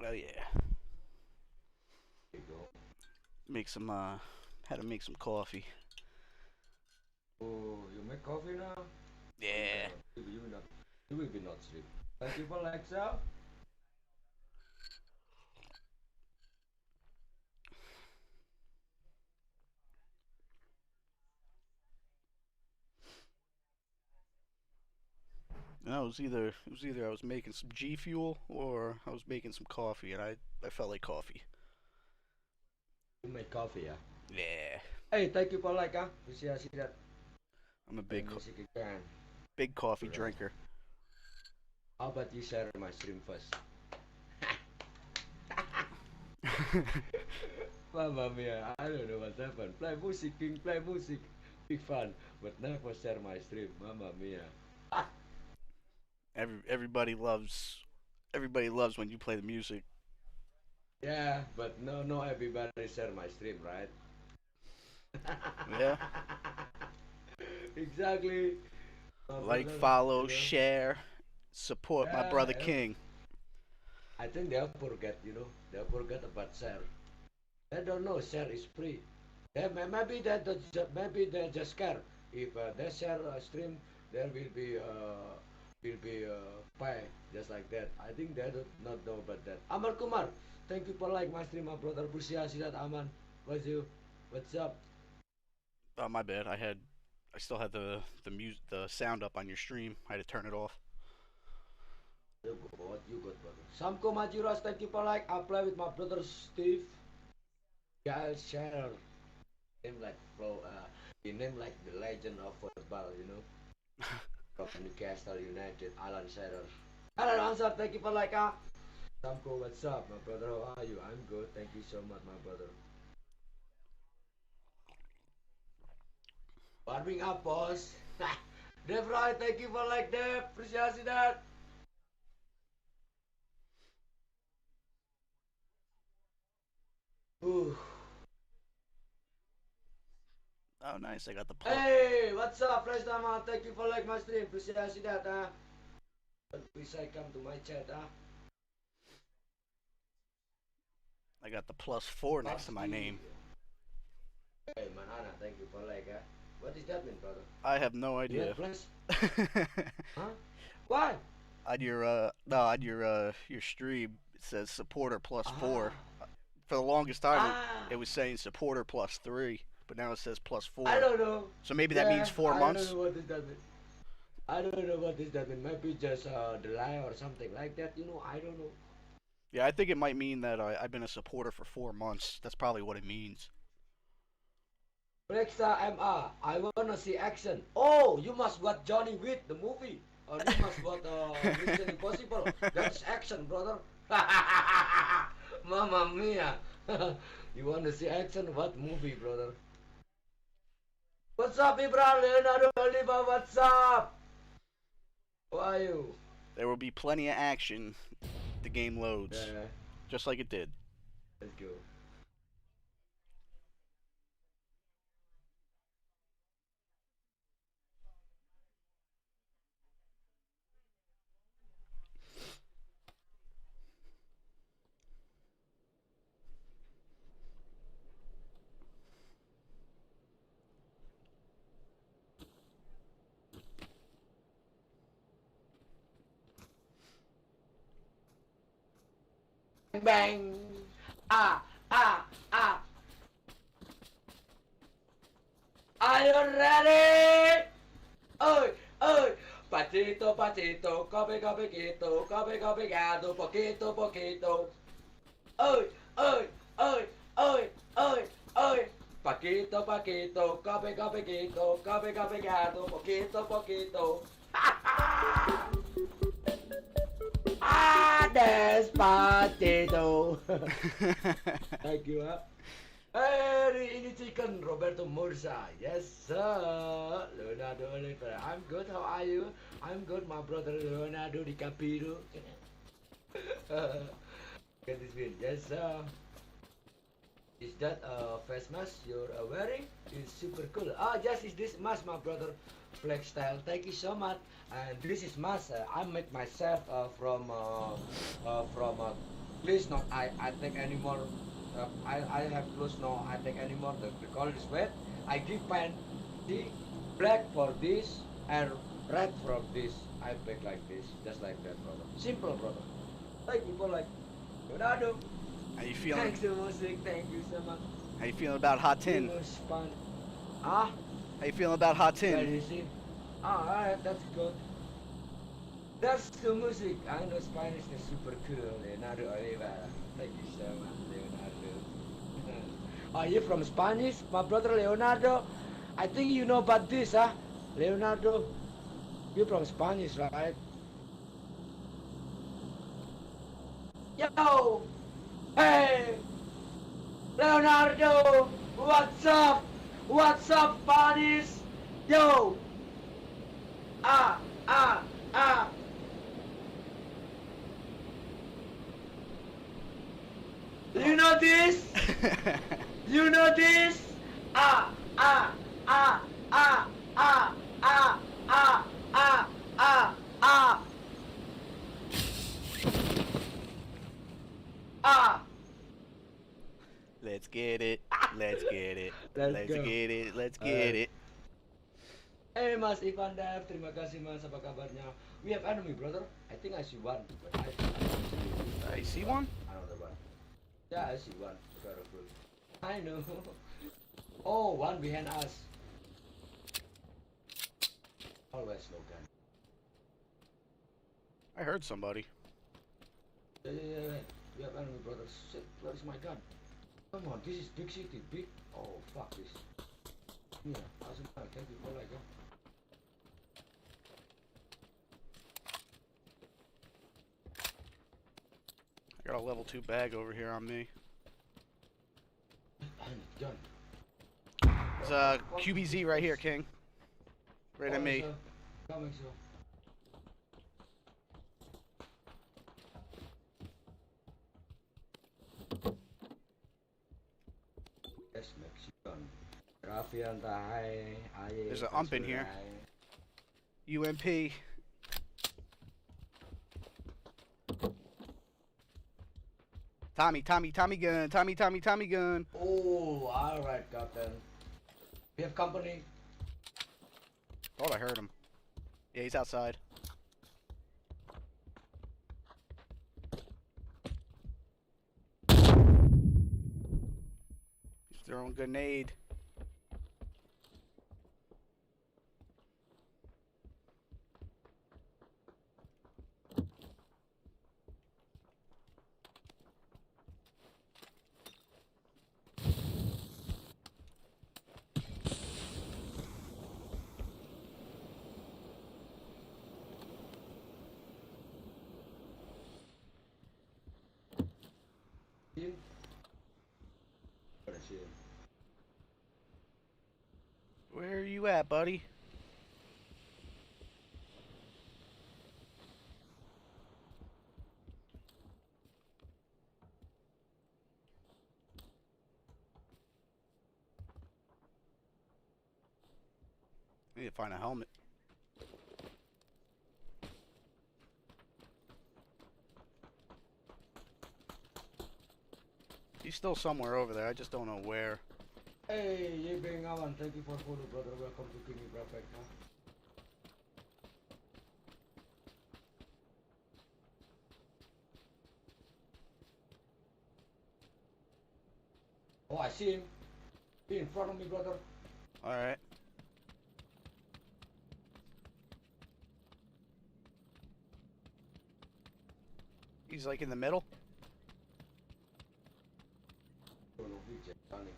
Oh yeah. There you go. Make some had to make some coffee. Oh, you make coffee now? Oh, you Yeah. cannot. You will not. You will be not sleep. Thank you for Alexa. No, it was either I was making some G Fuel or I was making some coffee, and I felt like coffee. You make coffee, yeah. Yeah. Hey, thank you for Alexa. Appreciate that. I'm a Play big music again. big coffee Right. drinker. How about you share my stream first? Mamma mia, I don't know what happened. Play music, King, play music. Big fun, but never share my stream. Mamma mia. Everybody loves when you play the music. Yeah, but no, everybody share my stream, right? Yeah. Exactly, my Like, brother. follow, share, support my Yeah, brother King. I think they forget, they forget about share. They don't know share is free. Maybe they just care. If they share a stream, there will be pay just like that. I think they do not know about that. Aman Kumar, thank you for like my stream, my brother. Appreciate that, Aman. What's you? What's up? Oh, my bad. I still had the sound up on your stream. I had to turn it off. You good, brother. Samko Majuras, thank you for like. I play with my brother Steve. Giles Sharer. Name like Flo. He named like the legend of football. From Newcastle United, Alan Shearer. Alan Answer, thank you for like. Samko, what's up, my brother? How are you? I'm good. Thank you so much, my brother. Warming up, boss. Dave Roy, thank you for like Dave. Appreciate that. Ooh. Oh, nice. I got the plus. Hey, what's up, Fresh Dama? Thank you for like my stream. Appreciate that. Please I come to my chat. I got the +4 next to my PUBG. name. Hey, Manana, thank you for like. What does that mean, brother? I have no You like idea. Flash? Huh? Why? On your no, on your stream it says supporter +4. Ah. For the longest time it Ah. was saying supporter +3, but now it says I +4. don't know. So maybe that means Yeah, 4 I don't months. know what does that mean. I don't know what does that mean. Maybe just the lie or something like that. I don't know. Yeah, I think it might mean that I've been a supporter for 4 months. That's probably what it means. Alexa MR, I wanna see action. Oh, you must watch Johnny Wick the movie, or you must watch Mission Impossible. That's action, brother. Mamma mia! You wanna see action? What movie, brother? What's up, Ibra? Leonardo Oliva, what's up? How are you? There will be plenty of action. The game loads, Yeah, just like it did. let's go. Bang bang! Ah ah ah! Are you ready? Oi oi! Patito patito, come come quito, come gado, poquito poquito. Oi oi oi oi oi oi! Paquito paquito, come quito, come gado, poquito poquito. Ah, despacito. Thank you, Hey, ini chicken Roberto Mursa. Yes, sir. Leonardo Oliver. I'm good. How are you? I'm good, my brother Leonardo DiCaprio. Get this win. Yes, sir. Is that a face mask you're wearing? It's super cool. Ah, yes, is this mask, my brother? Flex style. Thank you so much. And this is mask. I make myself from Please not I take anymore. I have clothes no I take anymore. The color is red. I give pant see black for this and red for this. I pick like this, just like that, brother. Simple, brother. Like people like Leonardo. How you feeling? Thanks so much, thank you so much. How you feeling about hot You tin? know Spanish. Ah, How you feeling about hot well tin? you see. Ah, alright, that's good. That's the music. I know Spanish is super cool, Leonardo Oliveira. Thank you so much, Leonardo. Are you from Spanish, my brother Leonardo? I think you know about this, huh? Leonardo, you're from Spanish, right? Yo! Hey! Leonardo! What's up? What's up, Spanish? Yo! Ah! Ah! Ah! You know this? You know this? Ah, ah, ah, ah, ah, ah, ah, ah, ah, ah, ah. Let's get it. Let's get it. Let's Let's go. get it. Let's get Alright. it. Mas Ivan Dev, terima kasih mas, apa kabarnya? We have enemy, brother. I think I see one, but I don't see You see one, one? another one. Yeah, I see one. Careful. I know. Oh, one behind us. Always no gun. I heard somebody. Yeah, yeah, yeah, yeah. We have enemy, brother. Shit, where is my gun? Come on, this is big city, big. Oh, fuck this. Yeah, awesome. Thank you for like that. I got a level 2 bag over here on me. I need gun. There's a QBZ right here, King. Right at me. Sir. Coming, sir. Yes, Mexican. Rafian tahay. Aye. There's an ump in here. UMP. Tommy gun. Tommy gun. Oh, alright, Captain. We have company. Thought I heard him. Yeah, he's outside. He's throwing grenade. In. Where is he? Where are you at, buddy? I need to find a helmet. He's still somewhere over there. I just don't know where. Hey, ye being awan. Thank you for follow, brother. Welcome to kingibra. Oh, I see him. He in front of me, brother. Alright. He's like in the middle. Oh, no, he's just running.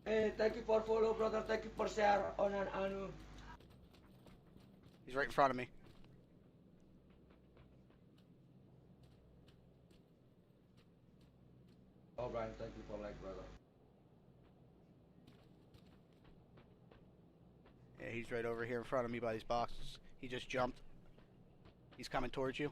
Hey, thank you for follow, brother. Thank you for share on an anu. He's right in front of me. Oh, Brian, thank you for like, brother. Yeah, he's right over here in front of me by these boxes. He just jumped. He's coming towards you.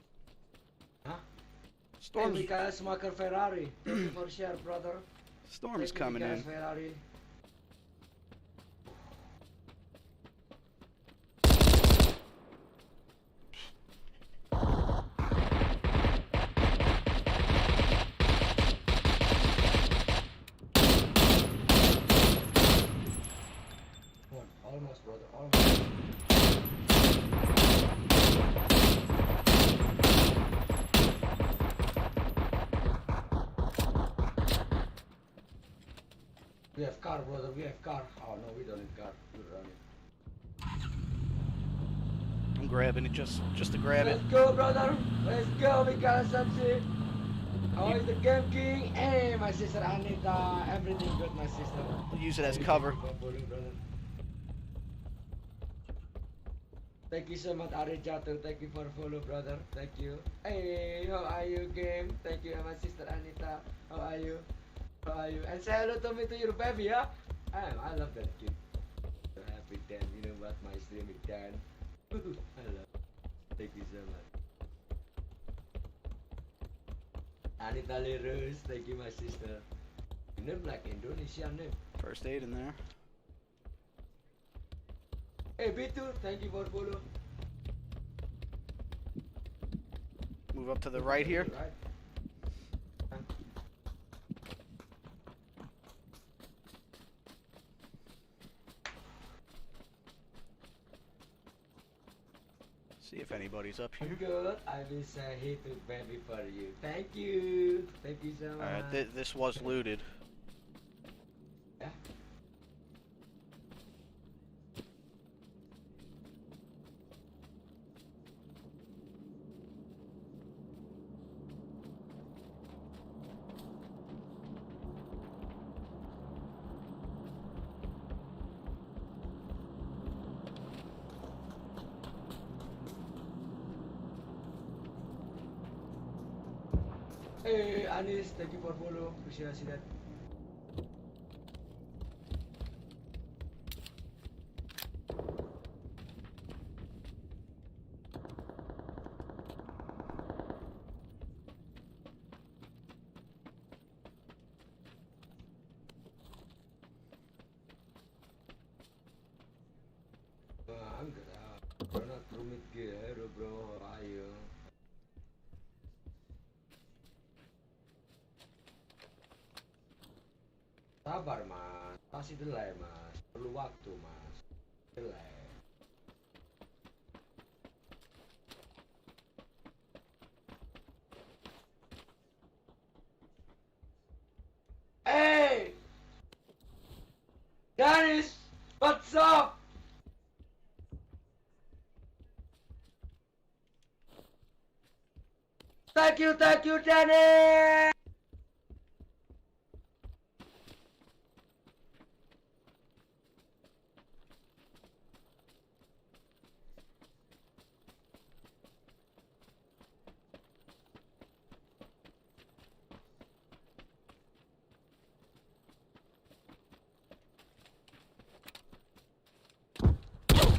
Hey, Storm's Mikael Smaker Ferrari. Thank you for share, brother. Storm's Thank you, coming Mikael in. Ferrari. Come on, almost, brother, almost. We have car, brother. We have car. Oh no, we don't need car. We're running. I'm grabbing it just to grab it. Let's go, brother. Let's go, Mikael Sansi. How You, is the game, King? Hey, my sister Anita. Everything good, my sister. use it as Hey, thank cover. you for following, brother. Thank you so much, Ari Jato. Thank you for follow, brother. Thank you. Hey, how are you, game? Thank you, my sister Anita. How are you? How are you? And say hello to me to your baby, yeah? I love that kid. So happy Dan. You know what? My stream is Dan. I love it. Thank you so much. Anita Lirus. Thank you, my sister. You name like Indonesian name. First aid in there. Hey, B2. Thank you for follow. Move up to the right here. Right. See if anybody's up here. Good. I will say hey to baby for you. Thank you. Thank you so much. Alright, this was looted. Yeah. Hey, Anis, thank you for follow. Appreciate that. I'm good. Bro, not rumit gitu, bro. Ayo. Sabar, mas. Pasti delay, mas. Perlu waktu, mas. Delay. Hey! Dennis! What's up? Thank you, Dennis!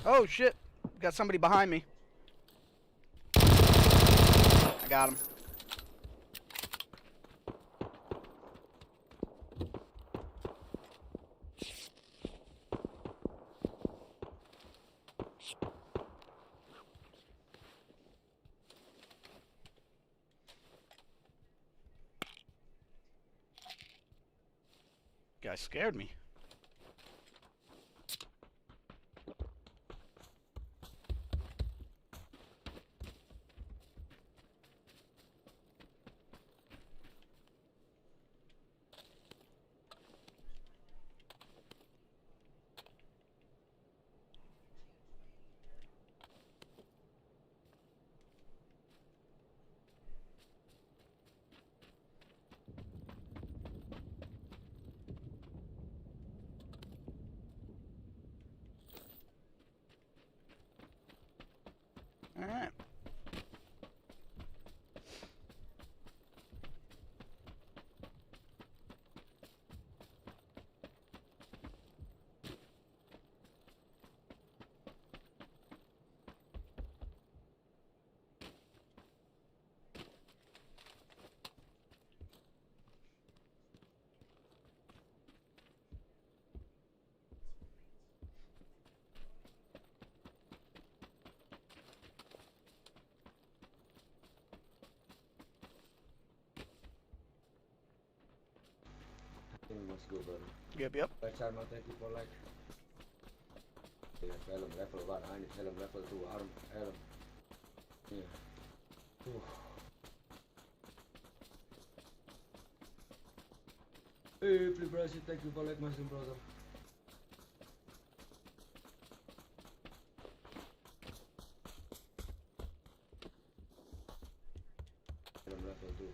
Oh shit! Got somebody behind me. I got him. Guy scared me. Everything must go, brother. Yep, yep. Right, Sharma, thank you for like. Yeah, helm level 1, I need helm level 2, arm, helm. Yeah. Oof. Hey, Flibrashi, thank you for like mushroom, brother. Helm level 2.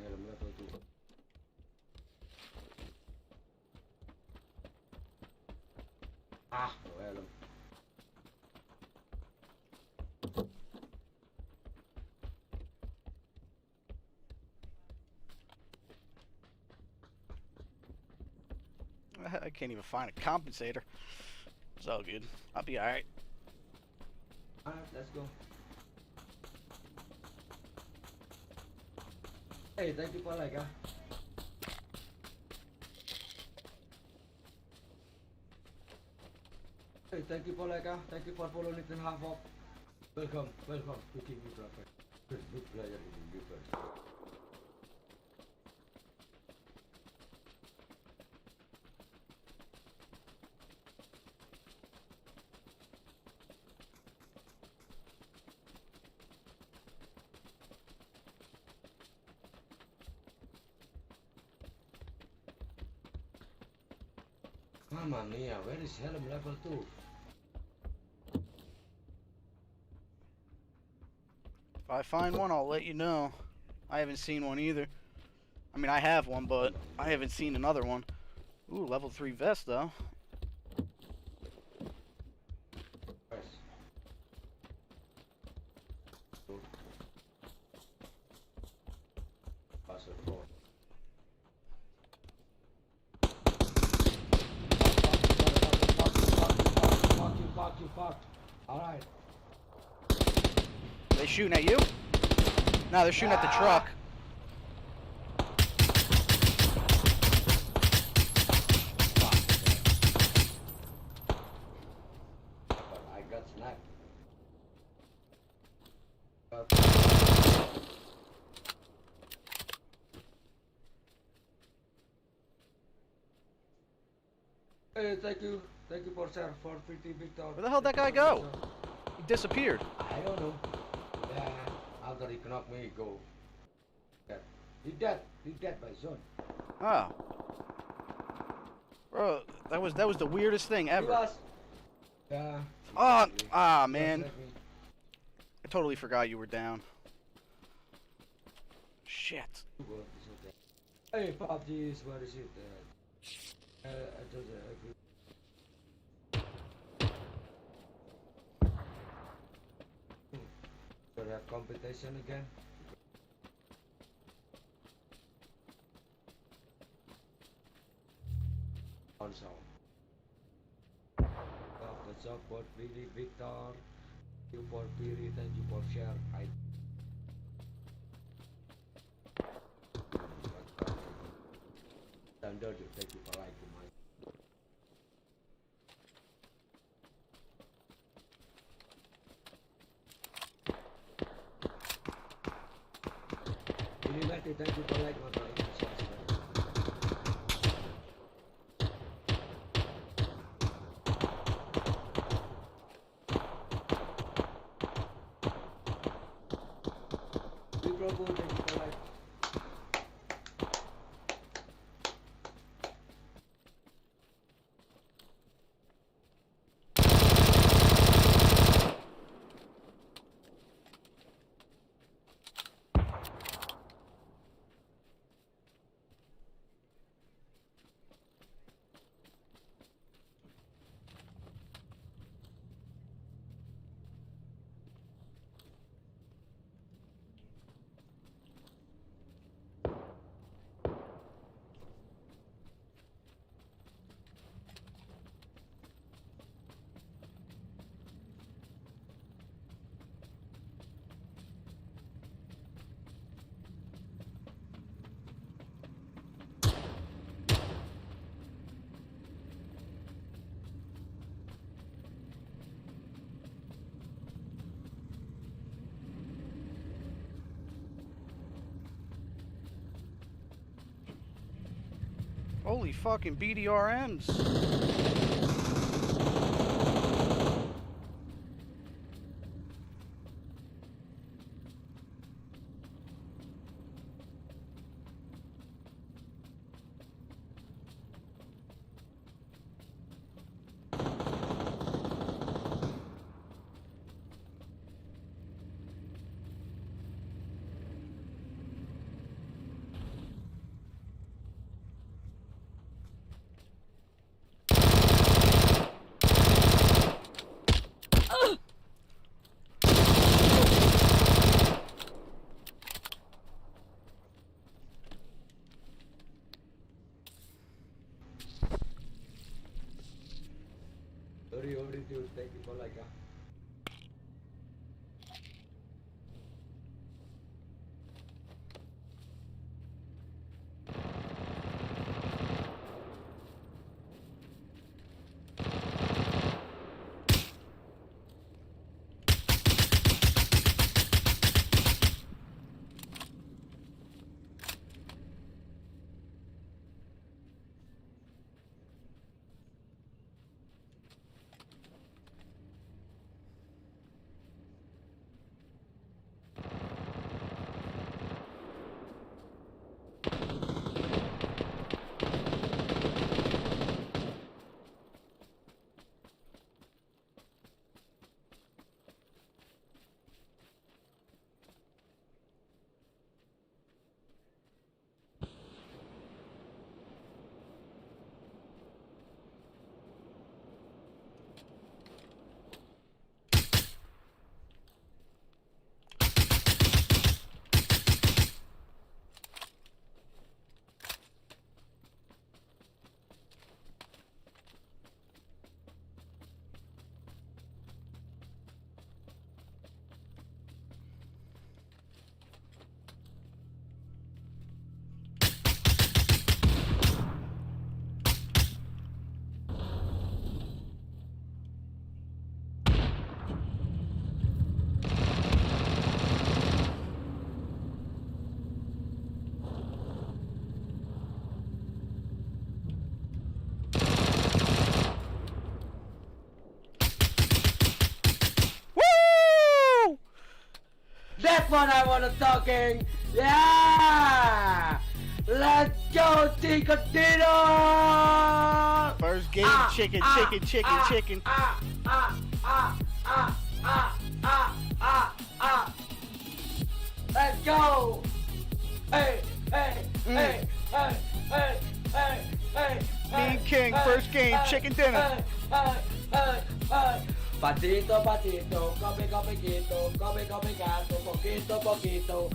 Helm level 2. Ah, no helm. I can't even find a compensator. It's all good. I'll be alright. Alright, let's go. Hey, thank you for like, Hey, thank you for like, thank you for following it in half up. Welcome to kingibra. Good player in the first. Mamma mia, where is helm level 2? If I find one, I'll let you know. I haven't seen one either. I mean, I have one, but I haven't seen another one. Ooh, level 3 vest, though. Yes. Pass it forward. Fuck you. Alright. They shooting at you? No, they're shooting at the truck. I got sniped. Hey, thank you for share for pretty Victor. Where the hell did that guy go? He disappeared. I don't know. Yeah, after he knocked me, go. Yeah. He dead by son. Oh. Bro, that was the weirdest thing He ever. was. Yeah. Man. I totally forgot you were down. Shit. Hey, PUBG is what is it? I just Should have competition again. Also. The support really Victor. Thank you for Piri, thank you for share. Standard, thank you for liking my. Thank you for like my brother. We propose thank you for like. Holy fucking BDRMs. Sorry, over to thank you for like Woo! That's what I wanna talking. Yeah. Let's go chicken dinner. First game, chicken. Let's go. Hey. Me and King, first game, chicken dinner. Patito, come gato, poquito.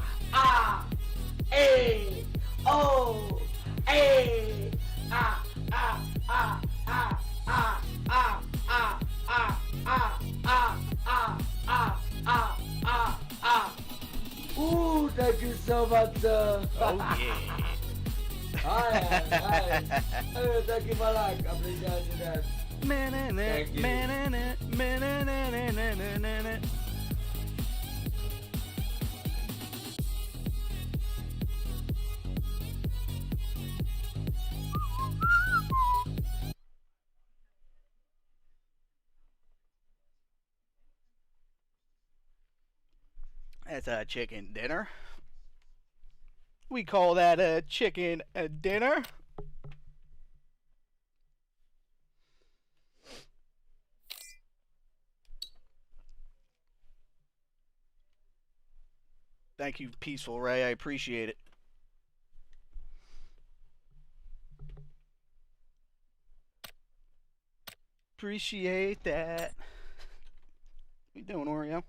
Oh, thank you so much, sir. Oh yeah. Hi. Thank you, Malak. Appreciate that. Thank you. That's a chicken dinner. We call that a chicken dinner. Thank you, Peaceful Ray. I appreciate it. Appreciate that. What you doing, Oreo?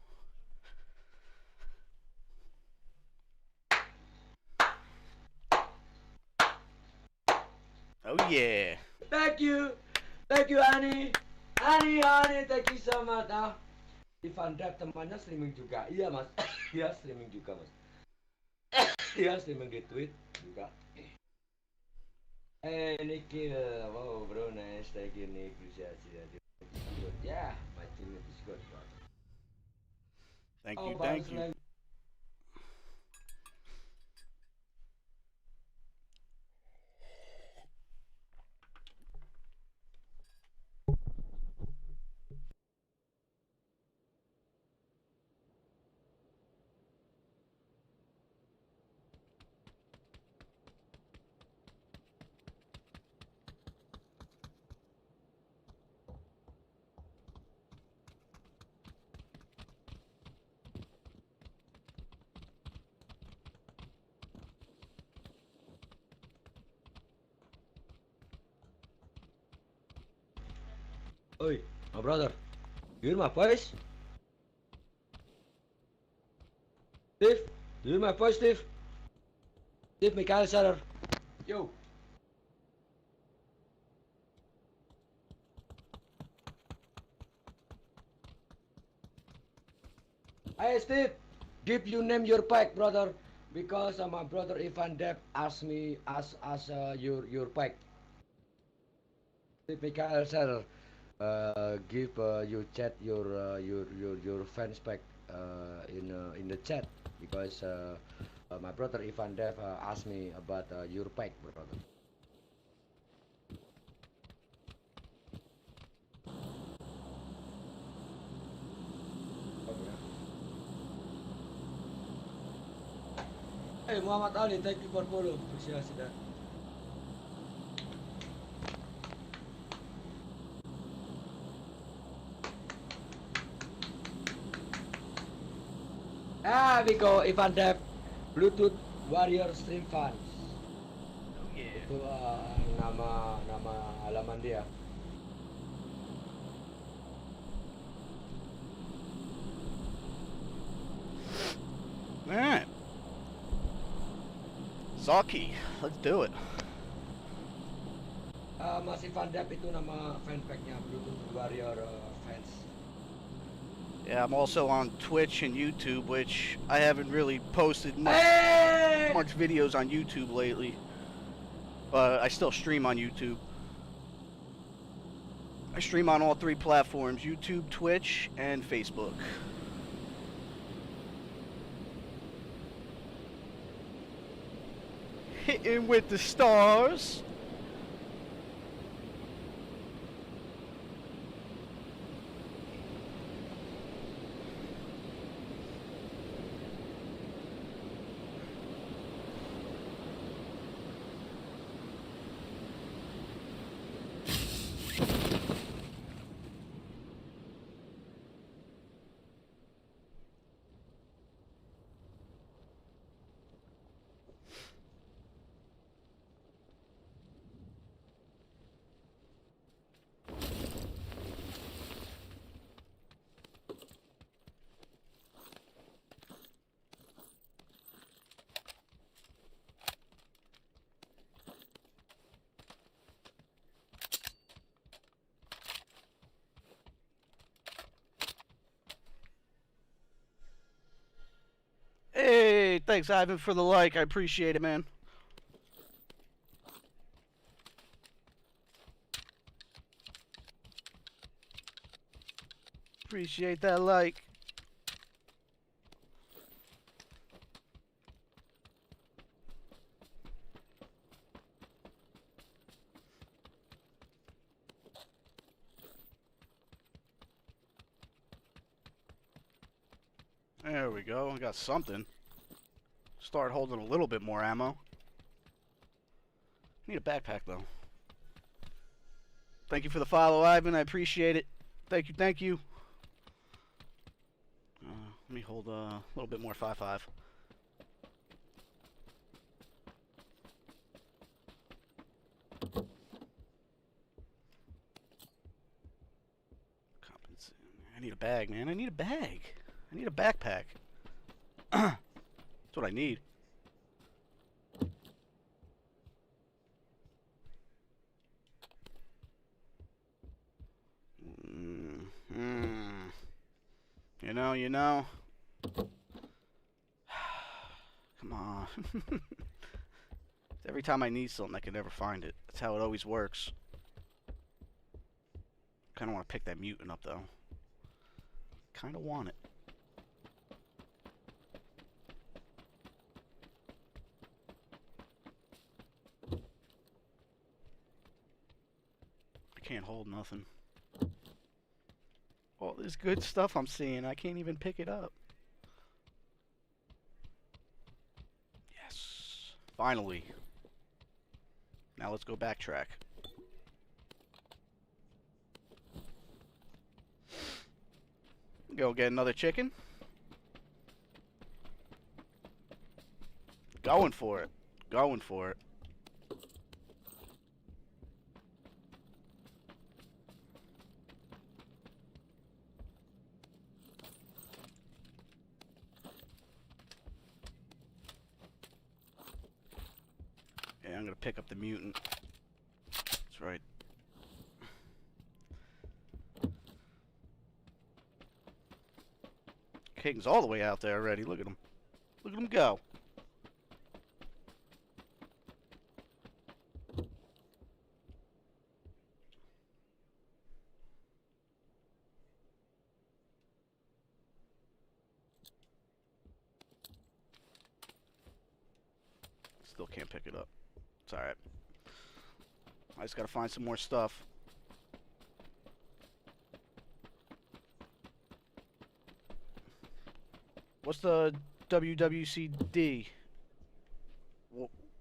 Oh yeah. Thank you, Ani. Ani, thank you so much. Ivan Drive temannya streaming juga. Iya mas, dia streaming juga mas. Dia streaming di Twitch juga. Nicky, wow bro, nice. Thank you Nick, appreciasi ya. Yeah, my teammate is good. Thank you. Oi, my brother. You hear my voice? Steve? You hear my voice, Steve? Steve Michael Satter. Yo. Hey, Steve. Give you name your bike, brother. Because my brother Ivan Depp asked me as your bike. Steve Michael Satter. Give you chat your fans back in the chat because my brother Ivan Dev asked me about your pack, brother. Hey Muhammad Ali, thank you for follow. Appreciate that. Ah, we go Ivan Dev, Bluetooth Warrior Stream Fans. Oh yeah. Itu nama halaman dia. Alright. Zaki, let's do it. Mas Ivan Dev itu nama fanpacknya Bluetooth Warrior Fans. Yeah, I'm also on Twitch and YouTube, which I haven't really posted much videos on YouTube lately. But I still stream on YouTube. I stream on all 3 platforms, YouTube, Twitch, and Facebook. Hitting with the stars. Hey, thanks Ivan for the like. I appreciate it, man. Appreciate that like. There we go. I got something. Start holding a little bit more ammo. Need a backpack though. Thank you for the follow, Ivan. I appreciate it. Thank you, thank you. Let me hold a little bit more 5.5. I need a bag, man. I need a bag. I need a backpack. That's what I need. You know. Come on. Every time I need something, I can never find it. That's how it always works. Kind of want to pick that mutant up, though. Kind of want it. I can't hold nothing. All this good stuff I'm seeing, I can't even pick it up. Yes. Finally. Now let's go backtrack. Go get another chicken. Going for it. Going for it. I'm gonna pick up the mutant. That's right. King's all the way out there already. Look at him. Look at him go. Still can't pick it up. It's alright. I just gotta find some more stuff. What's the WWCD?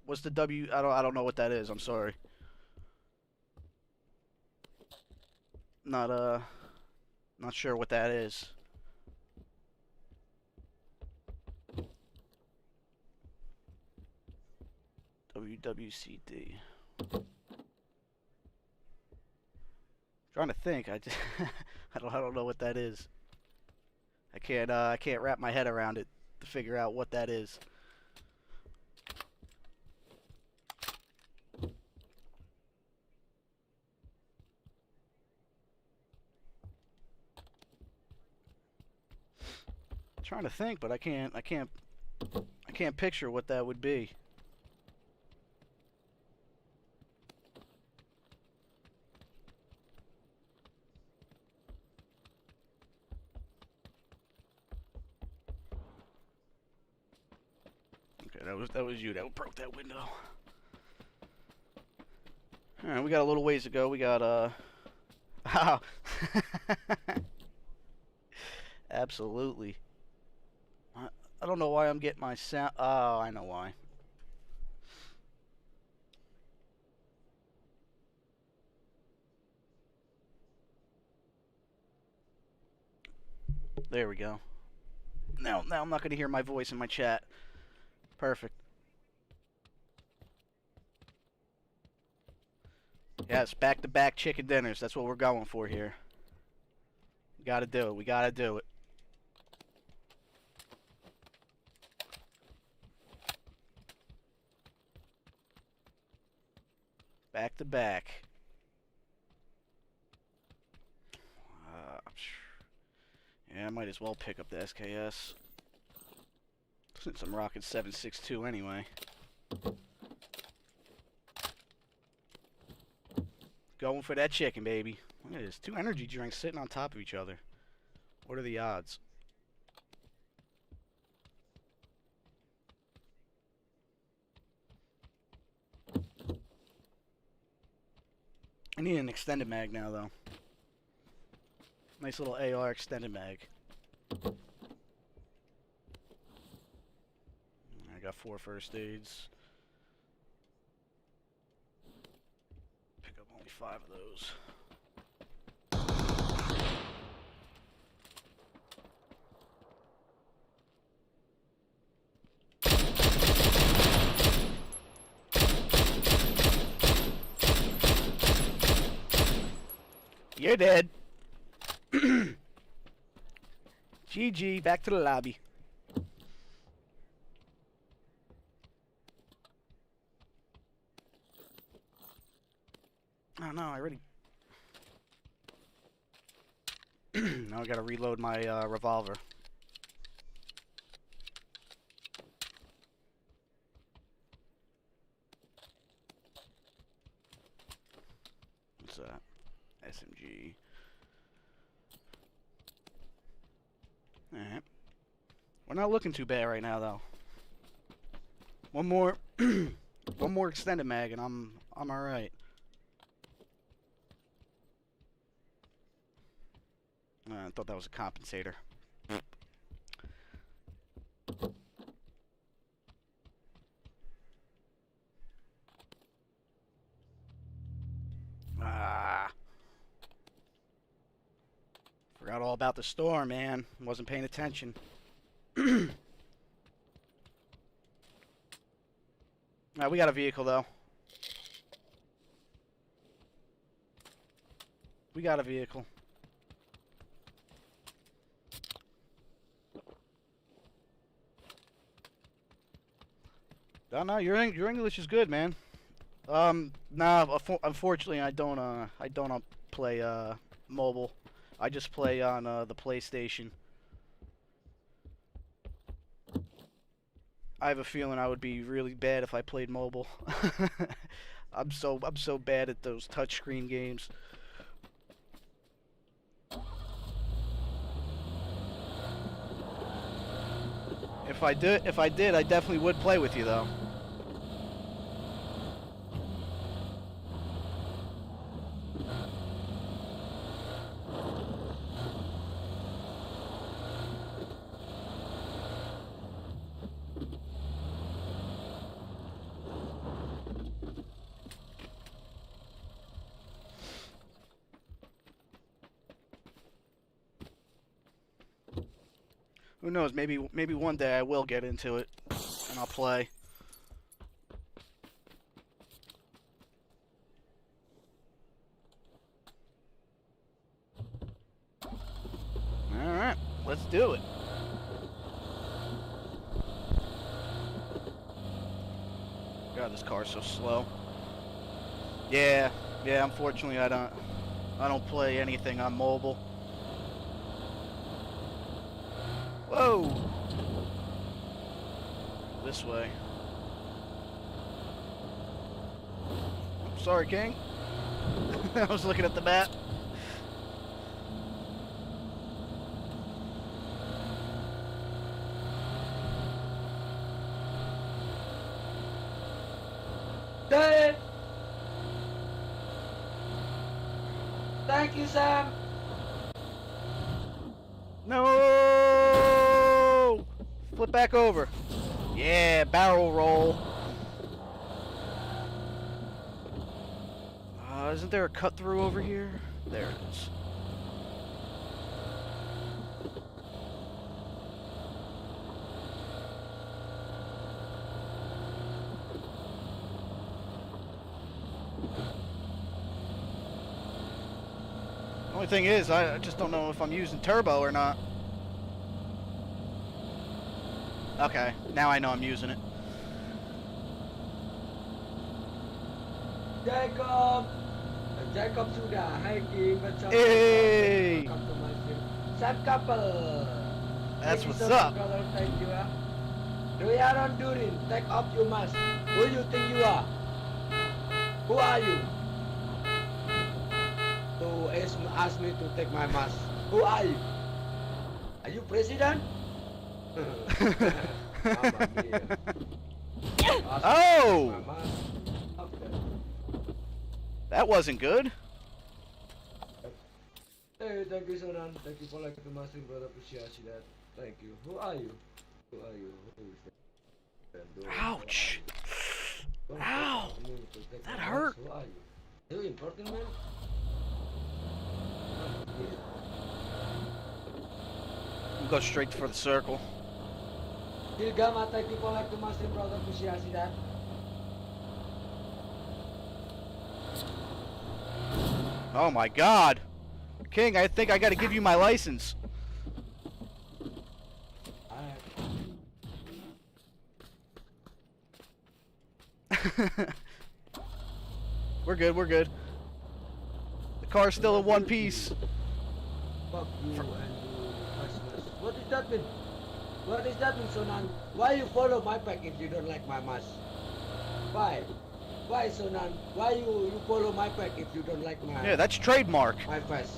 What's the W? I don't know what that is. I'm sorry. Not sure what that is. WWCD. Trying to think. I just I don't know what that is. I can't wrap my head around it to figure out what that is. Trying to think, but I can't picture what that would be. Okay, that was you that broke that window. All right, we got a little ways to go. We got absolutely. I don't know why I'm getting my sound. Oh, I know why. There we go. Now I'm not going to hear my voice in my chat. Perfect. Yes, back-to-back chicken dinners. That's what we're going for here. We got to do it. We got to do it. Back to back. Yeah, I might as well pick up the SKS. Since I'm rocking 7.62 anyway. Going for that chicken, baby. Look at this. 2 energy drinks sitting on top of each other. What are the odds? I need an extended mag now, though. Nice little AR extended mag. I got 4 first aids. Pick up only 5 of those. You're dead. GG, back to the lobby. Oh no, I already... Now I gotta reload my revolver. What's that? SMG. Alright. We're not looking too bad right now, though. One more... one more extended mag and I'm alright. I thought that was a compensator. Forgot all about the storm, man. Wasn't paying attention. We got a vehicle, though. We got a vehicle. No, your English is good, man. Nah. Unfortunately, I don't play mobile. I just play on the PlayStation. I have a feeling I would be really bad if I played mobile. I'm so bad at those touchscreen games. If I did, I definitely would play with you though. Who knows? Maybe one day I will get into it and I'll play. All right, let's do it. God, this car's so slow. Yeah, yeah. Unfortunately, I don't play anything on mobile. Whoa! This way. I'm sorry, King. I was looking at the map. Dave! Thank you, Sam! No! Flip back over. Yeah, barrel roll. Isn't there a cut through over here? There it is. Only thing is, I just don't know if I'm using turbo or not. Okay, now I know I'm using it. Jacob! Jacob sudah. Hi King, what's up? Hey! Welcome to my stream. Sam couple! That's Thank you what's so much, up. brother. Thank you. Riaron Durin, take off your mask. Who you think you are? Who are you? To ask me to take my mask. Who are you? Are you president? Mama dear. Oh! My mask. Okay. That wasn't good. Hey, thank you, Sonan. Thank you for like the master, brother. Appreciate that. Thank you. Who are you? Who are you? Who is that? Ouch. Don't Ow. take me to take That my hurt. mask. Who are you? You important man? We'll go straight for the circle. Gilgama, thank you for like the master, brother. Appreciate that. Oh my god. King, I think I gotta give you my license. We're good, we're good. The car's still in one piece. Fuck you and you Christmas. What does that mean? What does that mean, Sonan? Why you follow my pack if you don't like my mask? Why? Why, Sonan? Why you follow my pack if you don't like my Yeah, that's trademark. my face?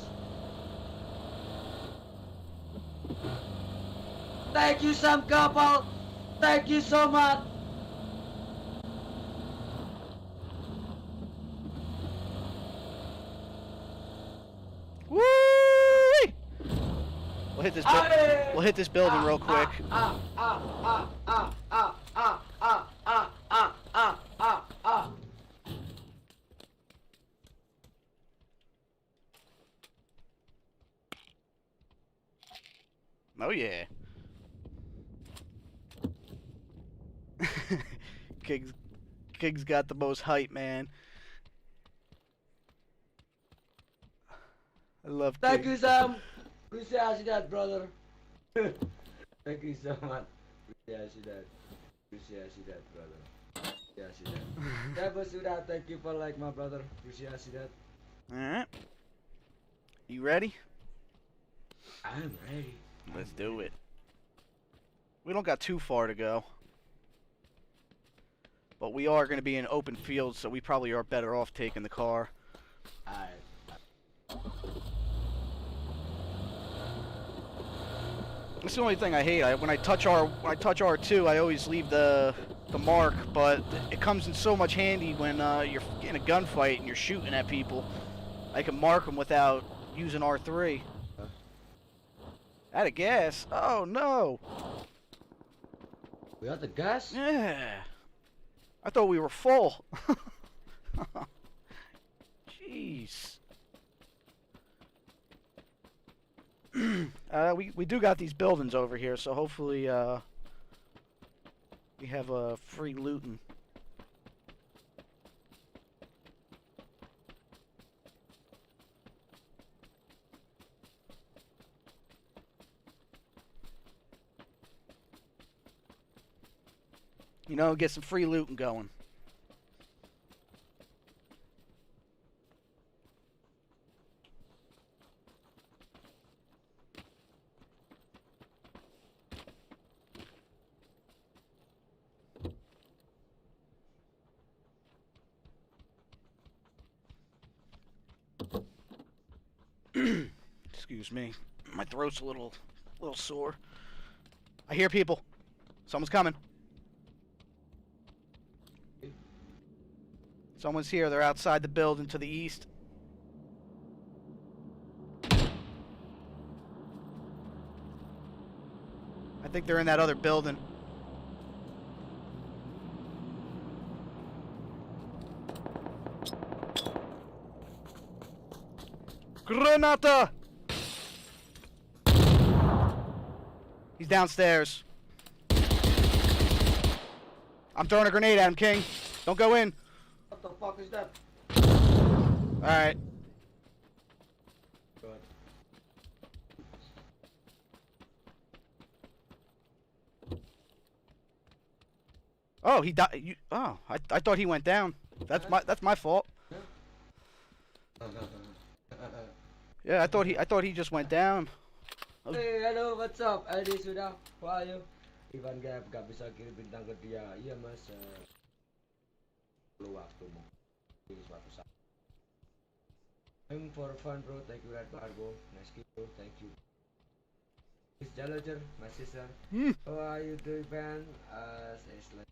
Thank you, Sam couple. Thank you so much. Woo! We'll hit this. We'll hit this building real quick. Oh yeah. King's got the most hype, man. I love Thank King. you, Sam. Appreciate that, brother. Thank you so much. Appreciate that. Appreciate that, brother. Appreciasi that. Ya bos sudah, thank you for like my brother. Appreciasi that. Alright. You ready? I'm ready. Let's do it. We don't got too far to go. But we are going to be in open fields, so we probably are better off taking the car. Alright. That's the only thing I hate. When I touch R2, I always leave the mark, but it comes in so much handy when you're in a gunfight and you're shooting at people. I can mark them without using R3. Out of gas. Oh no. We got the gas? Yeah. I thought we were full. Jeez. We do got these buildings over here, so hopefully we have a free looting. You know, get some free looting going. Excuse me. My throat's a little sore. I hear people. Someone's coming. Someone's here. They're outside the building to the east. I think they're in that other building. Granata! He's downstairs. I'm throwing a grenade at him, King. Don't go in. What the fuck is that? Alright. Good. Oh, he died. Oh, I thought he went down. That's my fault. Yeah, I thought he just went down. Hey, hello, what's up? Adi sudah, how are you? Ivan gak bisa kirim bintang ke dia. Iya mas, perlu waktu mungkin suatu saat. I'm for fun bro, thank you Red Bargo. Nice kid bro, thank you. Miss Jalager, my sister. How are you doing, man? Says like,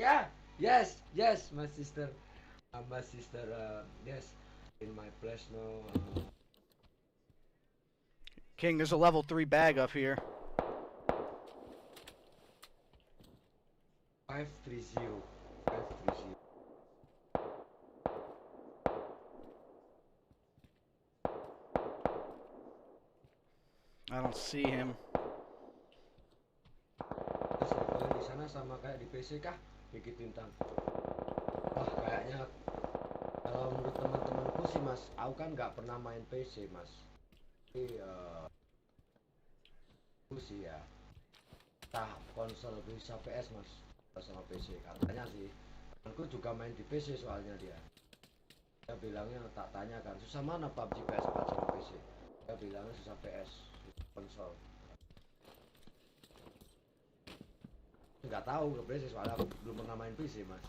yeah, yes, my sister. Yes, in my place now. King, there's a level 3 bag up here. 530. I don't see him. Terus levelnya di sana sama kayak di PC kah? Bikin bintang. Wah, kayaknya kalau menurut teman-temanku sih mas, aku kan nggak pernah main PC mas. Jadi aku sih ya, entah konsol bisa PS mas, sama PC katanya sih. Aku juga main di PC soalnya dia. Dia bilangnya tak tanya kan, susah mana PUBG PS4 sama PC? Dia bilangnya susah PS, konsol. Nggak tahu ke PC soalnya aku belum pernah main PC mas.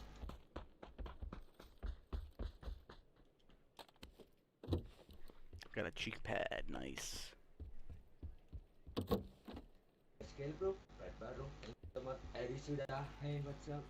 Got a cheek pad, nice. Skill bro, right baru. Teman Eri sudah, hey what's up?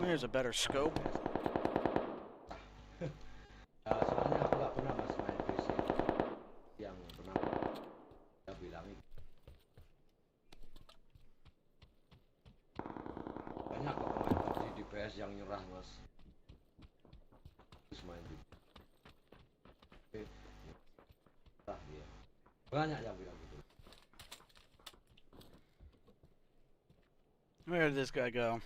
There's a better scope. Soalnya aku nggak pernah mas main PC yang pernah dia bilang itu banyak kok pemain PUBG di PS yang nyerah mas terus main di PC nyerah dia banyak yang bilang gitu. Where did this guy go?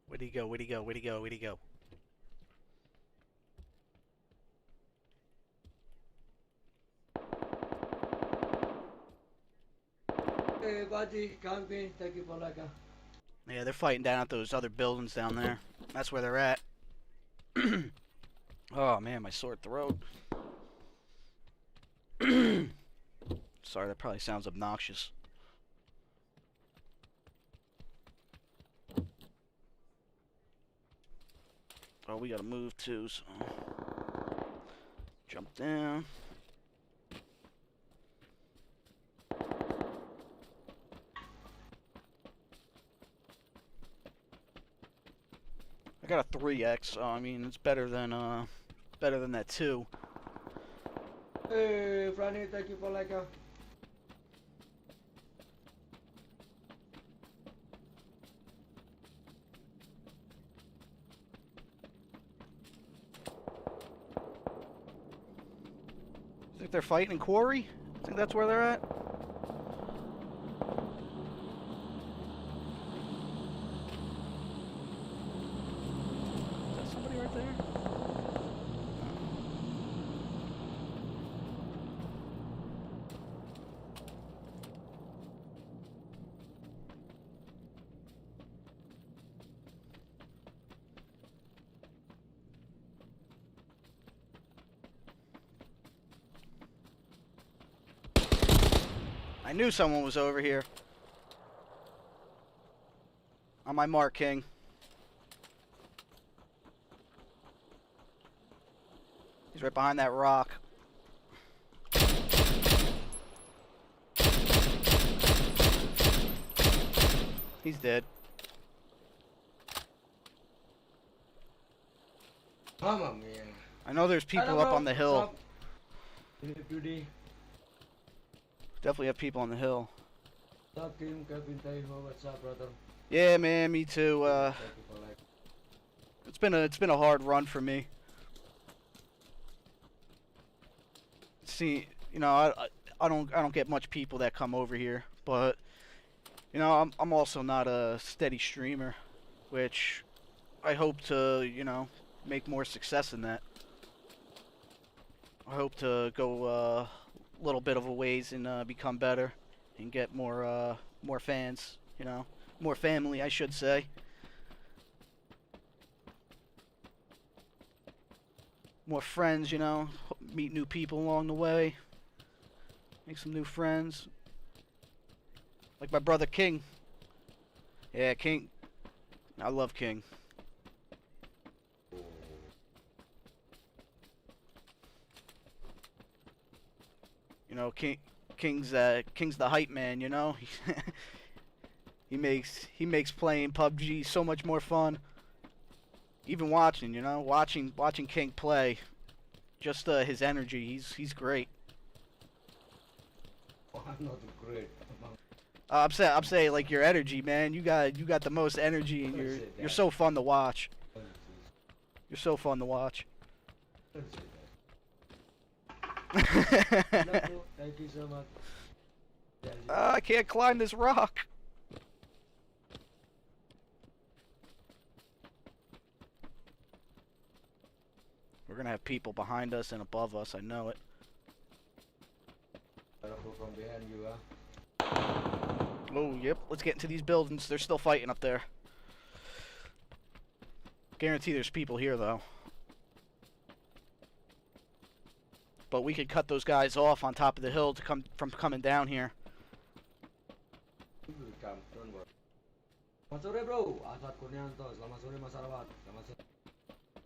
Where'd he go? Where'd he go? Where'd he go? Where'd he go? Hey buddy, camping, thank you for like a... Yeah, they're fighting down at those other buildings down there. That's where they're at. Oh man, my sore throat. Sorry, that probably sounds obnoxious. Oh, we gotta move too, so jump down. I got a 3x, so I mean it's better than that 2. Hey Franny, thank you for like a... Think they're fighting in Quarry? Think that's where they're at? Is that somebody right there? I knew someone was over here. On my mark, King. He's right behind that rock. He's dead. Mamma mia. I know there's people up on the hill. Beauty. Definitely have people on the hill. What's up, Kim? Kevin, what's up, brother? Yeah, man, me too. It's been a hard run for me. See, you know, I don't get much people that come over here, but you know, I'm also not a steady streamer, which I hope to, you know, make more success in that. I hope to go a little bit of a ways and become better and get more fans, you know, more family, I should say. More friends, you know, meet new people along the way, make some new friends. Like my brother King. Yeah, King. I love King. You know, King's the hype man, you know. He makes playing PUBG so much more fun. Even watching, you know, watching King play, just his energy, he's great. Oh, I'm not great. I'm saying like your energy, man. You got the most energy, and you're so fun to watch. You're so fun to watch. Thank you so much. I can't climb this rock. We're gonna have people behind us and above us. I know it. From behind you, Oh, yep. Let's get into these buildings. They're still fighting up there. Guarantee there's people here, though. But we could cut those guys off on top of the hill to come from coming down here. Selamat sore, bro. Asad Kurnianto. Selamat sore, Mas Arwat. Selamat sore,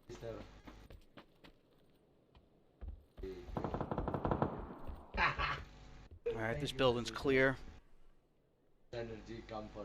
Mister. Alright, this building's clear. Energy come for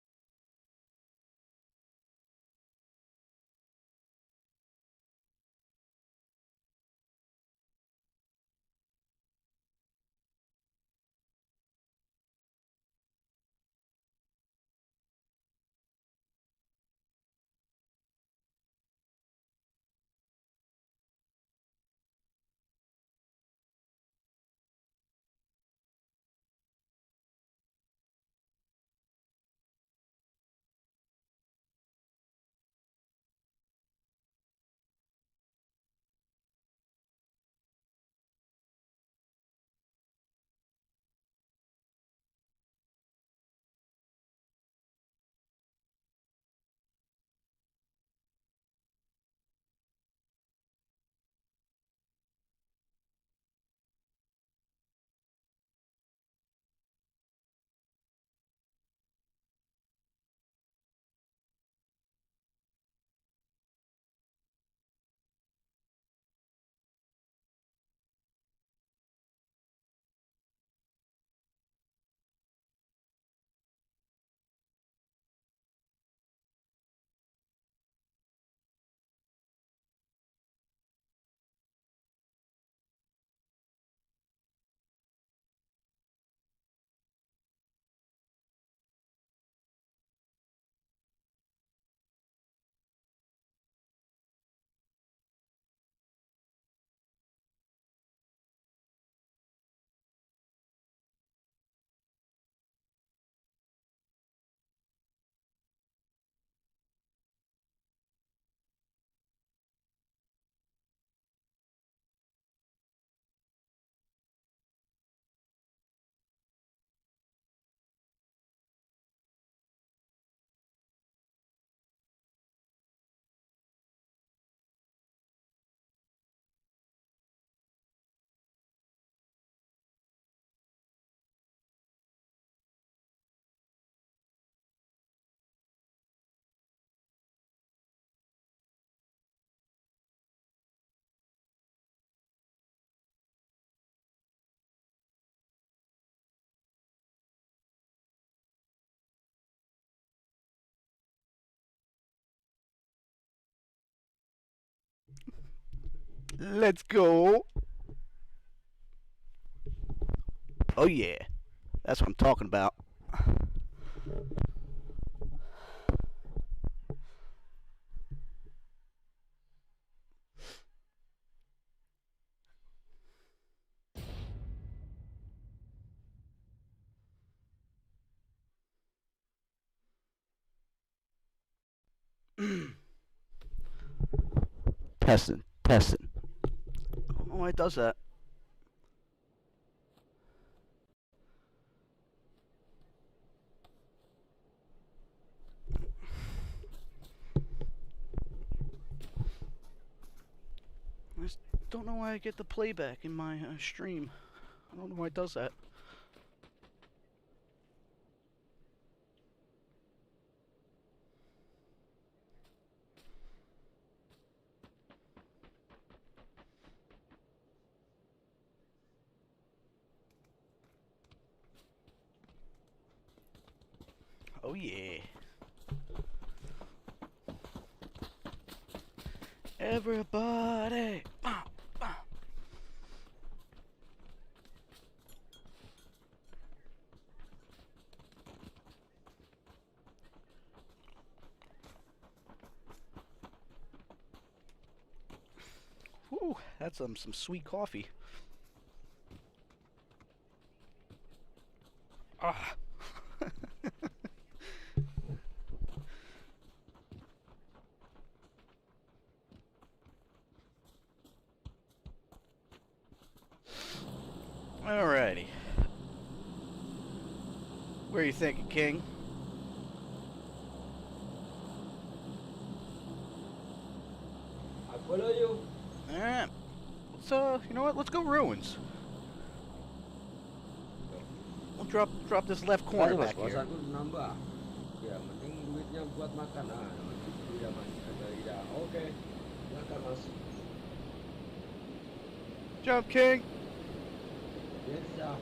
Let's go. Oh yeah, that's what I'm talking about. Testing, testing. I don't know why it does that. I just don't know why I get the playback in my stream. I don't know why it does that. Oh yeah. Everybody. Whew, that's some sweet coffee. Ah. Alrighty. Where are you thinking, King? I follow you. Alright. Let's you know what? Let's go ruins. We'll drop this left corner Mas, back here. kosanku nambah. Ya, mending duitnya buat makan. Ah, iya mas, ada ida. Oke, silakan mas. Jump, King. Yes, sir.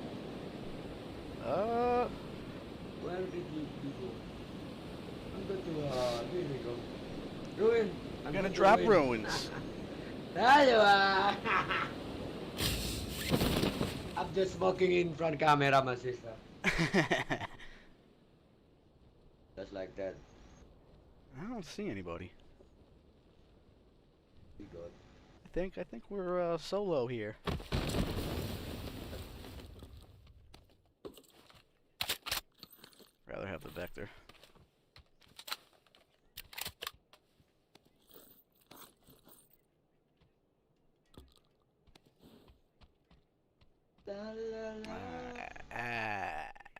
Where did you go? I'm going to here we go. Ruin. I'm gonna drop ruins. There you are. I'm just smoking in front camera, my sister. Just like that. I don't see anybody. We got. I think we're solo here. Rather have the vector.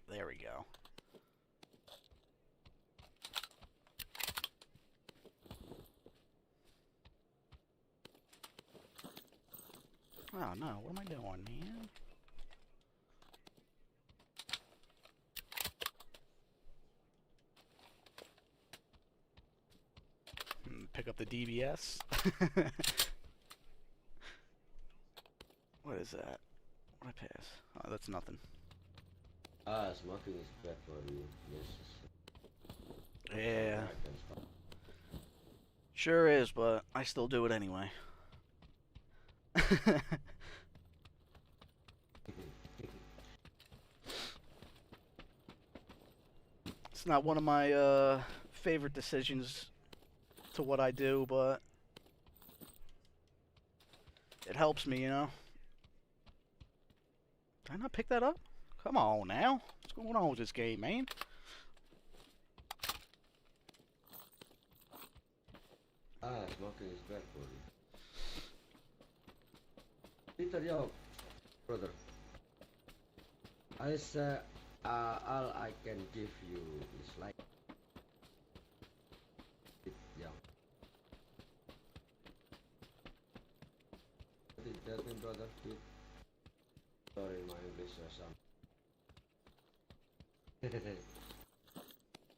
There we go. Oh no, what am I doing, man? Pick up the DBS. What is that? What I pass? Oh, that's nothing. Ah, smoking is bad for you. Yes. Yeah. Sure is, but I still do it anyway. It's not one of my favorite decisions to what I do, but it helps me, you know. Did I not pick that up? Come on now. What's going on with this game, man? Ah, smoking is bad for you. Peter, yo, brother. I say, all I can give you is like it, yeah. What did that mean, brother? It, sorry, my English or something.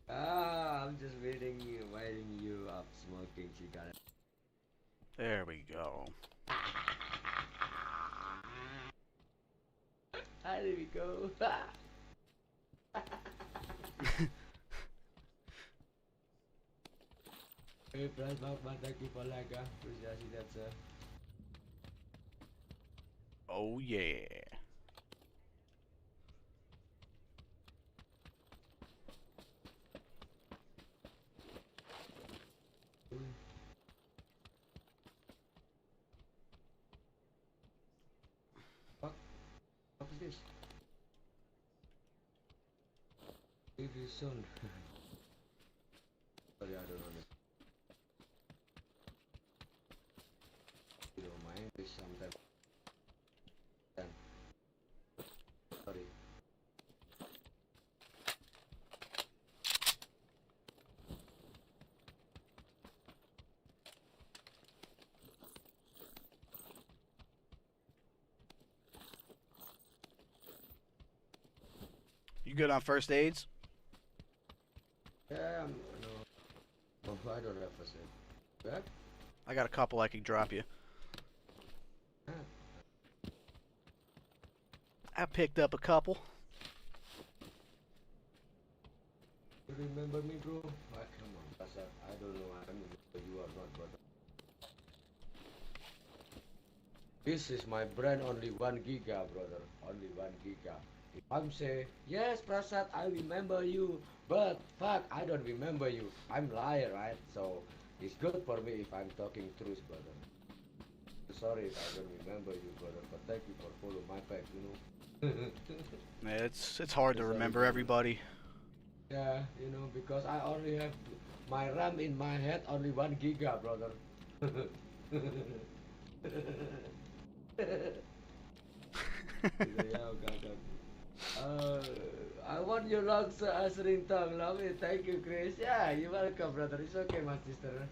I'm just waiting you up smoking cigarette. There we go. There we go. Hey, friends, welcome back to Palaga. Appreciate that, sir. Oh yeah. What? What is this? TV soon. Sorry, I don't understand. You know, my English sometimes. Sorry. You good on first aids? Yeah, no. Oh, I don't have a set. What? I got a couple I can drop you. Ah, I picked up a couple. you remember me, bro? Ah, come on, Pastor. I don't know. I remember you or not, brother. This is my brand, only 1 giga, brother. Only 1 giga. If I'm say, yes, Prasad, I remember you, but fuck, I don't remember you. I'm liar, right? So it's good for me if I'm talking truth, brother. Sorry if I don't remember you, brother, but thank you for follow my back, you know. Yeah, it's hard to Sorry, remember brother. everybody. Yeah, you know, because I only have my RAM in my head only 1 giga, brother. Yeah, God. I want your logs answering tongue. Love it. Thank you, Chris. Yeah, you're welcome, brother. It's okay, my sister.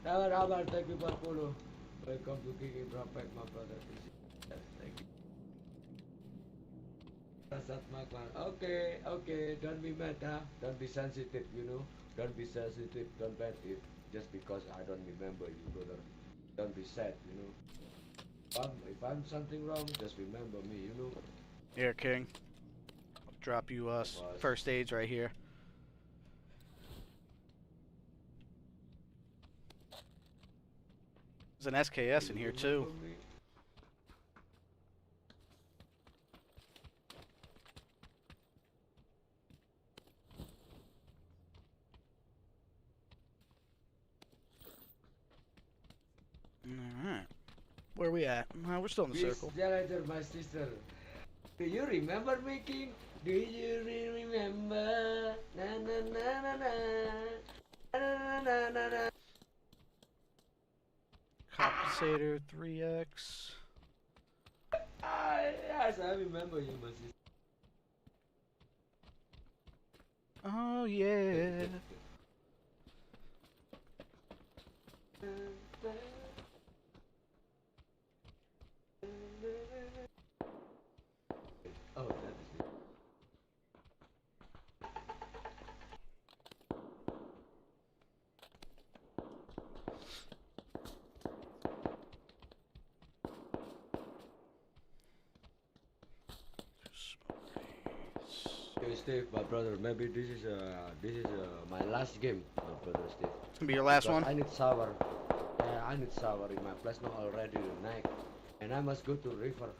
Rabar, thank you for follow. Welcome to kingibra, my brother. Thank you. Prasad Makman. Okay, okay. Don't be mad, huh? Don't be sensitive, you know. Don't be sensitive. Don't bad it just because I don't remember you, brother. Don't be sad, you know. If I'm something wrong, just remember me, you know. Here, King. I'll drop you Was first aids right here. There's an do SKS in you here too. remember me? Alright. Where we at? We're still in the Miss circle. Janitor, my sister. Do you remember me, King? Do you remember? Na na na na na. Na na na na na. Compensator 3X. Ah, yes, I remember you, my sister. Oh yeah. Oh, that is it. Hey, Steve, my brother. Maybe this is my last game, my brother Steve. It's gonna be your last Because one. I need shower. Yeah, I need shower in my place now already night, and I must go to river.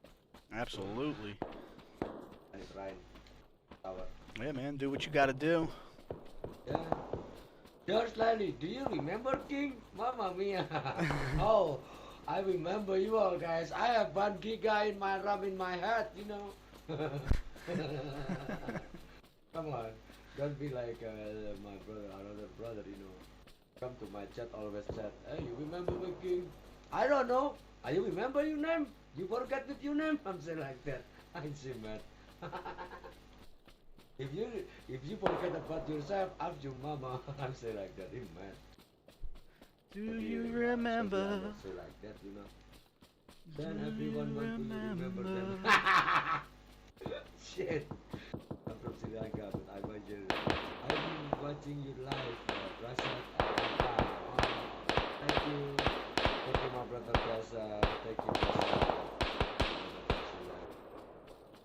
So Absolutely. I need rain shower. Yeah, man. Do what you gotta do. Yeah. George Lally, do you remember King? Mamma mia. Oh, I remember you all guys. I have 1 giga in my RAM in my head, you know. Come on. Don't be like my brother, another brother, you know. Come to my chat, always chat. Hey, you remember me, King? I don't know. You remember your name? You forget with your name? I'm saying like that. I'm saying, man. If you if you forget about yourself, ask your mama. I'm say like that, man. Do Maybe you maybe I remember? will say like that, you know. Do Then you everyone want to remember them. remember? Shit. I'm from Sri Lanka, but I'm watching you live, Prasad. Thank you. Thank you, my brother Prasad. Thank you, Prasad.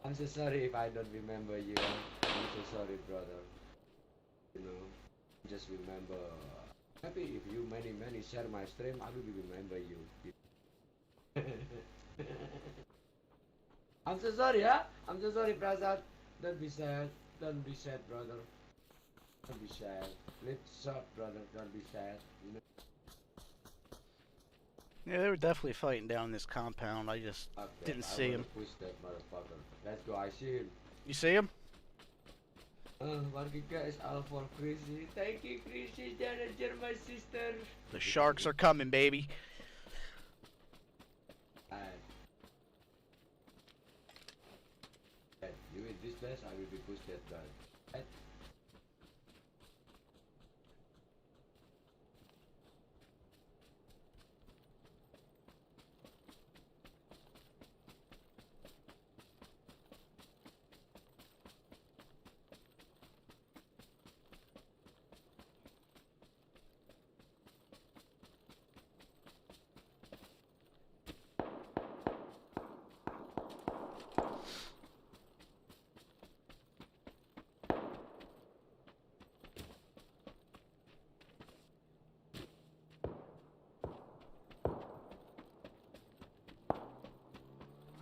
I'm so sorry if I don't remember you. I'm so sorry, brother. You know, just remember. Maybe if you many share my stream, I will remember you. I'm so sorry, huh? I'm so sorry, Prasad. Don't be sad. Don't be sad, brother. Don't be sad. Let's shot, brother. Don't be sad. You know. Yeah, they were definitely fighting down this compound. I just Okay, didn't I see will him. push that motherfucker. Let's go. I see him. You see him? One guy is all for Chrissy. Thank you, Chrissy. You're my sister. The sharks are coming, baby. And you in this place, I will be pushed that guy. Right?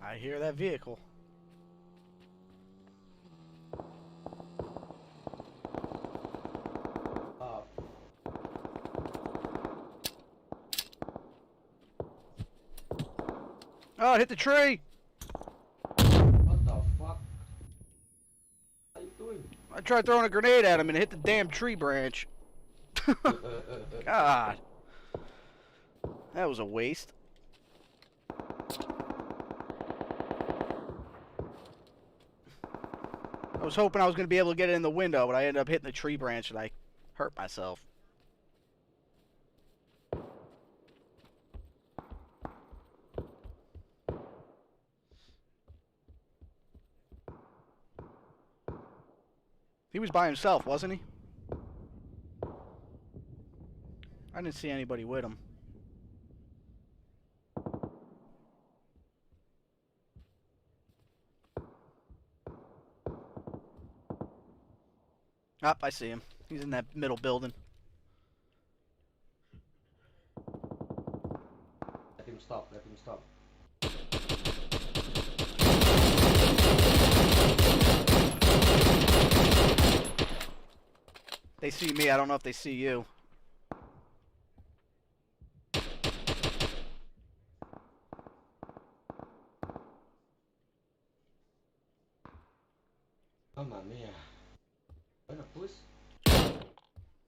I hear that vehicle. Oh, Oh, it hit the tree! what the fuck? What are you doing? I tried throwing a grenade at him and it hit the damn tree branch. God. That was a waste. I was hoping I was going to be able to get it in the window, but I ended up hitting the tree branch and I hurt myself. He was by himself, wasn't he? I didn't see anybody with him. Up, I see him. He's in that middle building. Let him stop. Let him stop. They see me, I don't know if they see you. Mamma mia. Wanna push?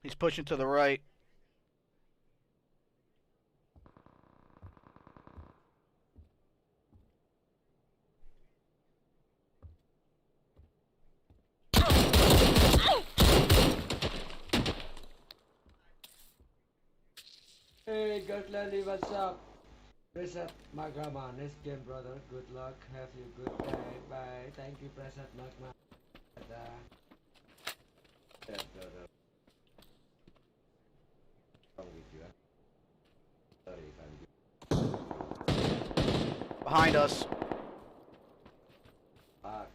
He's pushing to the right. Hey, Gutlandy, what's up? Prasad Magama, next game, brother. Good luck. Have you good day. Bye. Thank you, Prasad Magma. Yeah, brother. What's wrong with you? Sorry if I'm Behind us. back.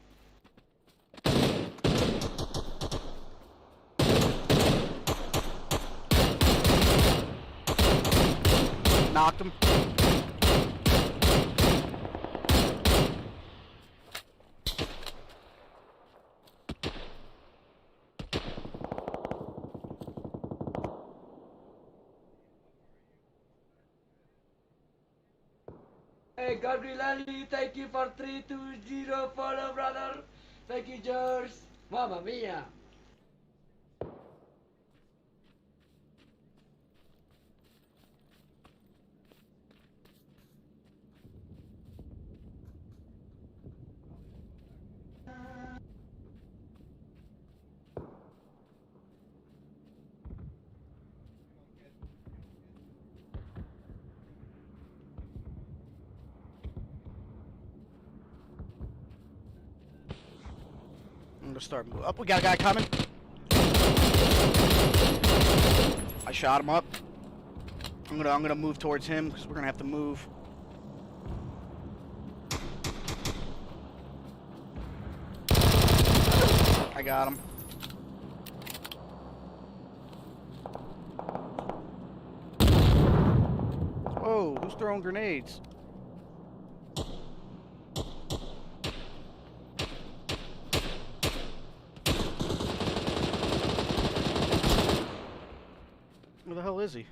Knocked him. Hey, Gabrielani, thank you for 320 follow, brother. Thank you, George. Mamma mia. I'm gonna start moving. Up, we got a guy coming. I shot him up. I'm gonna move towards him because we're gonna have to move. I got him. Whoa, who's throwing grenades? Where the hell is he?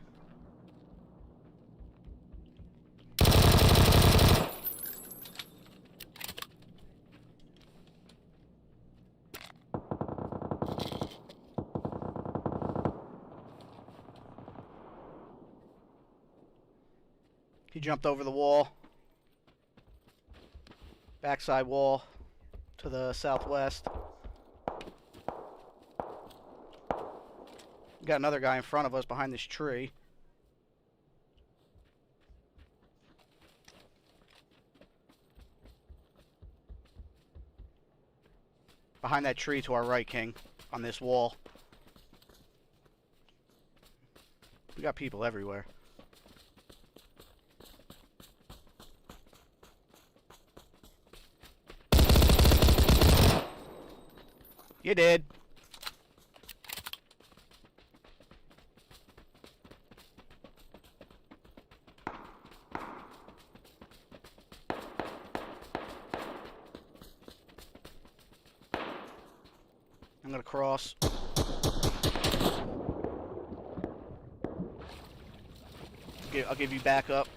He jumped over the wall. Backside wall to the southwest. We got another guy in front of us behind this tree. Behind that tree to our right, King. On this wall. We got people everywhere. You did. I'm gonna cross. I'll give you backup.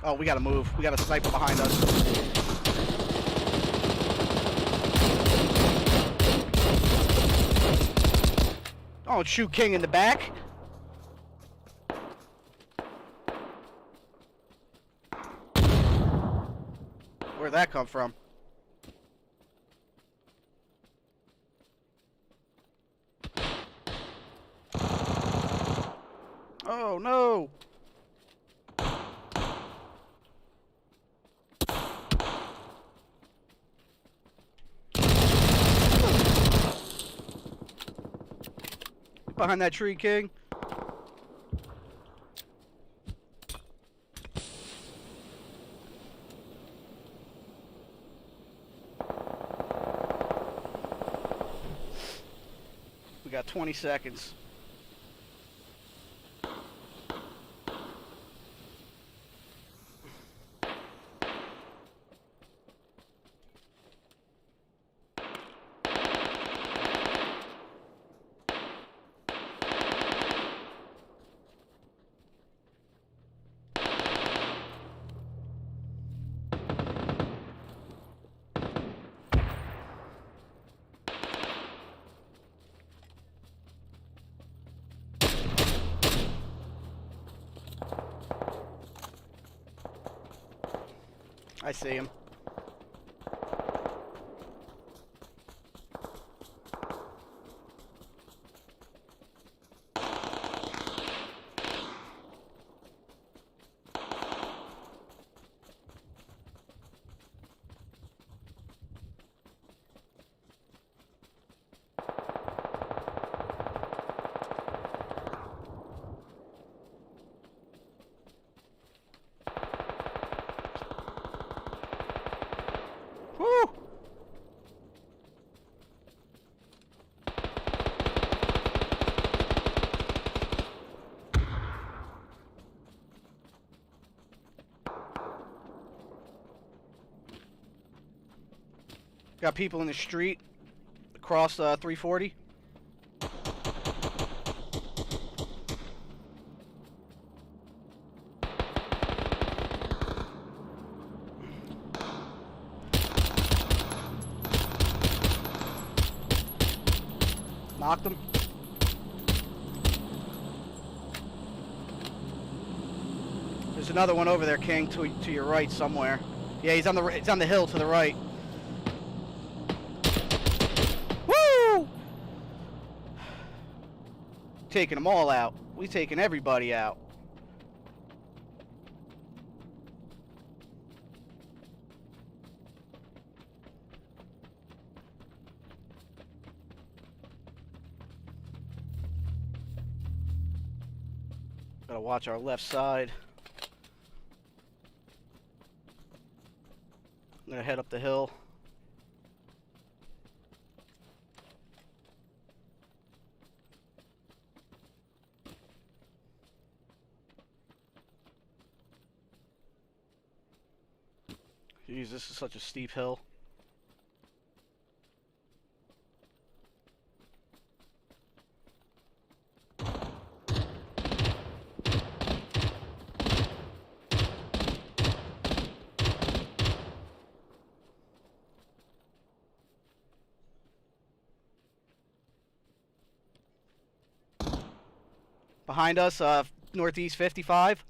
Oh, we gotta move. We got a sniper behind us. Don't shoot King in the back. Where'd that come from? Oh no! Behind that tree, King. We got 20 seconds. I see him. Woo! Got people in the street across 340. Knocked him. There's another one over there, King, to your right somewhere. Yeah, he's on the hill to the right. Woo! Taking them all out. We taking everybody out. Gotta watch our left side. I'm gonna head up the hill. Jeez, this is such a steep hill. Behind us, northeast 55.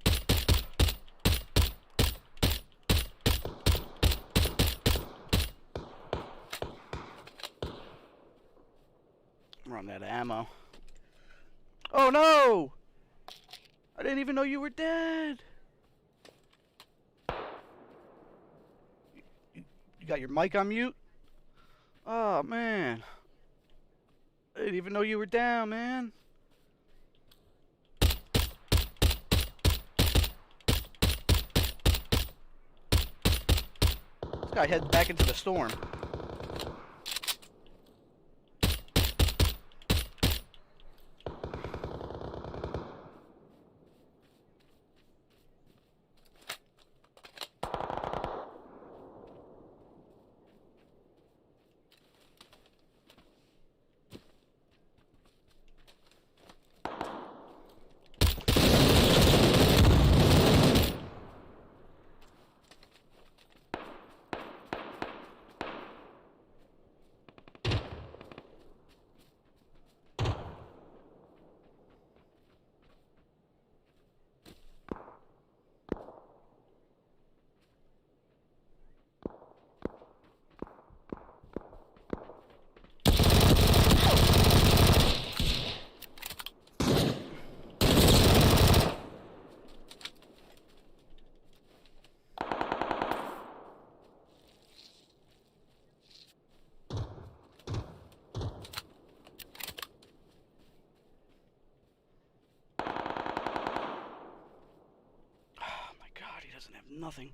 Run out of ammo. Oh no! I didn't even know you were dead. You got your mic on mute? Oh man. I didn't even know you were down, man. This guy headed back into the storm. Oh my god, he doesn't have nothing.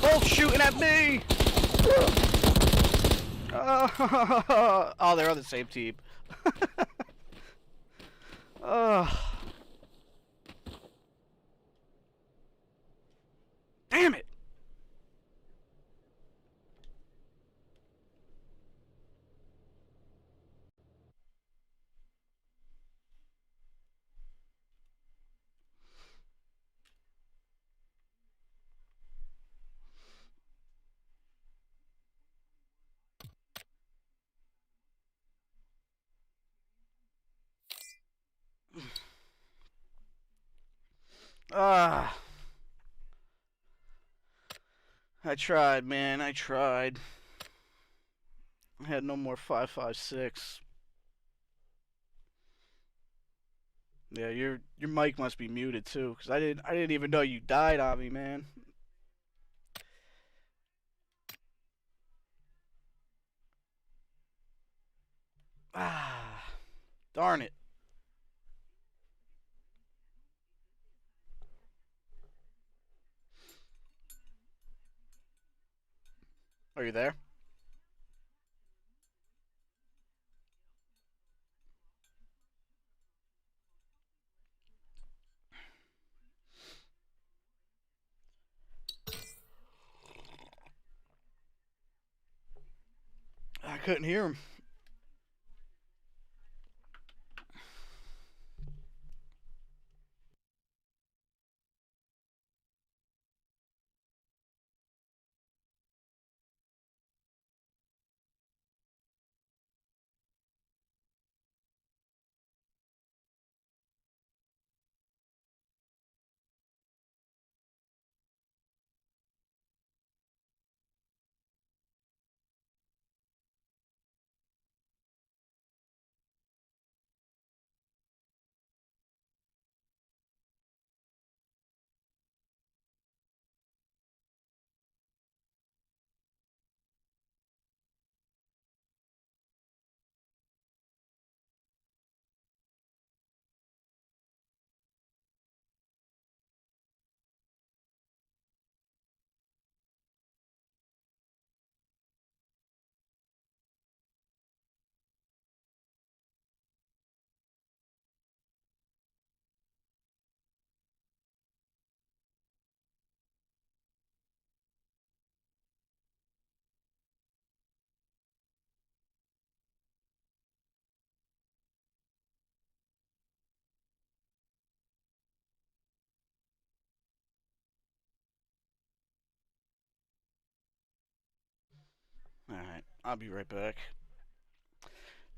Both shooting at me! Oh, they're on the same team. Oh, damn it! Ah, I tried, man. I tried. I had no more 5.56. Yeah, your mic must be muted too, cause I didn't even know you died on me, man. Ah, darn it. you there? I couldn't hear him. All right, I'll be right back.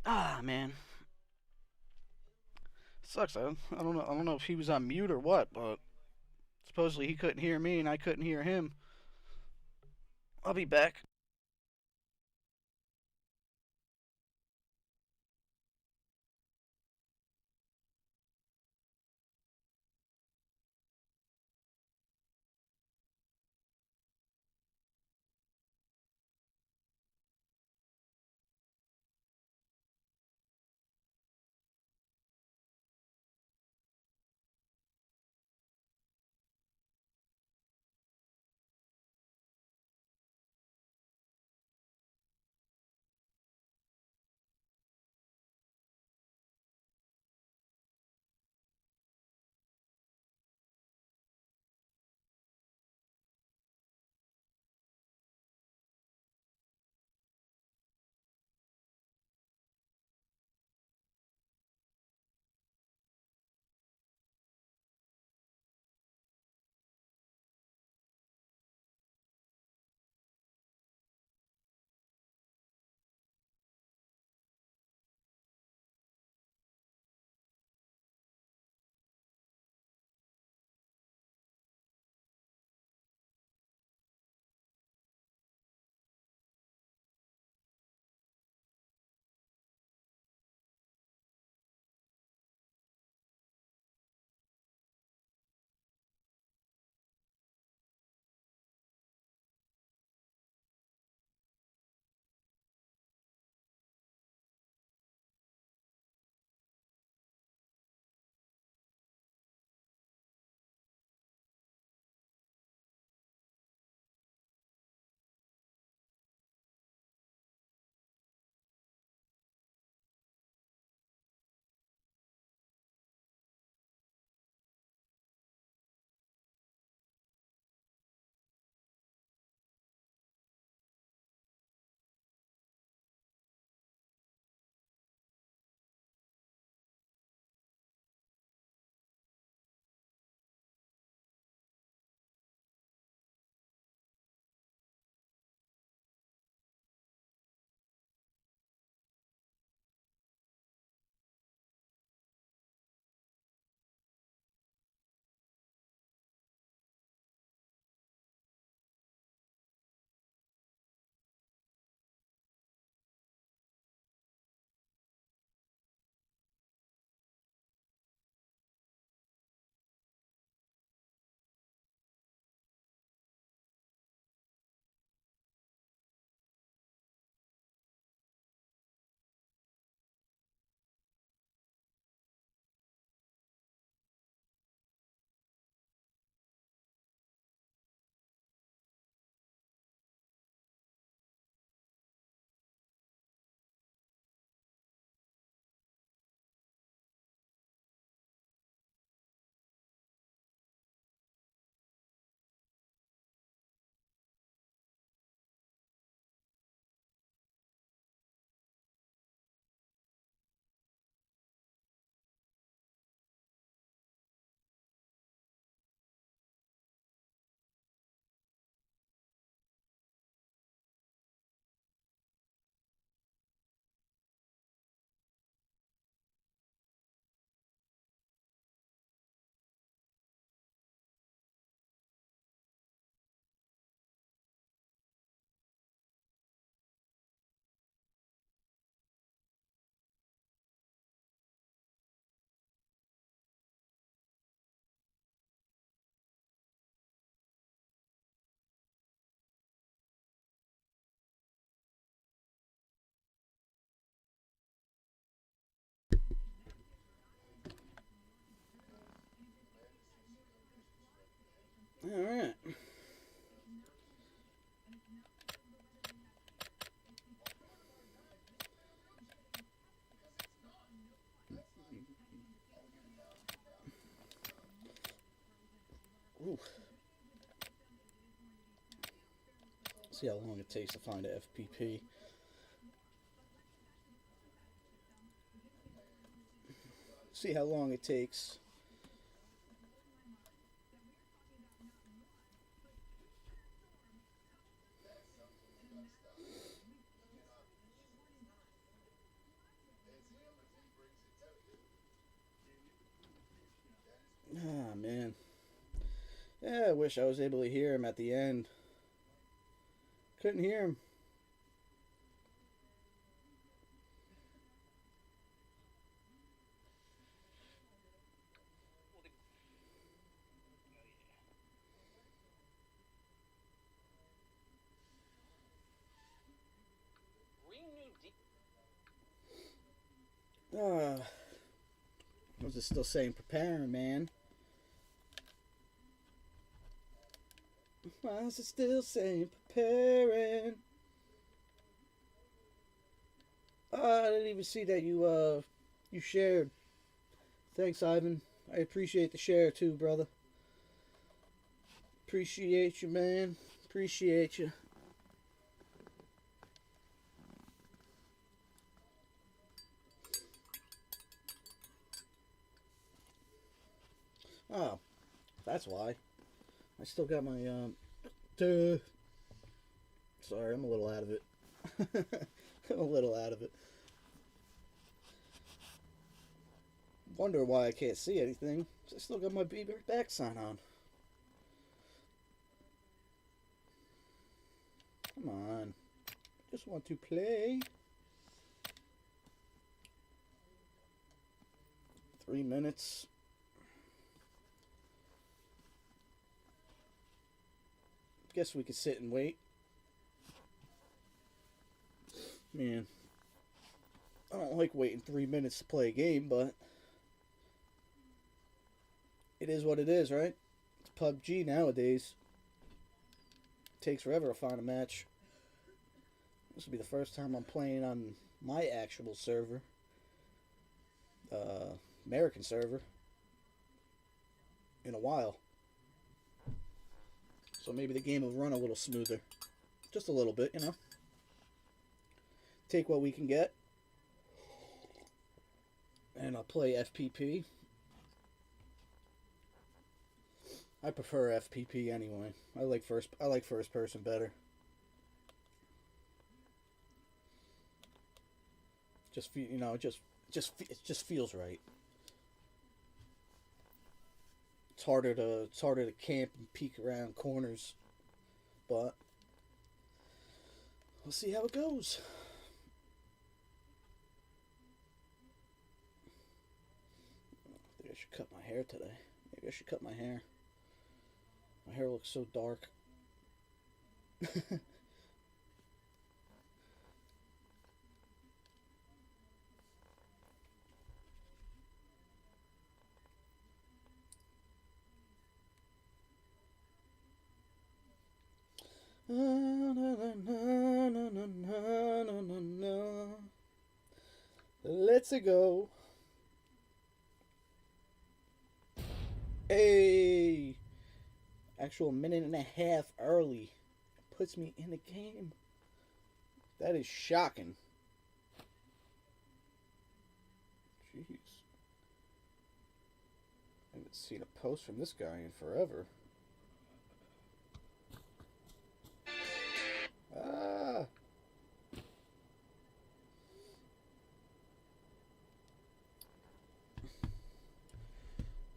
Ah, man, sucks. I don't know. I don't know if he was on mute or what, but supposedly he couldn't hear me and I couldn't hear him. I'll be back. See how long it takes to find a FPP. See how long it takes. Ah, man. Yeah, I wish I was able to hear him at the end. Couldn't hear him. Ah, was it still saying preparing, man? Why is it still saying preparing? Oh, I didn't even see that you shared. Thanks, Ivan. I appreciate the share too, brother. Appreciate you, man. Appreciate you. Oh, that's why. I still got my sorry, I'm a little out of it. I'm a little out of it. Wonder why I can't see anything. I still got my Be Right Back sign on. Come on. Just want to play. 3 minutes. Guess we could sit and wait. Man, I don't like waiting 3 minutes to play a game, but it is what it is, right? It's PUBG nowadays. It takes forever to find a match. This will be the first time I'm playing on my actual server. American server. In a while. So maybe the game will run a little smoother. Just a little bit, you know. Take what we can get. And I'll play FPP. I prefer FPP anyway. I like first person better. Just you know, it just feels right. It's harder to camp and peek around corners, but we'll see how it goes. I think I should cut my hair today. Maybe I should cut my hair. My hair looks so dark. Let's go. Hey, actual minute and a half early puts me in the game. That is shocking. Jeez, I haven't seen a post from this guy in forever. Ah.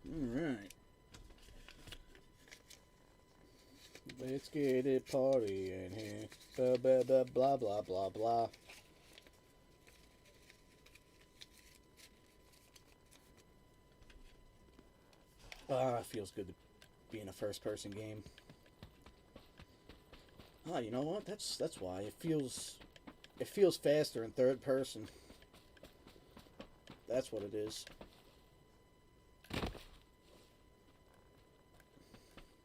Alright. Let's get it party in here. Blah, blah, blah, blah, blah, blah, blah. Ah, it feels good to be in a first-person game. Ah, you know what? That's why it feels faster in third person. That's what it is.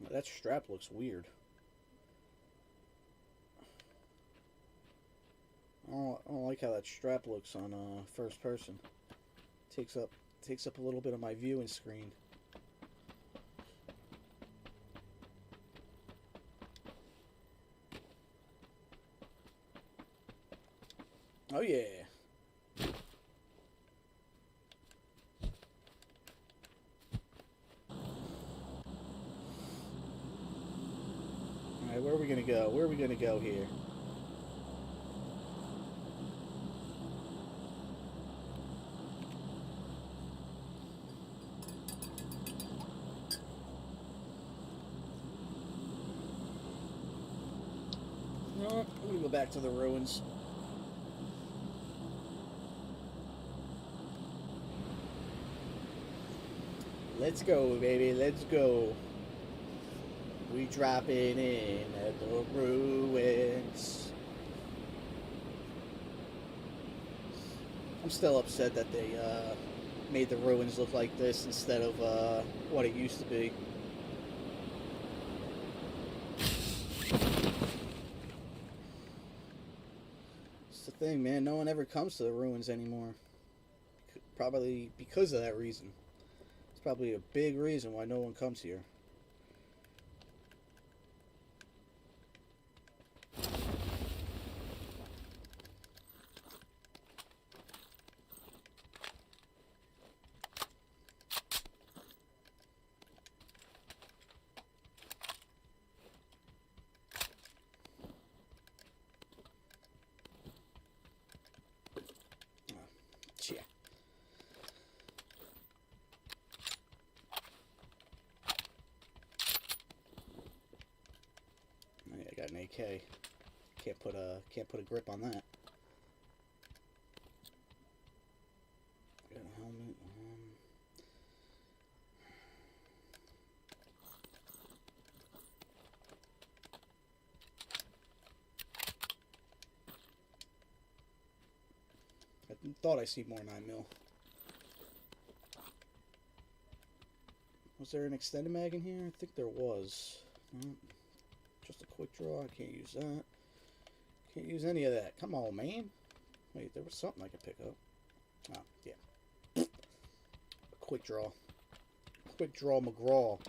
That strap looks weird. I don't like how that strap looks on first person. Takes up a little bit of my viewing screen. Oh yeah. Alright, where are we gonna go? Where are we gonna go here? No, I'm gonna go back to the ruins. Let's go, baby. Let's go. We dropping in at the ruins. I'm still upset that they made the ruins look like this instead of what it used to be. It's the thing, man. No one ever comes to the ruins anymore. Probably because of that reason. It's probably a big reason why no one comes here. Shit. I got an AK. Can't put a grip on that. Got a helmet. I thought I see more 9mm. Was there an extended mag in here? I think there was. Just a quick draw. I can't use that. Can't use any of that. Come on, man. Wait, there was something I could pick up. Oh, yeah. A quick draw. Quick draw McGraw.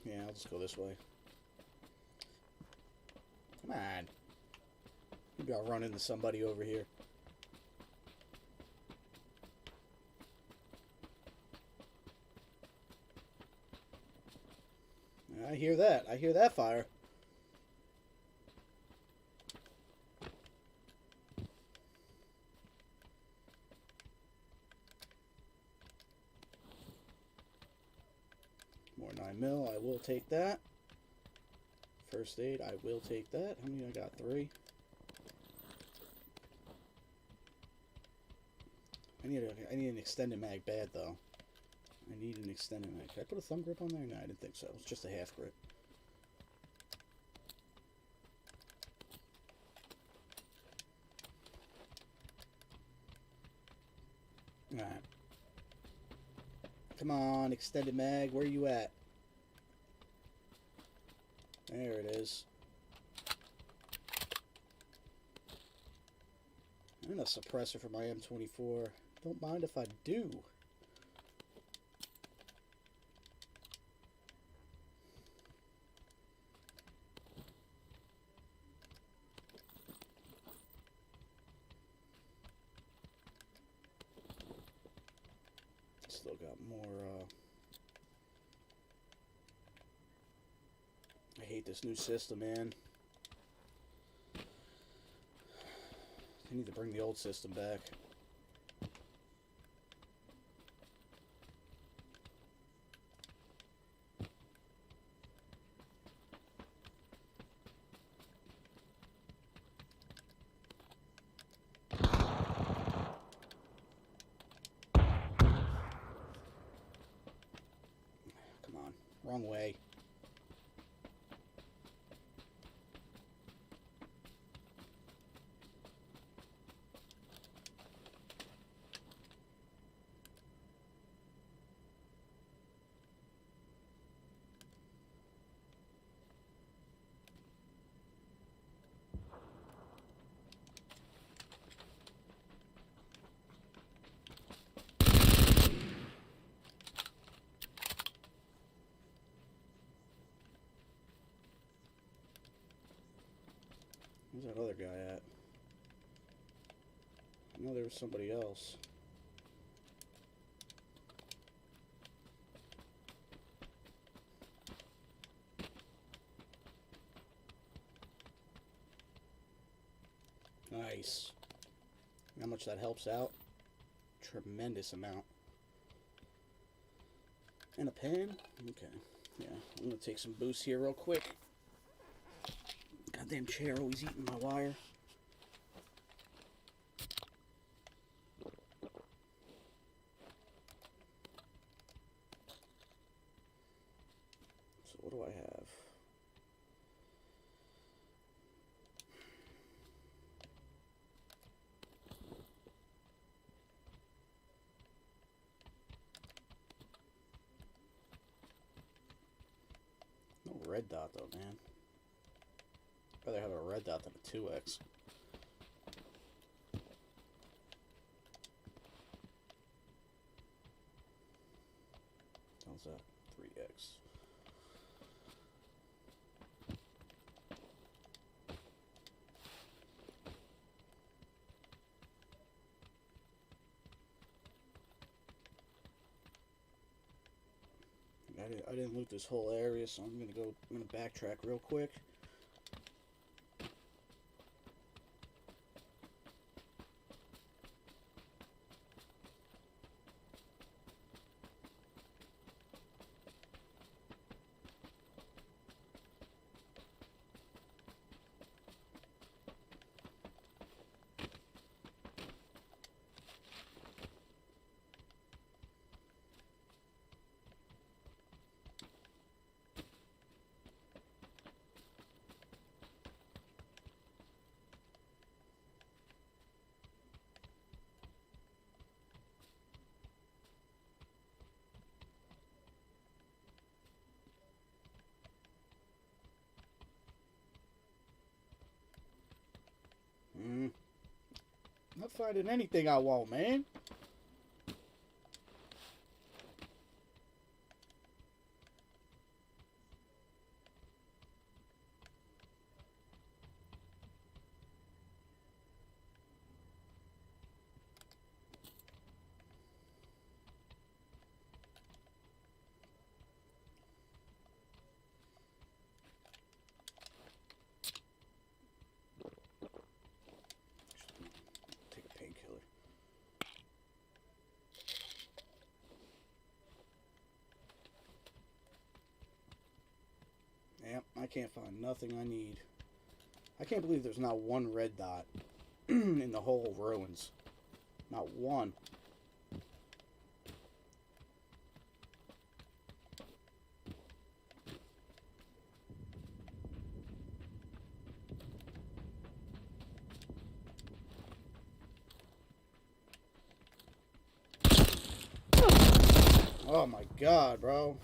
Yeah, I'll just go this way. Come on. Maybe I'll run into somebody over here. I hear that. I hear that fire. More 9mm. I will take that. First aid. I will take that. How many I got? 3. I need an extended mag bad though. I need an extended mag. Can I put a thumb grip on there? No, I didn't think so. It's just a half grip. Alright. Come on, extended mag. Where are you at? There it is. And a suppressor for my M24. Don't mind if I do. Still got more, I hate this new system, man. I need to bring the old system back. Come on, wrong way. Where's that other guy at? I know there was somebody else. Nice. How much that helps out? Tremendous amount. And a pen? Okay. Yeah, I'm gonna take some boosts here real quick. Goddamn chair always eating my wire. So what do I have? No red dot though, man. I'd rather have a red dot than a 2x. How's that? 3x. I didn't loot this whole area, so I'm gonna backtrack real quick. Not finding anything I want, man. Take a painkiller. Yep, I can't find nothing I need. I can't believe there's not one red dot in the whole ruins. Not one. Oh my god, bro.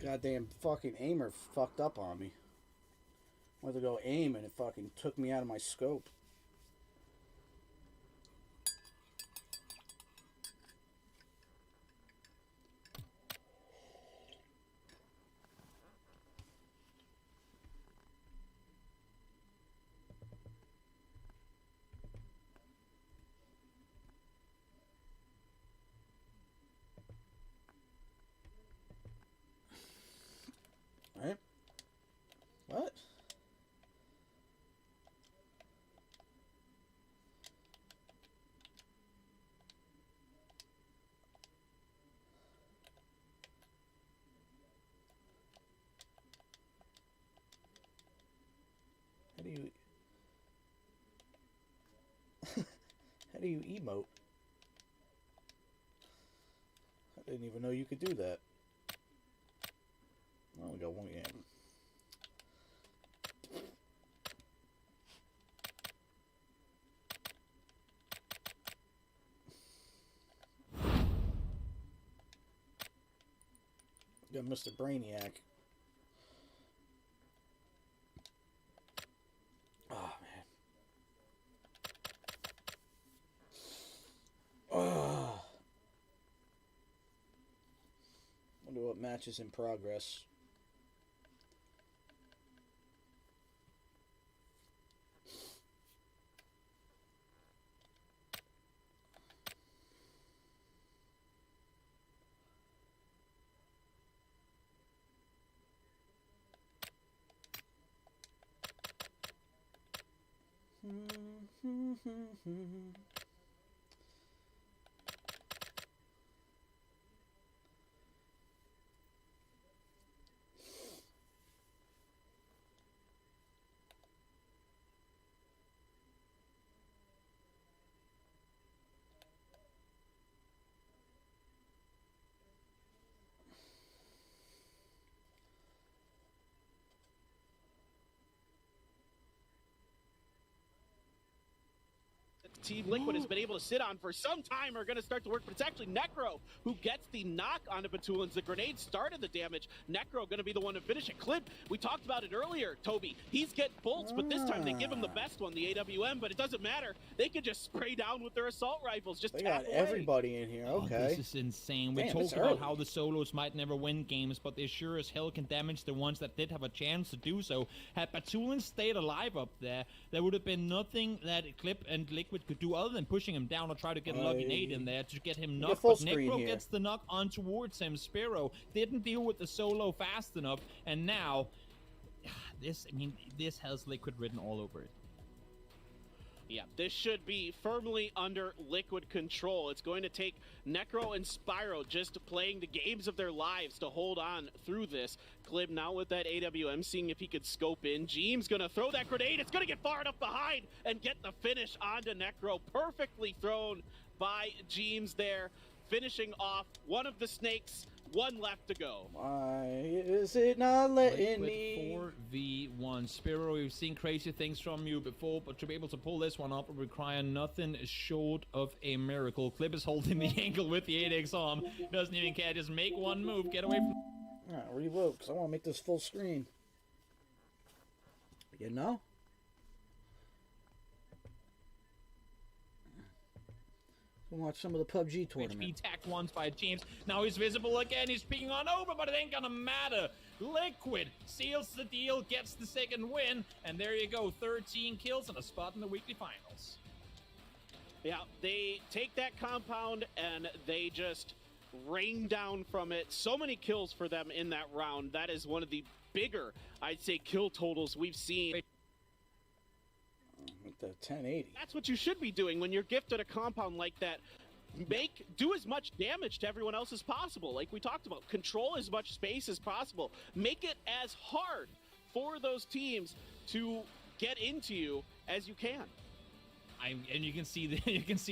Goddamn fucking aimer fucked up on me. Went to go aim and it fucking took me out of my scope. Right? What? How do you... How do you emote? I didn't even know you could do that. I only got one game. Got Mr. Brainiac. Oh, man. Oh. matches in progress. Team Liquid has been able to sit on for some time are going to start to work, but it's actually Necro who gets the knock onto Batulins. The grenade started the damage. Necro going to be the one to finish it. Clip, we talked about it earlier, Toby. He's getting bolts, but this time they give him the best one, the AWM, but it doesn't matter. They can just spray down with their assault rifles. Just they got away. everybody in here. Okay. Oh, this is insane. We talked about how the solos might never win games, but they sure as hell can damage the ones that did have a chance to do so. Had Batulin stayed alive up there, there would have been nothing that Clip and Liquid could do other than pushing him down or try to get a lucky nade in there to get him knocked. But Necro gets the knock on towards him. Sparrow didn't deal with the solo fast enough, and now this has Liquid written all over it. Yeah, this should be firmly under Liquid control. It's going to take Necro and Spyro just playing the games of their lives to hold on through this. Glib now with that AWM, seeing if he could scope in. Jeem's going to throw that grenade. It's going to get far enough behind and get the finish onto Necro. Perfectly thrown by Jeems there, finishing off one of the snakes. One left to go. Why is it not letting me? 4v1. Spiro, we've seen crazy things from you before, but to be able to pull this one up will require nothing short of a miracle. Clip is holding the ankle with the 8x arm. Doesn't even care. Just make one move. Get away from... Alright, reload, because I want to make this full screen. You know? Watch some of the PUBG tournament. HP tacked once by James. Now he's visible again. He's peeking on over, but it ain't gonna matter. Liquid seals the deal, gets the second win, and there you go. 13 kills and a spot in the weekly finals. Yeah, they take that compound and they just rain down from it. So many kills for them in that round. That is one of the bigger, I'd say, kill totals we've seen. With the 1080. That's what you should be doing when you're gifted a compound like that. Do as much damage to everyone else as possible. Like we talked about, control as much space as possible. Make it as hard for those teams to get into you as you can. And you can see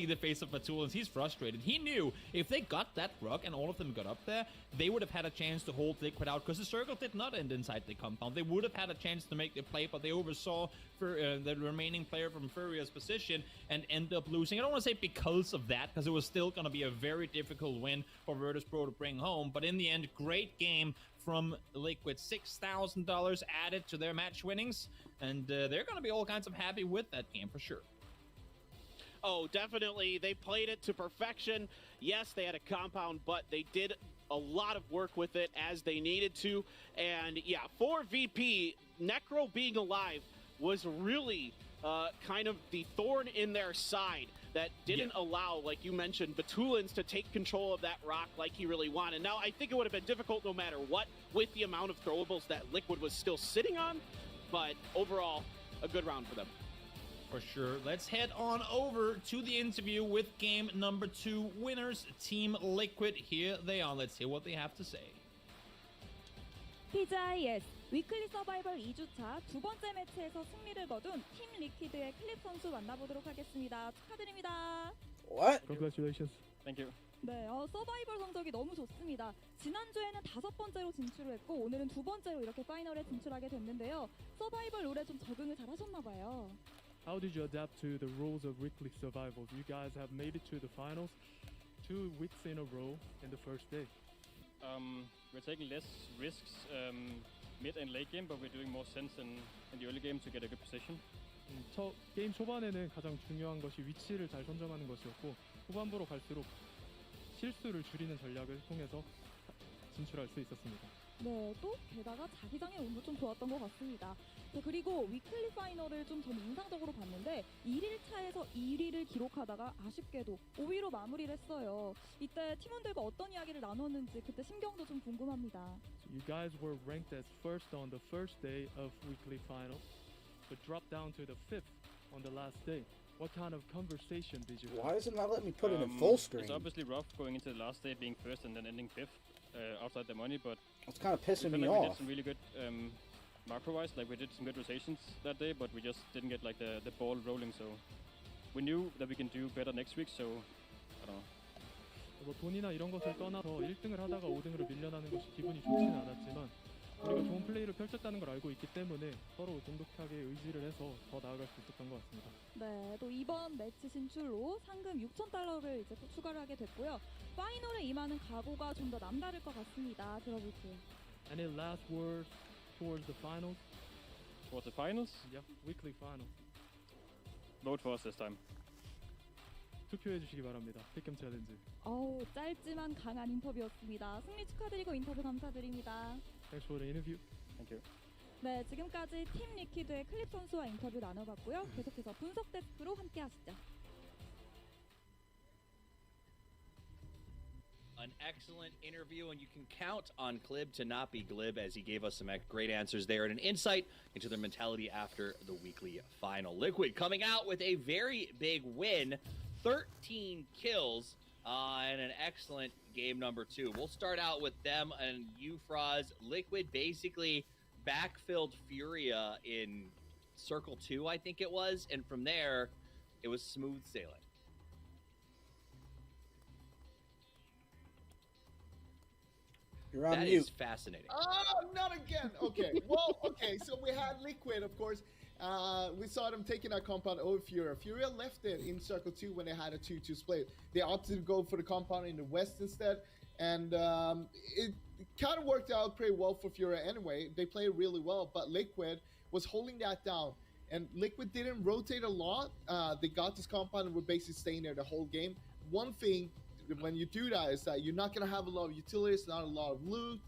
the face of Batulins. He's frustrated. He knew if they got that rock and all of them got up there, they would have had a chance to hold Liquid out because the circle did not end inside the compound. They would have had a chance to make the play, but they oversaw for the remaining player from Furia's position and end up losing. I don't want to say because of that, because it was still going to be a very difficult win for Virtus.pro to bring home. But in the end, great game from Liquid. $6,000 added to their match winnings, and they're going to be all kinds of happy with that game for sure. Oh, definitely. They played it to perfection. Yes, they had a compound, but they did a lot of work with it as they needed to. And yeah, for VP, Necro being alive was really kind of the thorn in their side that didn't allow, like you mentioned, Batulins to take control of that rock like he really wanted. Now, I think it would have been difficult no matter what with the amount of throwables that Liquid was still sitting on, but overall, a good round for them. For sure. Let's head on over to the interview with game number 2 winners, Team Liquid. Here they are. Let's hear what they have to say. PGIS 위클리 서바이벌 2주차 두 번째 매치에서 승리를 거둔 팀 리퀴드의 클립 선수 만나보도록 하겠습니다. 축하드립니다. What? Congratulations. Thank you. 네, 서바이벌 성적이 너무 좋습니다. 지난주에는 5번째로 진출을 했고 오늘은 2번째로 이렇게 파이널에 진출하게 됐는데요. 서바이벌 룰에 좀 적응을 잘 하셨나 봐요. How did you adapt to the rules of weekly survivals? You guys have made it to the finals 2 weeks in a row in the first day. We're taking less risks mid and late game, but we're doing more sense in the early game to get a good position. 게임 초반에는 가장 중요한 것이 위치를 잘 선정하는 것이었고 후반부로 갈수록 실수를 줄이는 전략을 통해서 진출할 수 있었습니다. 네, 또 게다가 자기장의 운도 좀 좋았던 것 같습니다. 자, 그리고 위클리 파이널을 좀 저는 인상적으로 봤는데 1일차에서 1위를 기록하다가 아쉽게도 5위로 마무리를 했어요. 이때 팀원들과 어떤 이야기를 나눴는지 그때 심경도 좀 궁금합니다. So you guys were ranked as first on the first day of weekly finals, but dropped down to the 5th on the last day. What kind of conversation did you have? Why does it not let me put it in full screen? It's obviously rough going into the last day being first and then ending 5th outside the money, but It's kind of pissing we me felt like we did off. some really good macro-wise, like we did some good rotations that day, but we just didn't get like the ball rolling, so we knew that we can do better next week, so I don't know. 뭐 돈이나 이런 것을 떠나서 1등을 하다가 5등으로 밀려나는 것이 기분이 좋지는 않았지만 우리가 좋은 플레이를 펼쳤다는 걸 알고 있기 때문에 서로 돈독하게 의지를 해서 더 나아갈 수 있었던 것 같습니다. 네, 또 이번 매치 진출로 상금 6,000달러를 이제 또 추가를 하게 됐고요. 파이널에 임하는 각오가 좀 더 남다를 것 같습니다. 들어볼게요. Any last words towards the finals? Towards the finals, Yeah, weekly finals. vote for us this time. 투표해 주시기 바랍니다. 픽캠 챌린지. 어우, 짧지만 강한 인터뷰였습니다. 승리 축하드리고 인터뷰 감사드립니다. Thanks for the interview. Thank you. 네, 지금까지 팀 리퀴드의 클립 선수와 인터뷰 나눠봤고요. 계속해서 분석 데스크로 함께 하시죠. An excellent interview, and you can count on Clib to not be glib, as he gave us some great answers there and an insight into their mentality after the weekly final. Liquid coming out with a very big win, 13 kills and an excellent game number 2. We'll start out with them and Euphraz. Liquid basically backfilled Furia in Circle 2, I think it was, and from there, it was smooth sailing. You're on That mute. is fascinating. Oh, not again. Okay. Well, okay. So we had Liquid, of course. We saw them taking that compound over Furia. Furia left it in Circle 2 when they had a 2-2 split. They opted to go for the compound in the west instead. And it kind of worked out pretty well for Furia anyway. They played really well, but Liquid was holding that down. And Liquid didn't rotate a lot. They got this compound and were basically staying there the whole game. One thing, when you do that, is that you're not going to have a lot of utilities, not a lot of loot.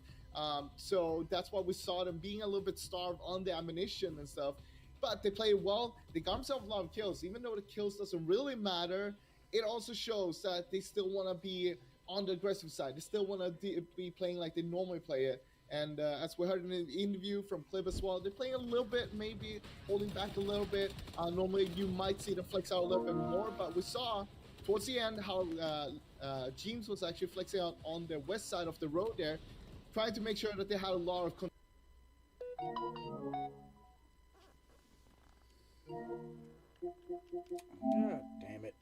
So that's why we saw them being a little bit starved on the ammunition and stuff. But they played well. They got themselves a lot of kills. Even though the kills doesn't really matter, it also shows that they still want to be on the aggressive side. They still want to be playing like they normally play it. And as we heard in the interview from Clib as well, they're playing a little bit, maybe holding back a little bit. Normally, you might see them flex out a little bit more, but we saw towards the end how James was actually flexing out on the west side of the road there, trying to make sure that they had a lot of control. God damn it.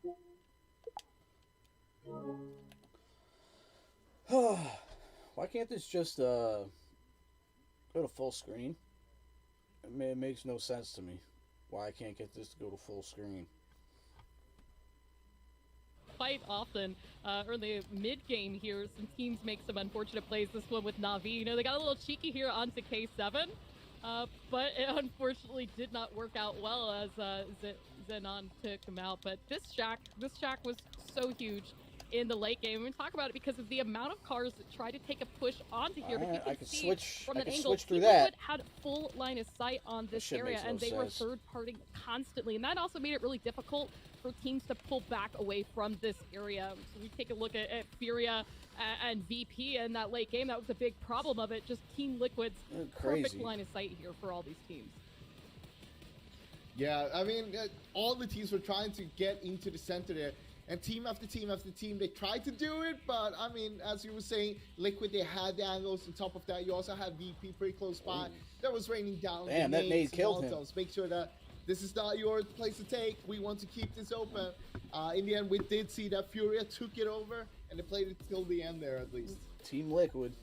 Why can't this just go to full screen? It makes no sense to me. Why I can't get this to go to full screen. Quite often, early mid-game here, some teams make some unfortunate plays. This one with Na'Vi, you know, they got a little cheeky here onto K7, but it unfortunately did not work out well as Zenon took him out. But this shack was so huge in the late game. We talk about it because of the amount of cars that try to take a push onto here. But you can see from that angle, through that. had full line of sight on this shit area, makes no and they were sense. third-partying constantly, and that also made it really difficult for teams to pull back away from this area. So we take a look at Furia and VP in that late game. That was a big problem of it. Just Team Liquid's perfect line of sight here for all these teams. Yeah, I mean, all the teams were trying to get into the center there. And team after team after team, they tried to do it. But, I mean, as you were saying, Liquid, they had the angles. On top of that, you also had VP pretty close by. That was raining down. Damn, that nade killed him. Make sure that this is not your place to take. We want to keep this open. In the end, we did see that Furia took it over, and they played it till the end there, at least. Team Liquid.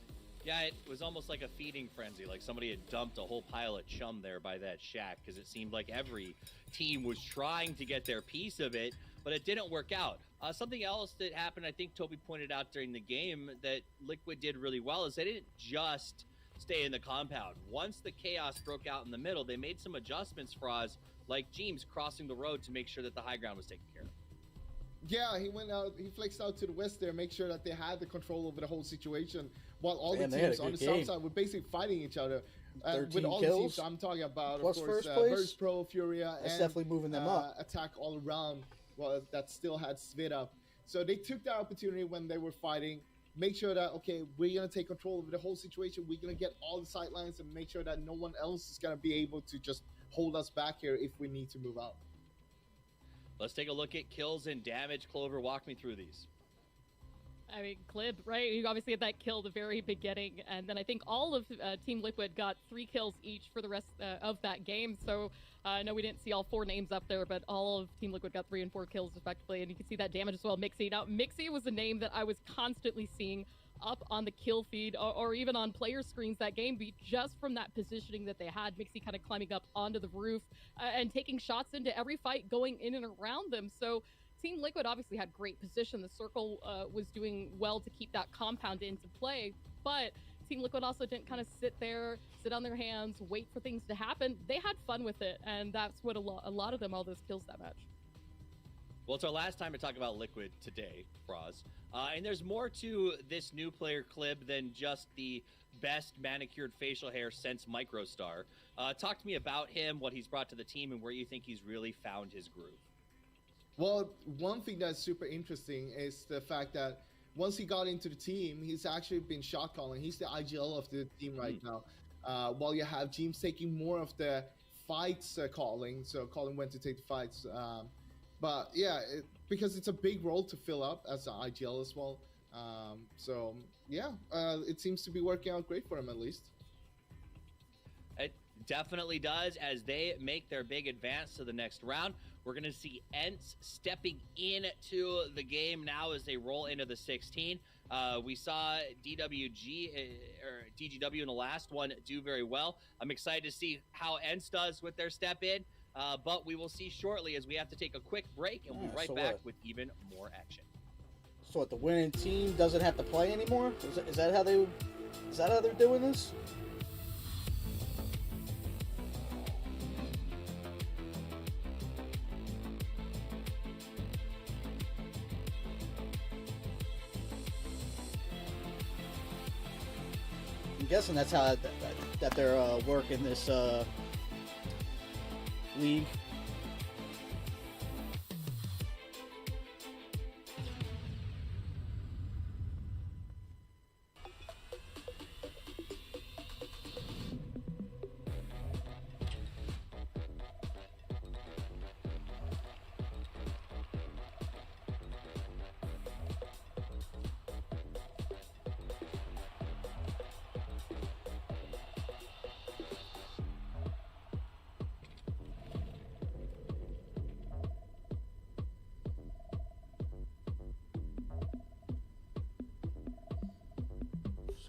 Yeah, it was almost like a feeding frenzy, like somebody had dumped a whole pile of chum there by that shack, because it seemed like every team was trying to get their piece of it, but it didn't work out. Something else that happened, I think Toby pointed out during the game, that Liquid did really well, is they didn't just stay in the compound. Once the chaos broke out in the middle, they made some adjustments for us, like James crossing the road to make sure that the high ground was taken care of. Yeah, he went out. He flexed out to the west there, make sure that they had the control over the whole situation, while all Man, the they had a teams on the good south game. side were basically fighting each other. 13 With all kills, the teams I'm talking about, plus of course, first place. Virtus Pro, Furia, That's and definitely moving them up. Attack all around. Well, that still had Svita. So they took that opportunity when they were fighting. Make sure that, okay, we're gonna take control of the whole situation. We're gonna get all the sight lines and make sure that no one else is gonna be able to just hold us back here if we need to move out. Let's take a look at kills and damage. Clover, walk me through these. I mean, Glib, right? You obviously had that kill at the very beginning, and then I think all of Team Liquid got 3 kills each for the rest of that game. So I know we didn't see all 4 names up there, but all of Team Liquid got 3 and 4 kills respectively, and you can see that damage as well. Mixie. Now, Mixie was a name that I was constantly seeing up on the kill feed or even on player screens that game, just from that positioning that they had. Mixie kind of climbing up onto the roof and taking shots into every fight going in and around them. So Team Liquid obviously had great position. The circle was doing well to keep that compound into play, but Team Liquid also didn't kind of sit on their hands, wait for things to happen. They had fun with it, and that's what a lot of them, all those kills that match. Well, it's our last time to talk about Liquid today, Braz. And there's more to this new player Clib than just the best manicured facial hair since Microstar. Talk to me about him, what he's brought to the team, and where you think he's really found his groove. Well, one thing that's super interesting is the fact that once he got into the team, he's actually been shot calling. He's the IGL of the team right now. While you have James taking more of the fights calling, so Colin went to take the fights. But yeah, because it's a big role to fill up as an IGL as well. So yeah, it seems to be working out great for him at least. It definitely does. As they make their big advance to the next round, we're going to see Ents stepping into the game now as they roll into the 16. We saw DGW in the last one do very well. I'm excited to see how Ents does with their step in. But we will see shortly as we have to take a quick break, and we'll be right back with even more action. So what, the winning team doesn't have to play anymore? Is that how they're doing this? I'm guessing that's how that they're working this league.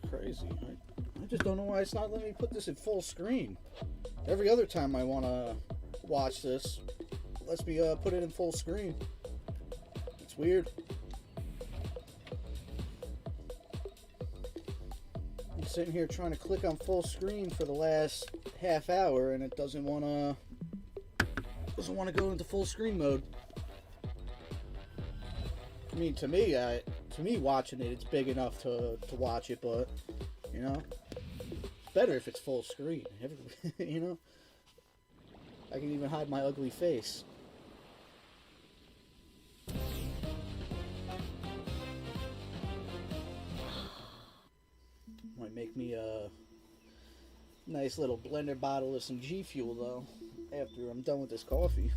Crazy. I just don't know why it's not letting me put this in full screen. Every other time I want to watch this, it lets me put it in full screen. It's weird. I'm sitting here trying to click on full screen for the last half hour, and it doesn't want to go into full screen mode. I mean, to me watching it, it's big enough to watch it, but you know, it's better if it's full screen. You know, I can even hide my ugly face. Might make me a nice little blender bottle of some G Fuel though after I'm done with this coffee.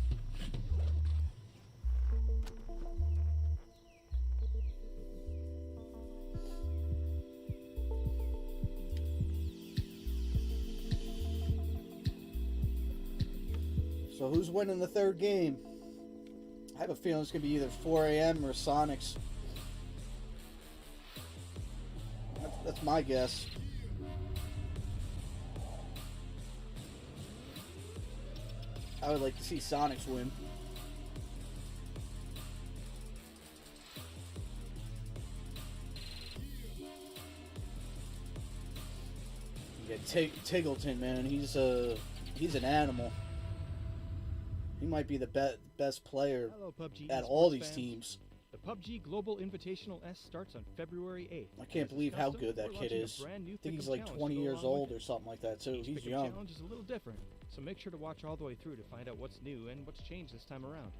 So who's winning the third game? I have a feeling it's going to be either 4 a.m. or Sonics. That's my guess. I would like to see Sonics win. Yeah, Tiggleton, man, he's an animal. He might be the best player Hello, PUBG at esports all these fans. teams. PUBG Global Invitational S starts on February 8th. I can't As is believe how custom, good that we're kid launching a is. brand new I think he's Pick'em like challenge 20 to go years along with old it. or something like that, so Each he's Pick'em young. challenge is a little different, so make sure to watch all the way through to find out what's new and what's changed this time around.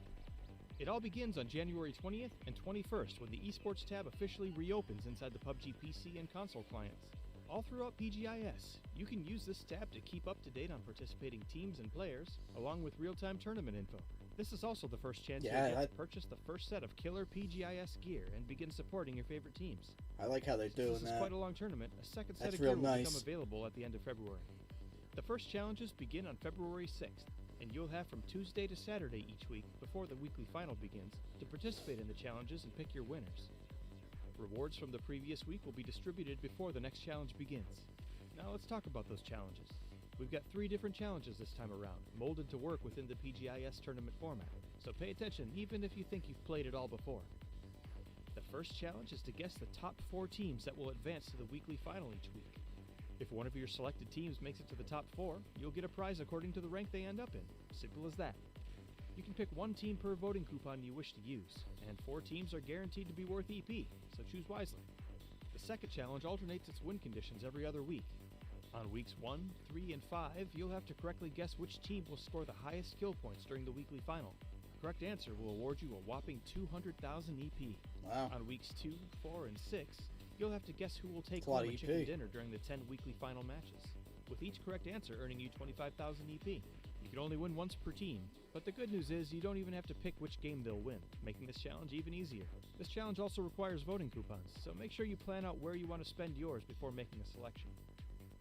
It all begins on January 20th and 21st when the esports tab officially reopens inside the PUBG PC and console clients. All throughout PGIS, you can use this tab to keep up to date on participating teams and players, along with real-time tournament info. This is also the first chance you'll get to purchase the first set of killer PGIS gear and begin supporting your favorite teams. I like how they're doing This is that. quite a long tournament. A second set That's of gear real will nice. become available at the end of February. The first challenges begin on February 6th, and you'll have from Tuesday to Saturday each week before the weekly final begins to participate in the challenges and pick your winners. Rewards from the previous week will be distributed before the next challenge begins. Now let's talk about those challenges. We've got 3 different challenges this time around, molded to work within the PGIS tournament format, so pay attention even if you think you've played it all before. The first challenge is to guess the top 4 teams that will advance to the weekly final each week. If one of your selected teams makes it to the top 4, you'll get a prize according to the rank they end up in. Simple as that. You can pick 1 team per voting coupon you wish to use, and 4 teams are guaranteed to be worth EP, so choose wisely. The second challenge alternates its win conditions every other week. On weeks 1, 3, and 5, you'll have to correctly guess which team will score the highest kill points during the weekly final. The correct answer will award you a whopping 200,000 EP. Wow. On weeks 2, 4, and 6, you'll have to guess who will take That's a lot home of a EP. chicken dinner during the 10 weekly final matches, with each correct answer earning you 25,000 EP. You can only win once per team, but the good news is you don't even have to pick which game they'll win, making this challenge even easier. This challenge also requires voting coupons, so make sure you plan out where you want to spend yours before making a selection.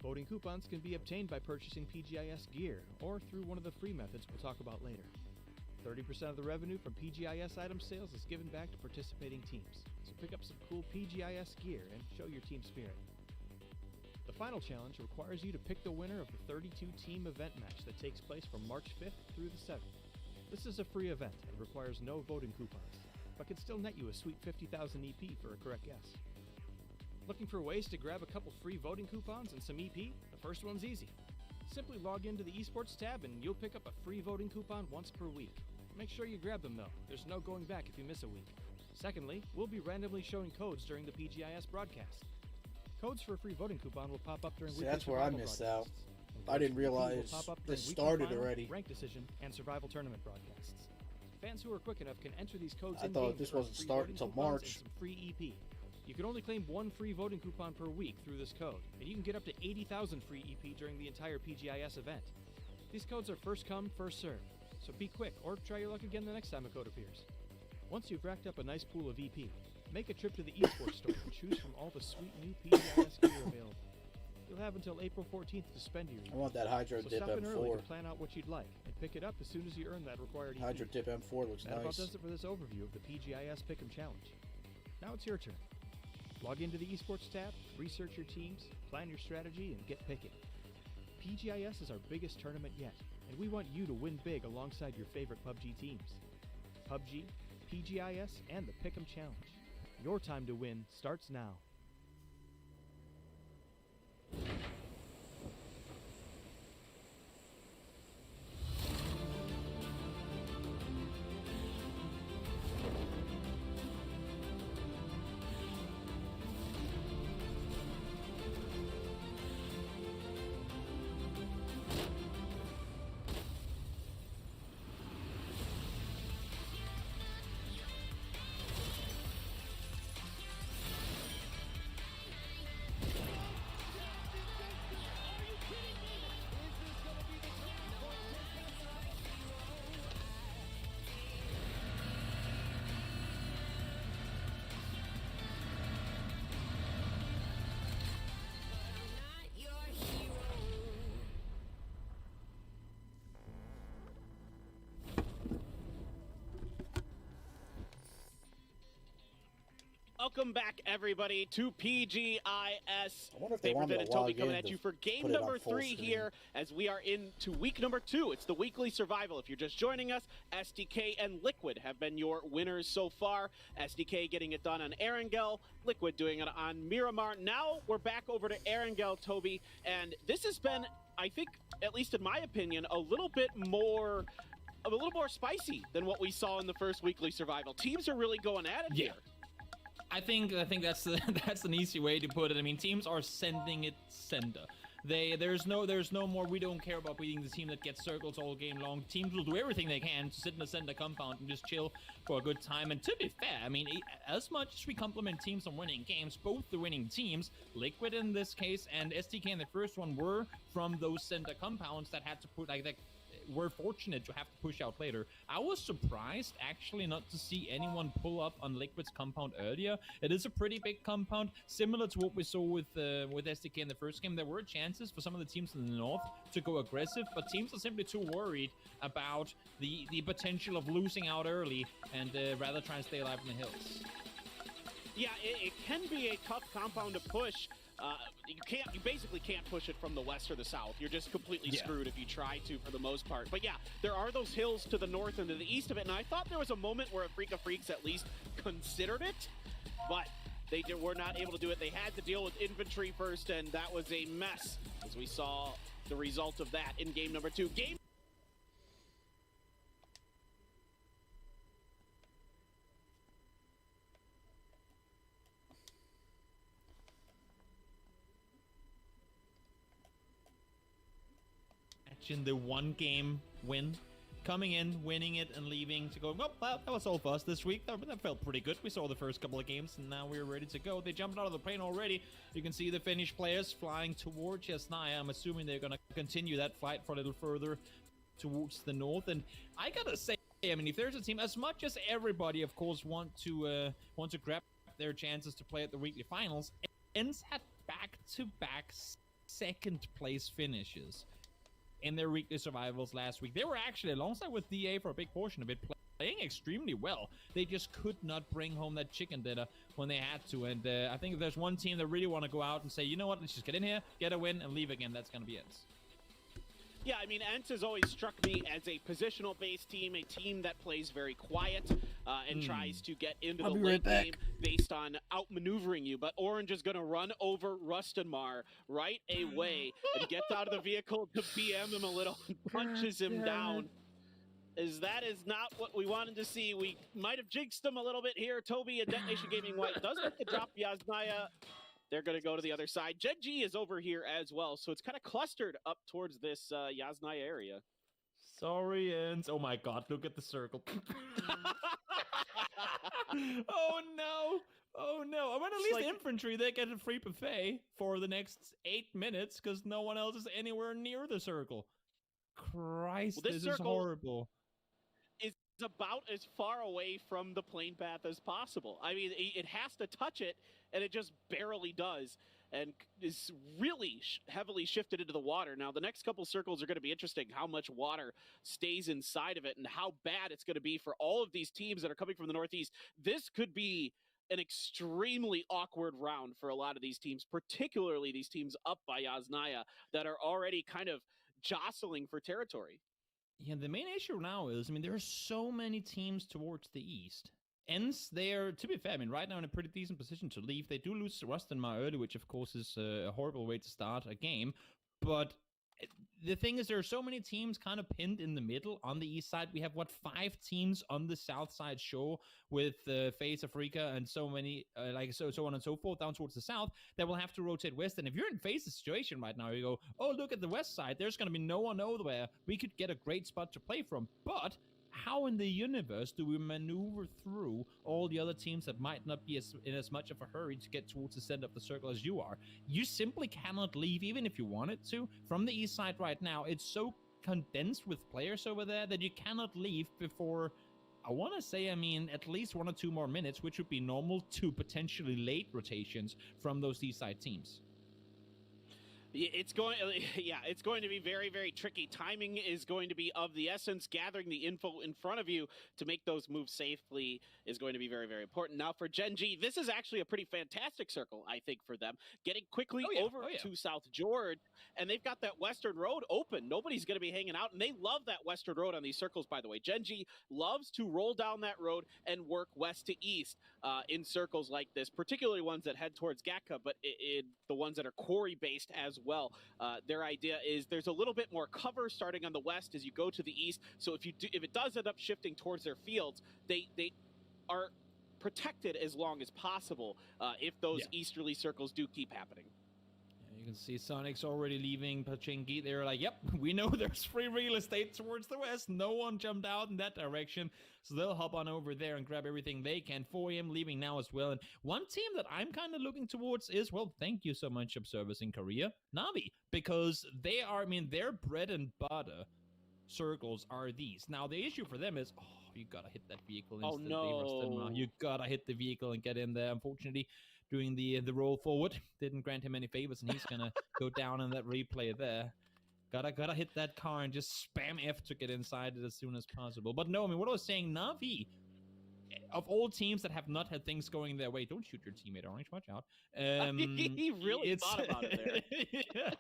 Voting coupons can be obtained by purchasing PGIS gear, or through one of the free methods we'll talk about later. 30% of the revenue from PGIS item sales is given back to participating teams, so pick up some cool PGIS gear and show your team spirit. The final challenge requires you to pick the winner of the 32-team event match that takes place from March 5th through the 7th. This is a free event and requires no voting coupons, but can still net you a sweet 50,000 EP for a correct guess. Looking for ways to grab a couple free voting coupons and some EP? The first one's easy. Simply log into the esports tab and you'll pick up a free voting coupon once per week. Make sure you grab them though, there's no going back if you miss a week. Secondly, we'll be randomly showing codes during the PGIS broadcast. Codes for a free voting coupon will pop up during See, weekly that's where I survival missed broadcasts. out. And I didn't codes for EP will realize pop up this during weekly started final, already. Rank decision, and survival tournament broadcasts. Fans who are quick enough can enter these codes I in thought game this for wasn't free starting voting till coupons March. and some free EP. You can only claim 1 free voting coupon per week through this code, and you can get up to 80,000 free EP during the entire PGIS event. These codes are first come, first served, so be quick or try your luck again the next time a code appears. Once you've racked up a nice pool of EP, make a trip to the esports store and choose from all the sweet new PGIS gear available. You'll have until April 14th to spend your I want that Hydro so Dip stop in early M4. to plan out what you'd like and pick it up as soon as you earn that required EP. Hydro Dip M4 looks That about nice. does it for this overview of the PGIS Pick'em Challenge. Now it's your turn. Log into the esports tab, research your teams, plan your strategy, and get picking. PGIS is our biggest tournament yet, and we want you to win big alongside your favorite PUBG teams. PUBG, PGIS, and the Pick'em Challenge. Your time to win starts now. Welcome back, everybody, to PGIS. wonder if they want me to and Toby log coming in at to you for game put it on number full 3 screen. here as we are into week number 2. It's the weekly survival. If you're just joining us, SDK and Liquid have been your winners so far. SDK getting it done on Erangel, Liquid doing it on Miramar. Now we're back over to Erangel, Toby, and this has been, I think, at least in my opinion, a little bit more a little more spicy than what we saw in the first weekly survival. Teams are really going at it here. I think that's that's an easy way to put it. I mean, teams are sending it sender. There's no more. We don't care about beating the team that gets circles all game long. Teams will do everything they can to sit in the center compound and just chill for a good time. And to be fair, I mean, as much as we compliment teams on winning games, both the winning teams, Liquid in this case and STK in the first one, were from those center compounds that had to put like that. We're fortunate to have to push out later. I was surprised actually not to see anyone pull up on Liquid's compound earlier. It is a pretty big compound, similar to what we saw with SDK in the first game. There were chances for some of the teams in the north to go aggressive, but teams are simply too worried about the potential of losing out early and rather try and stay alive in the hills. Yeah, it can be a tough compound to push. You basically can't push it from the west or the south. You're just completely screwed if you try to, for the most part. But yeah, there are those hills to the north and to the east of it, and I thought there was a moment where Afrika Freaks at least considered it, but they were not able to do it. They had to deal with infantry first, and that was a mess, as we saw the result of that in game number 2. In the one game win, coming in, winning it, and leaving to go, well, that was all for us this week. That felt pretty good. We saw the first couple of games, and now we're ready to go. They jumped out of the plane already. You can see the Finnish players flying towards Yasnaya. I'm assuming they're going to continue that flight for a little further towards the north. And I gotta say, I mean, if there's a team, as much as everybody, of course, want to grab their chances to play at the weekly finals, ENCE had back-to-back second-place finishes in their weekly survivals last week. They were actually, alongside with DA for a big portion of it, playing extremely well. They just could not bring home that chicken dinner when they had to. And I think if there's one team that really want to go out and say, you know what, let's just get in here, get a win, and leave again, that's going to be it. Yeah, I mean, ENCE has always struck me as a positional-based team, a team that plays very quiet and tries to get into the late game based on outmaneuvering you. But Orange is going to run over Rustenmar right away and gets out of the vehicle to BM him a little and punches him down. As that is not what we wanted to see. We might have jinxed him a little bit here. Toby and Detonation Gaming White does get the drop. Yasnaya, they're going to go to the other side. Gen.G is over here as well, so it's kind of clustered up towards this Yasnaya area. Sorry, ENCE. Oh my god, look at the circle. Oh no! Oh no! I mean, at least like, infantry, they get a free buffet for the next 8 minutes because no one else is anywhere near the circle. Christ, well, this is horrible. Is about as far away from the plane path as possible. I mean, it has to touch it, and it just barely does, and is really heavily shifted into the water. Now, the next couple circles are going to be interesting, how much water stays inside of it and how bad it's going to be for all of these teams that are coming from the Northeast. This could be an extremely awkward round for a lot of these teams, particularly these teams up by Yasnaya that are already kind of jostling for territory. Yeah, the main issue now is, I mean, there are so many teams towards the east. ENCE, they're, to be fair, I mean, right now in a pretty decent position to leave. They do lose Rustenmar early, which of course is a horrible way to start a game. But the thing is, there are so many teams kind of pinned in the middle on the east side. We have, 5 teams on the south side shore with FaZe, Afrika, and so many, so on and so forth, down towards the south, that will have to rotate west. And if you're in FaZe's situation right now, you go, oh, look at the west side. There's going to be no one over there. We could get a great spot to play from. But how in the universe do we maneuver through all the other teams that might not be in as much of a hurry to get towards the center of the circle as you are? You simply cannot leave, even if you wanted to, from the east side right now. It's so condensed with players over there that you cannot leave before, I want to say, I mean, at least 1 or 2 more minutes, which would be normal to potentially late rotations from those east side teams. It's going to be very, very tricky. Timing is going to be of the essence. Gathering the info in front of you to make those moves safely is going to be very, very important. Now for Gen.G, this is actually a pretty fantastic circle, I think, for them. Getting quickly over to South George, and they've got that western road open. Nobody's going to be hanging out, and they love that western road on these circles, by the way. Gen.G loves to roll down that road and work west to east in circles like this, particularly ones that head towards Gatka, but the ones that are quarry-based as as well. Their idea is there's a little bit more cover starting on the west as you go to the east. So if it does end up shifting towards their fields, they are protected as long as possible if those easterly circles do keep happening. You can see Sonic's already leaving Pachinki. They're like, yep, we know there's free real estate towards the west. No one jumped out in that direction. So they'll hop on over there and grab everything they can. 4am leaving now as well. And one team that I'm kind of looking towards is, well, thank you so much, Observers in Korea, Navi. Because they are, I mean, their bread and butter circles are these. Now, the issue for them is, you gotta hit that vehicle instantly. Oh, no. You gotta hit the vehicle and get in there. Unfortunately, doing the roll forward didn't grant him any favors, and he's gonna go down in that replay there. Gotta hit that car and just spam F to get inside it as soon as possible. But no, I mean, what I was saying, Navi, of all teams that have not had things going their way, don't shoot your teammate, Orange. Watch out. He really thought about it there. Yeah.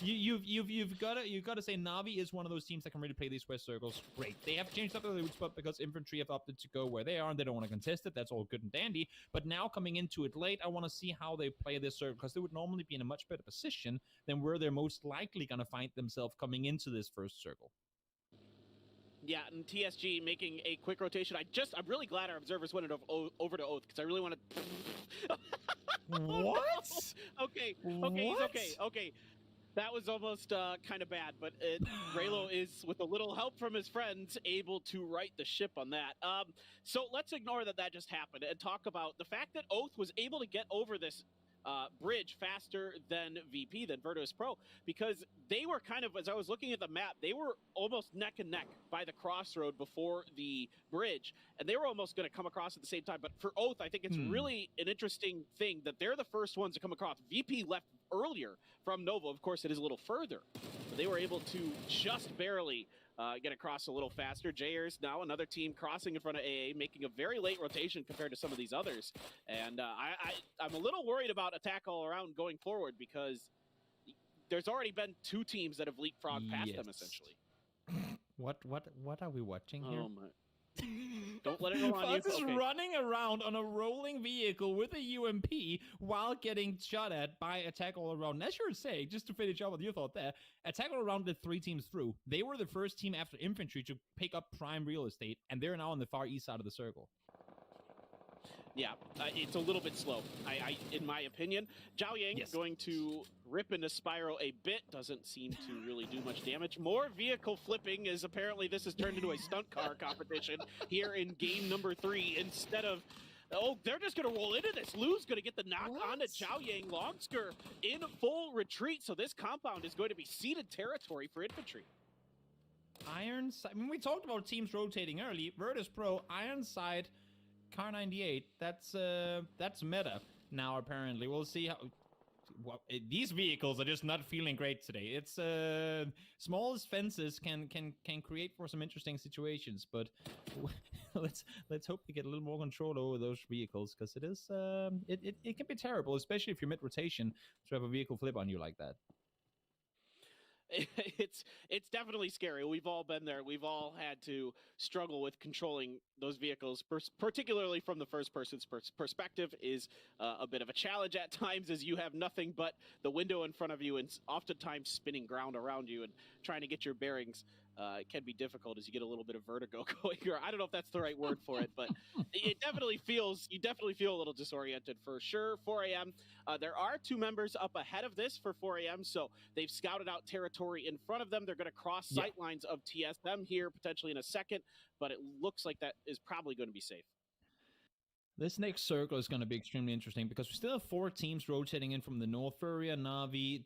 You've got to say Navi is one of those teams that can really play these west circles. Great. They have changed up the route spot because infantry have opted to go where they are, and they don't want to contest it. That's all good and dandy. But now coming into it late, I want to see how they play this circle because they would normally be in a much better position than where they're most likely going to find themselves coming into this first circle. Yeah, and TSG making a quick rotation. I'm really glad our observers went over to Oath because I really want to. What? Okay, What? He's okay. That was almost kind of bad, but Raylo is, with a little help from his friends, able to right the ship on that. So let's ignore that just happened and talk about the fact that Oath was able to get over this bridge faster than VP, than Virtus Pro, because they were kind of, as I was looking at the map, they were almost neck and neck by the crossroad before the bridge, and they were almost going to come across at the same time. But for Oath, I think it's really an interesting thing that they're the first ones to come across. VP left earlier from Nova. Of course, it is a little further, but they were able to just barely get across a little faster. JR's now another team crossing in front of AA, making a very late rotation compared to some of these others. And I'm a little worried about attack all around going forward because there's already been two teams that have leapfrogged past them, essentially. What are we watching here? Oh my. Don't let it go on you. Fuzz is running around on a rolling vehicle with a UMP while getting shot at by Attack All Around. And as you were saying, just to finish up with your thought there, Attack All Around did 3 teams through. They were the first team after Infantry to pick up prime real estate, and they're now on the far east side of the circle. Yeah, it's a little bit slow, in my opinion. Zhao Yang going to rip into Spyro a bit. Doesn't seem to really do much damage. More vehicle flipping, as apparently this has turned into a stunt car competition here in game number 3 instead of... Oh, they're just going to roll into this. Lou's going to get the knock onto Zhao Yang. Longsker in full retreat, so this compound is going to be ceded territory for infantry. Ironside... I mean, we talked about teams rotating early. Virtus Pro, Ironside... Car 98, that's meta now, apparently. We'll see how... Well, these vehicles are just not feeling great today. It's small fences can create for some interesting situations, but let's hope we get a little more control over those vehicles, because it is it can be terrible, especially if you're mid rotation, to have a vehicle flip on you like that. It's definitely scary. We've all been there. We've all had to struggle with controlling those vehicles, particularly from the first person's perspective is a bit of a challenge at times, as you have nothing but the window in front of you and oftentimes spinning ground around you, and trying to get your bearings can be difficult as you get a little bit of vertigo going. Or I don't know if that's the right word for it, but you definitely feel a little disoriented for sure. 4am. There are 2 members up ahead of this for 4am, so they've scouted out territory in front of them. They're going to cross sight lines of TSM here potentially in a second, but it looks like that is probably going to be safe. This next circle is going to be extremely interesting because we still have 4 teams rotating in from the North. Furia, Navi,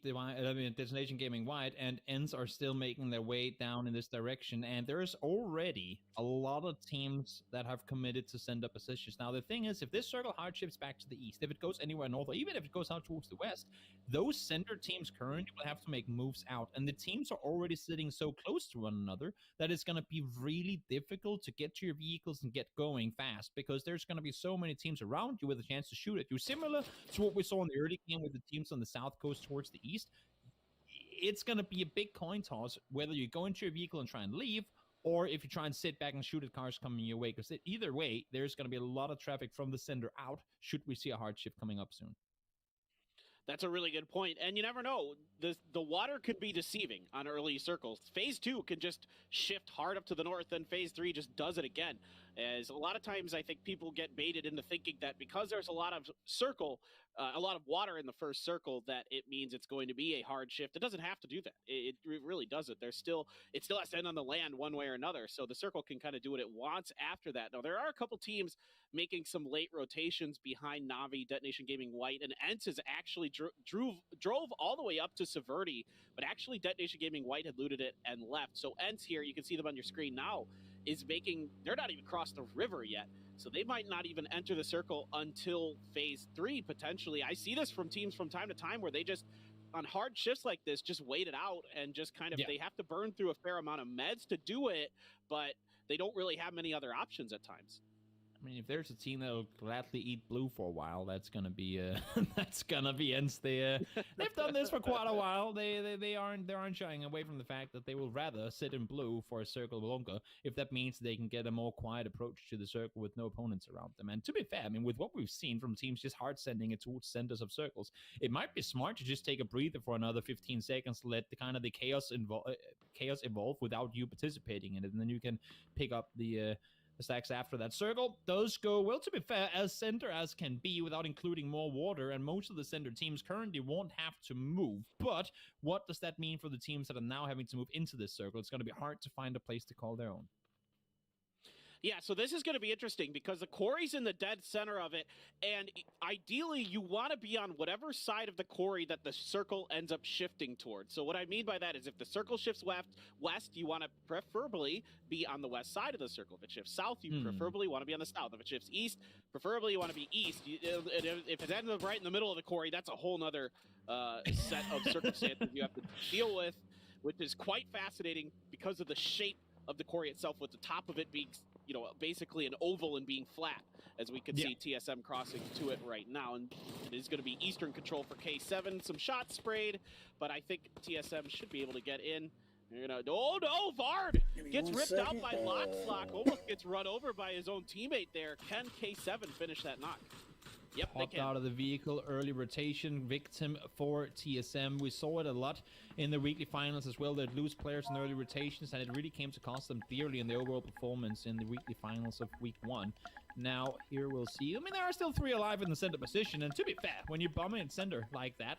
Destination Gaming White, and ENS are still making their way down in this direction. And there's already a lot of teams that have committed to send up positions. Now, the thing is, if this circle hard shifts back to the east, if it goes anywhere north, or even if it goes out towards the west, those center teams currently will have to make moves out. And the teams are already sitting so close to one another that it's going to be really difficult to get to your vehicles and get going fast, because there's going to be so many teams around you with a chance to shoot at you. Similar to what we saw in the early game with the teams on the south coast towards the east. It's going to be a big coin toss whether you go into your vehicle and try and leave, or if you try and sit back and shoot at cars coming your way, because either way, there's going to be a lot of traffic from the center out should we see a hard shift coming up soon. That's a really good point. And you never know. The water could be deceiving on early circles. Phase 2 can just shift hard up to the north, then Phase 3 just does it again. As a lot of times I think people get baited into thinking that because there's a lot of a lot of water in the first circle, that it means it's going to be a hard shift. It doesn't have to do that. It really doesn't. It still has to end on the land one way or another. So the circle can kind of do what it wants after that. Now, there are a couple teams making some late rotations behind Na'Vi, Detonation Gaming White, and Ents has actually drove all the way up to Severity, but actually Detonation Gaming White had looted it and left. So Ents here, you can see them on your screen now, they're not even crossed the river yet. So they might not even enter the circle until Phase 3, potentially. I see this from teams from time to time where they just, on hard shifts like this, just wait it out and just kind of, they have to burn through a fair amount of meds to do it, but they don't really have many other options at times. I mean, if there's a team that'll gladly eat blue for a while, that's gonna be Ents. They've done this for quite a while. They aren't shying away from the fact that they will rather sit in blue for a circle longer if that means they can get a more quiet approach to the circle with no opponents around them. And to be fair, I mean, with what we've seen from teams just hard sending it towards centers of circles, it might be smart to just take a breather for another 15 seconds, let the chaos evolve without you participating in it, and then you can pick up the stacks after that. Circle does go, well, to be fair, as center as can be without including more water, and most of the center teams currently won't have to move. But what does that mean for the teams that are now having to move into this circle? It's going to be hard to find a place to call their own. Yeah, so this is going to be interesting because the quarry's in the dead center of it, and ideally you want to be on whatever side of the quarry that the circle ends up shifting towards. So what I mean by that is if the circle shifts west, you want to preferably be on the west side of the circle. If it shifts south, you preferably want to be on the south. If it shifts east, preferably you want to be east. If it ends up right in the middle of the quarry, that's a whole nother set of circumstances you have to deal with, which is quite fascinating because of the shape of the quarry itself, with the top of it being, basically an oval and being flat, as we can see TSM crossing to it right now. And it is going to be Eastern control for K7. Some shots sprayed, but I think TSM should be able to get in. Oh no, Vard gets ripped out by Lockslock, almost gets run over by his own teammate there. Can K7 finish that knock? Yep, Popped out of the vehicle, early rotation, victim for TSM. We saw it a lot in the weekly finals as well. They'd lose players in early rotations, and it really came to cost them dearly in the overall performance in the weekly finals of week 1. Now, here we'll see. I mean, there are still 3 alive in the center position, and to be fair, when you bomb in center like that,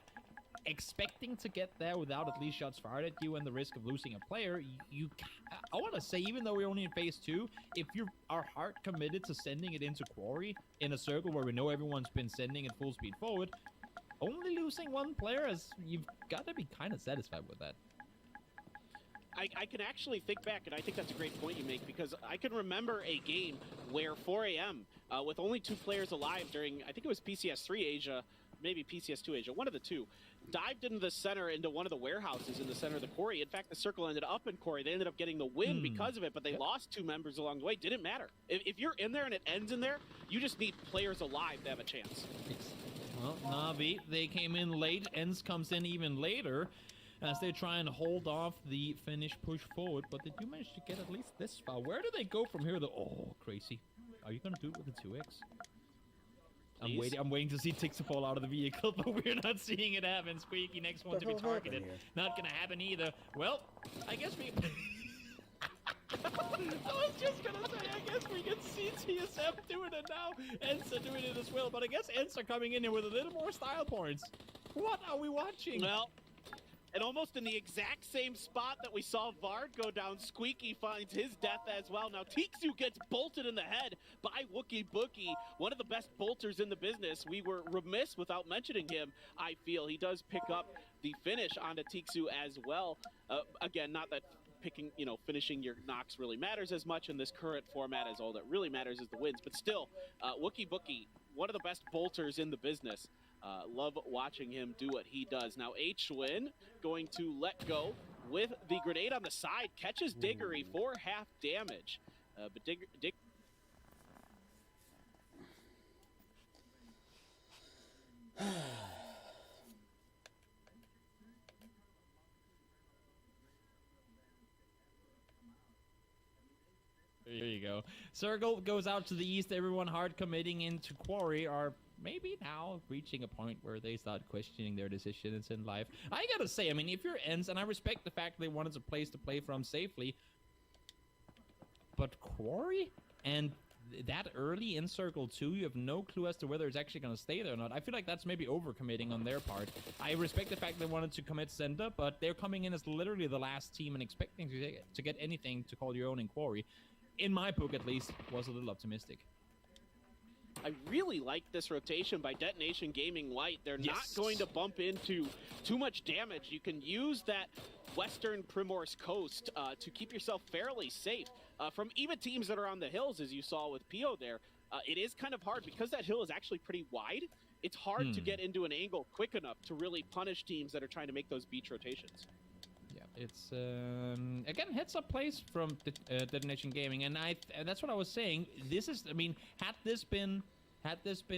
expecting to get there without at least shots fired at you and the risk of losing a player, I want to say, even though we're only in phase 2, if you are hard committed to sending it into quarry in a circle where we know everyone's been sending it full speed forward, only losing 1 player, you've got to be kind of satisfied with that. I can actually think back, and I think that's a great point you make, because I can remember a game where 4 a.m. With only 2 players alive during, I think it was PCS3 Asia, maybe PCS2 Asia, one of the two, dived into the center, into one of the warehouses in the center of the quarry. In fact, the circle ended up in quarry. They ended up getting the win because of it, but they lost 2 members along the way. Didn't matter. If you're in there and it ends in there, you just need players alive to have a chance. Well, Na'Vi, they came in late. Ents comes in even later as they try and hold off the Finnish push forward, but they do manage to get at least this far. Where do they go from here, though? Oh, crazy. Are you going to do it with the 2x? I'm waiting to see Tixu fall out of the vehicle, but we're not seeing it happen. Squeaky, next one to be targeted. Not gonna happen either. Well, I guess we... I was just gonna say, I guess we can see TSM doing it now. Ents are doing it as well, but I guess Ents are coming in here with a little more style points. What are we watching? Well, and almost in the exact same spot that we saw Vard go down, Squeaky finds his death as well. Now Tixu gets bolted in the head by Wookie Bookie, one of the best bolters in the business. We were remiss without mentioning him, I feel. He does pick up the finish onto Tixu as well. Again, not that finishing your knocks really matters as much in this current format, as all that really matters is the wins. But still, Wookie Bookie, one of the best bolters in the business. Love watching him do what he does. Now H-Win going to let go with the grenade on the side. Catches Diggory for half damage. But Dig There you go. Circle goes out to the east. Everyone hard committing into Quarry are maybe now reaching a point where they start questioning their decisions in life. I gotta say, I mean, if you're Ents, and I respect the fact they wanted a place to play from safely, but Quarry and that early in Circle 2, you have no clue as to whether it's actually going to stay there or not. I feel like that's maybe overcommitting on their part. I respect the fact they wanted to commit Senda, but they're coming in as literally the last team and expecting to get anything to call your own in Quarry. In my book, at least, was a little optimistic. I really like this rotation by Detonation Gaming Light. They're not going to bump into too much damage. You can use that western Primorse coast to keep yourself fairly safe. From even teams that are on the hills, as you saw with Pio there, it is kind of hard because that hill is actually pretty wide. It's hard to get into an angle quick enough to really punish teams that are trying to make those beach rotations. Yeah, it's again heads up plays from Detonation Gaming, and that's what I was saying. This is, I mean, had this been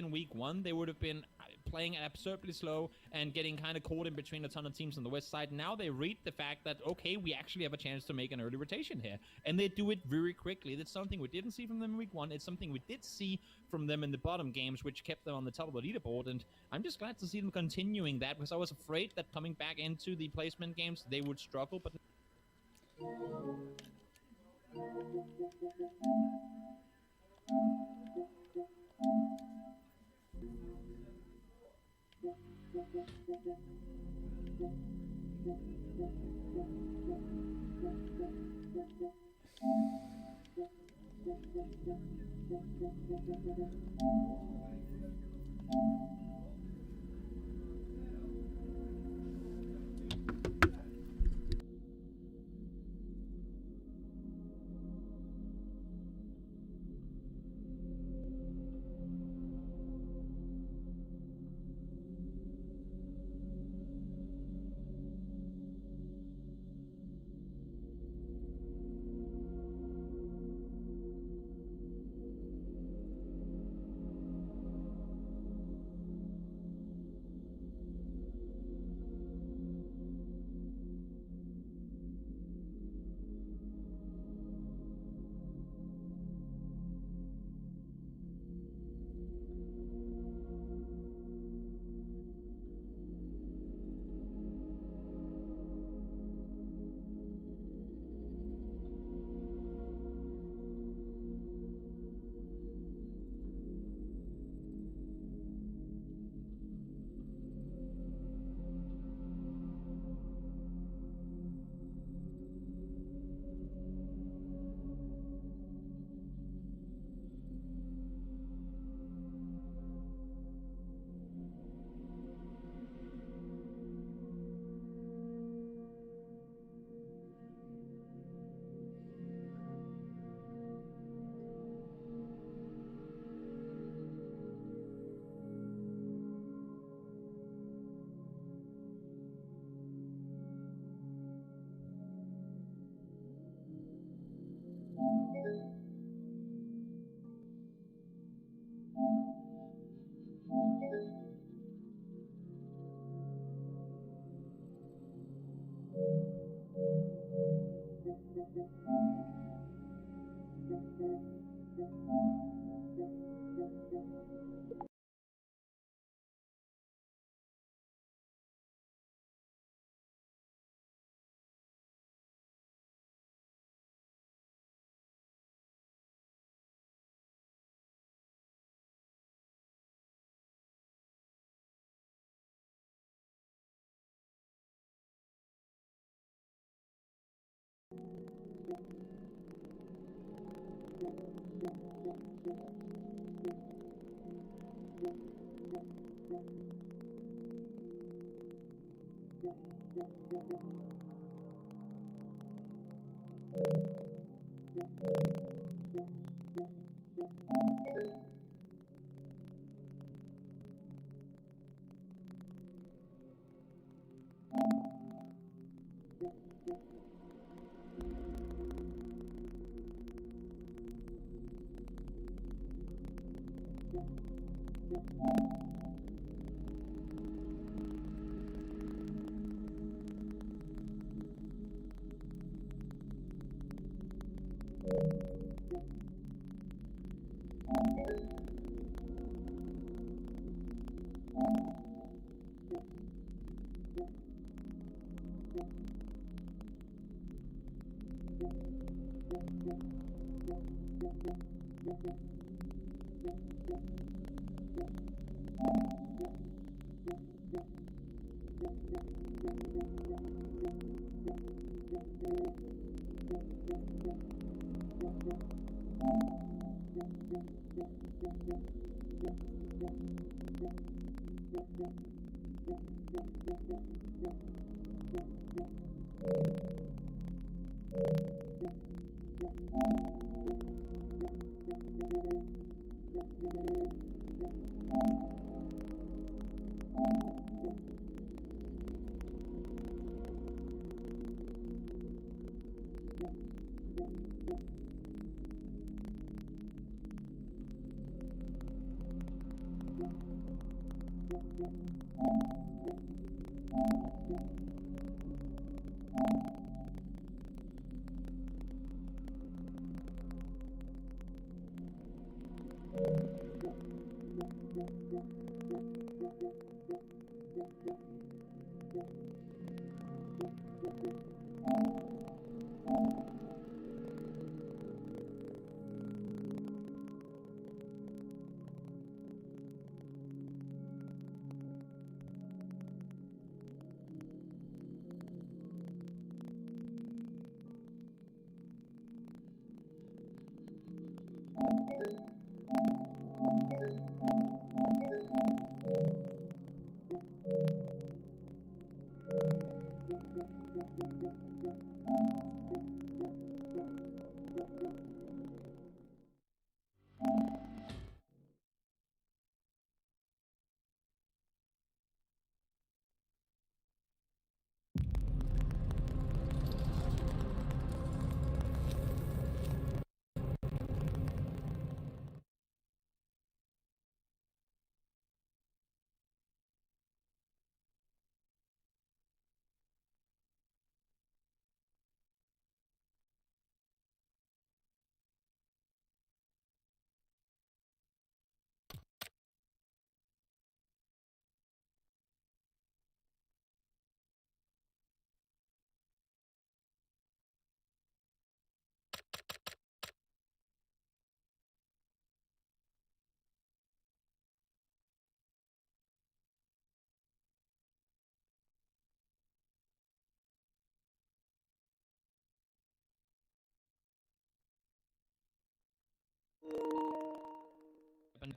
week 1, they would have been playing absurdly slow and getting kind of caught in between a ton of teams on the west side. Now they read the fact that, okay, we actually have a chance to make an early rotation here, and they do it very quickly. That's something we didn't see from them in week 1. It's something we did see from them in the bottom games, which kept them on the top of the leaderboard, and I'm just glad to see them continuing that, because I was afraid that coming back into the placement games they would struggle, but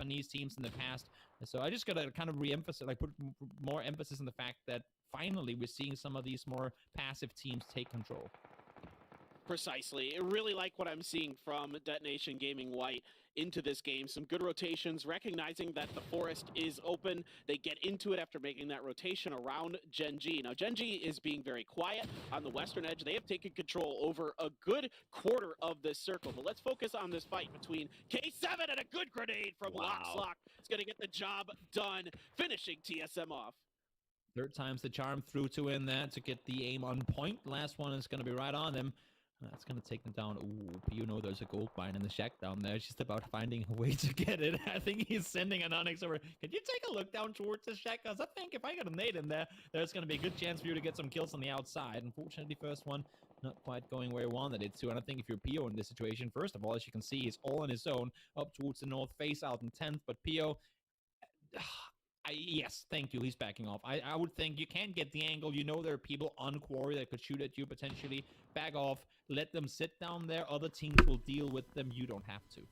Japanese teams in the past. So I just gotta kind of re-emphasize, like put more emphasis on the fact that finally we're seeing some of these more passive teams take control. Precisely. I really like what I'm seeing from Detonation Gaming White into this game. Some good rotations, recognizing that the forest is open. They get into it after making that rotation around Genji. Now, Genji is being very quiet on the western edge. They have taken control over a good quarter of this circle. But let's focus on this fight between K7 and a good grenade from Lockslock. It's going to get the job done, finishing TSM off. Third time's the charm, through two in there to get the aim on point. Last one is going to be right on them. That's going to take them down. Ooh, you know there's a gold mine in the shack down there. It's just about finding a way to get it. I think he's sending an Onyx over. Can you take a look down towards the shack? Because I think if I got a nade in there, there's going to be a good chance for you to get some kills on the outside. Unfortunately, first one not quite going where he wanted it to. And I think if you're Pio in this situation, first of all, as you can see, he's all on his own up towards the north face out in 10th. But Pio... yes, thank you. He's backing off. I would think you can't get the angle. You know there are people on quarry that could shoot at you potentially. Back off. Let them sit down there. Other teams will deal with them. You don't have to.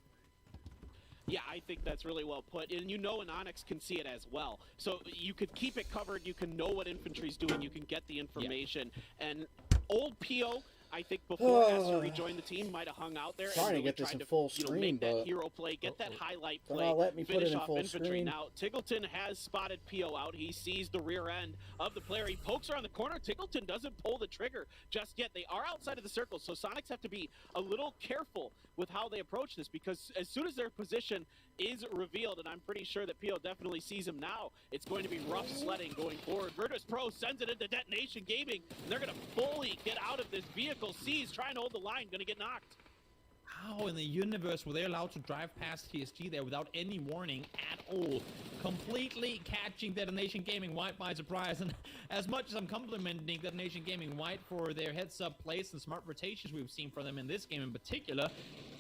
Yeah, I think that's really well put. And you know an Onyx can see it as well. So you could keep it covered. You can know what infantry's doing. You can get the information. Yeah. And old Pio... I think before has to rejoin the team, might have hung out there trying and to get this in full screen, make that but hero play, get that highlight play, let me finish put it in off full infantry. screen. Now, Tiggleton has spotted Pio out. He sees the rear end of the player. He pokes around the corner. Tiggleton doesn't pull the trigger just yet. They are outside of the circle, so Sonics have to be a little careful with how they approach this, because as soon as their position is revealed, and I'm pretty sure that Pio definitely sees him now, it's going to be rough sledding going forward. Virtus Pro sends it into Detonation Gaming, and they're going to fully get out of this vehicle. C's trying to hold the line, going to get knocked. How in the universe were they allowed to drive past TSG there without any warning at all? completely catching Detonation Gaming White by surprise. And as much as I'm complimenting Detonation Gaming White for their heads-up plays and smart rotations we've seen from them in this game in particular,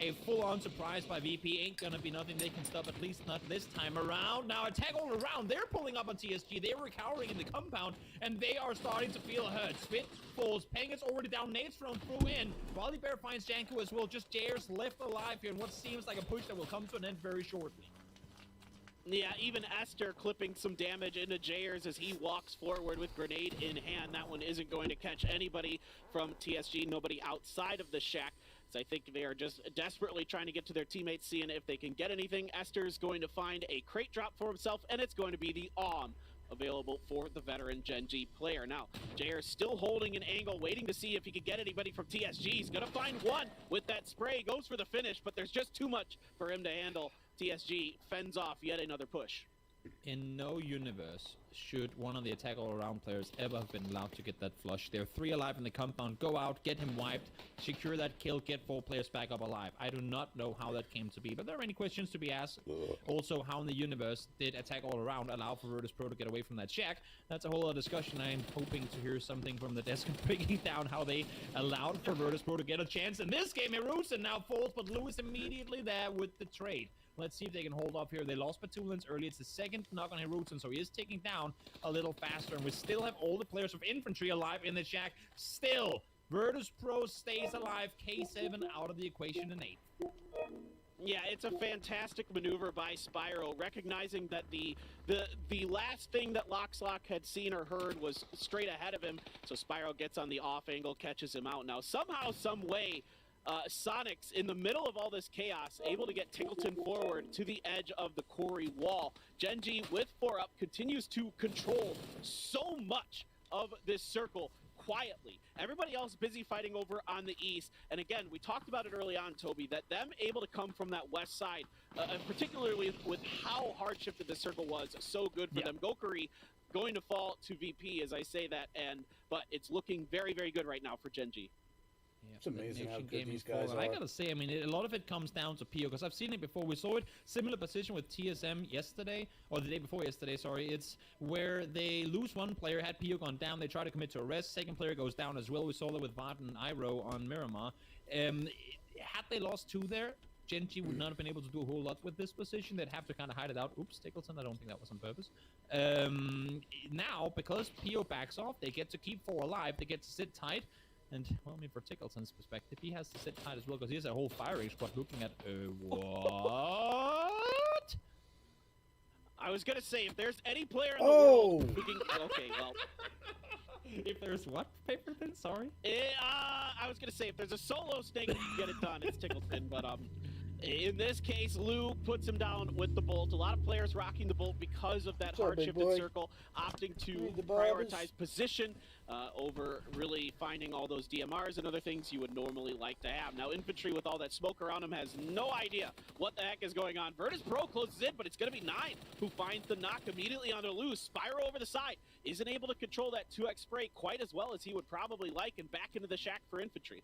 a full-on surprise by VP ain't gonna be nothing they can stop, at least not this time around. Now, attack all around. They're pulling up on TSG. They were cowering in the compound, and they are starting to feel hurt. Spit falls. Penguin's already down. Nate's thrown through in. Volley Bear finds Janku as well. Just JR's left alive here in what seems like a push that will come to an end very shortly. Yeah, even Esther clipping some damage into Jayers as he walks forward with grenade in hand. That one isn't going to catch anybody from TSG, nobody outside of the shack. So I think they are just desperately trying to get to their teammates, seeing if they can get anything. Esther's going to find a crate drop for himself, and it's going to be the AWM available for the veteran Gen G player. Now, JR still holding an angle, waiting to see if he could get anybody from TSG. He's going to find one with that spray, goes for the finish, but there's just too much for him to handle. TSG fends off yet another push. In no universe should one of the attack all-around players ever have been allowed to get that flush. They're 3 alive in the compound. Go out, get him wiped, secure that kill, get 4 players back up alive. I do not know how that came to be, but there are many questions to be asked. Also, how in the universe did attack all-around allow for Virtus Pro to get away from that shack? That's a whole other discussion. I'm hoping to hear something from the desk breaking down how they allowed for Virtus Pro to get a chance in this game. Erusin now falls, but Lewis immediately there with the trade. Let's see if they can hold off here. They lost Petulance early. It's the second knock on Hirutin, so he is taking down a little faster. And we still have all the players of infantry alive in the shack. Still, Virtus Pro stays alive. K7 out of the equation in 8th. Yeah, it's a fantastic maneuver by Spyro, recognizing that the last thing that Lockslock had seen or heard was straight ahead of him. So Spyro gets on the off angle, catches him out. Now, somehow, some way, Sonic's in the middle of all this chaos, able to get Tickleton forward to the edge of the quarry wall. Gen G with 4 up continues to control so much of this circle quietly. Everybody else busy fighting over on the east. And again, we talked about it early on, Toby, that them able to come from that west side, particularly with how hard shifted this circle was, so good for them. Gokuri going to fall to VP as I say that, but it's looking very, very good right now for Gen G. Yeah, it's amazing how good these guys are. I gotta say, I mean, a lot of it comes down to PO, because I've seen it before. We saw it, similar position with TSM yesterday, or the day before yesterday, sorry. It's where they lose one player, had PO gone down, they try to commit to arrest, second player goes down as well. We saw that with Vard and Iroh on Miramar. Had they lost 2 there, Gen G would not have been able to do a whole lot with this position. They'd have to kind of hide it out. Oops, Tickleton, I don't think that was on purpose. Now, because PO backs off, they get to keep 4 alive, they get to sit tight. And, well, I mean, for Tickleton's perspective, he has to sit tight as well, because he has a whole firing squad looking at, what? I was going to say, if there's any player in the world who can... Okay, well... If there's what, Paperton? Sorry? I was going to say, if there's a solo snake who can get it done, it's Tickleton, but, in this case, Lou puts him down with the bolt. A lot of players rocking the bolt because of that hard-shifted circle, opting to prioritize position over really finding all those DMRs and other things you would normally like to have. Now, infantry with all that smoke around him has no idea what the heck is going on. Virtus Pro closes in, but it's going to be 9 who finds the knock immediately on their loose. Spyro over the side isn't able to control that 2x spray quite as well as he would probably like, and back into the shack for infantry.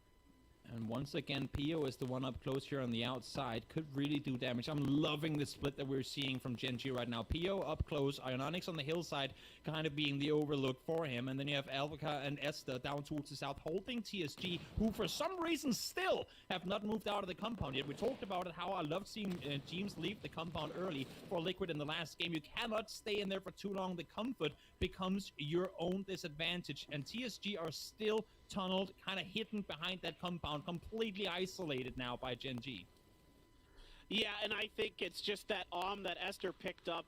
And once again, Pio is the one up close here on the outside. Could really do damage. I'm loving the split that we're seeing from Gen G right now. Pio up close, Iononix on the hillside kind of being the overlook for him. And then you have Alvika and Esther down towards the south holding TSG, who for some reason still have not moved out of the compound yet. We talked about it, how I loved seeing teams leave the compound early for Liquid in the last game. You cannot stay in there for too long. The comfort becomes your own disadvantage. And TSG are still tunneled, kind of hidden behind that compound, completely isolated now by Gen G. Yeah, and I think it's just that that Esther picked up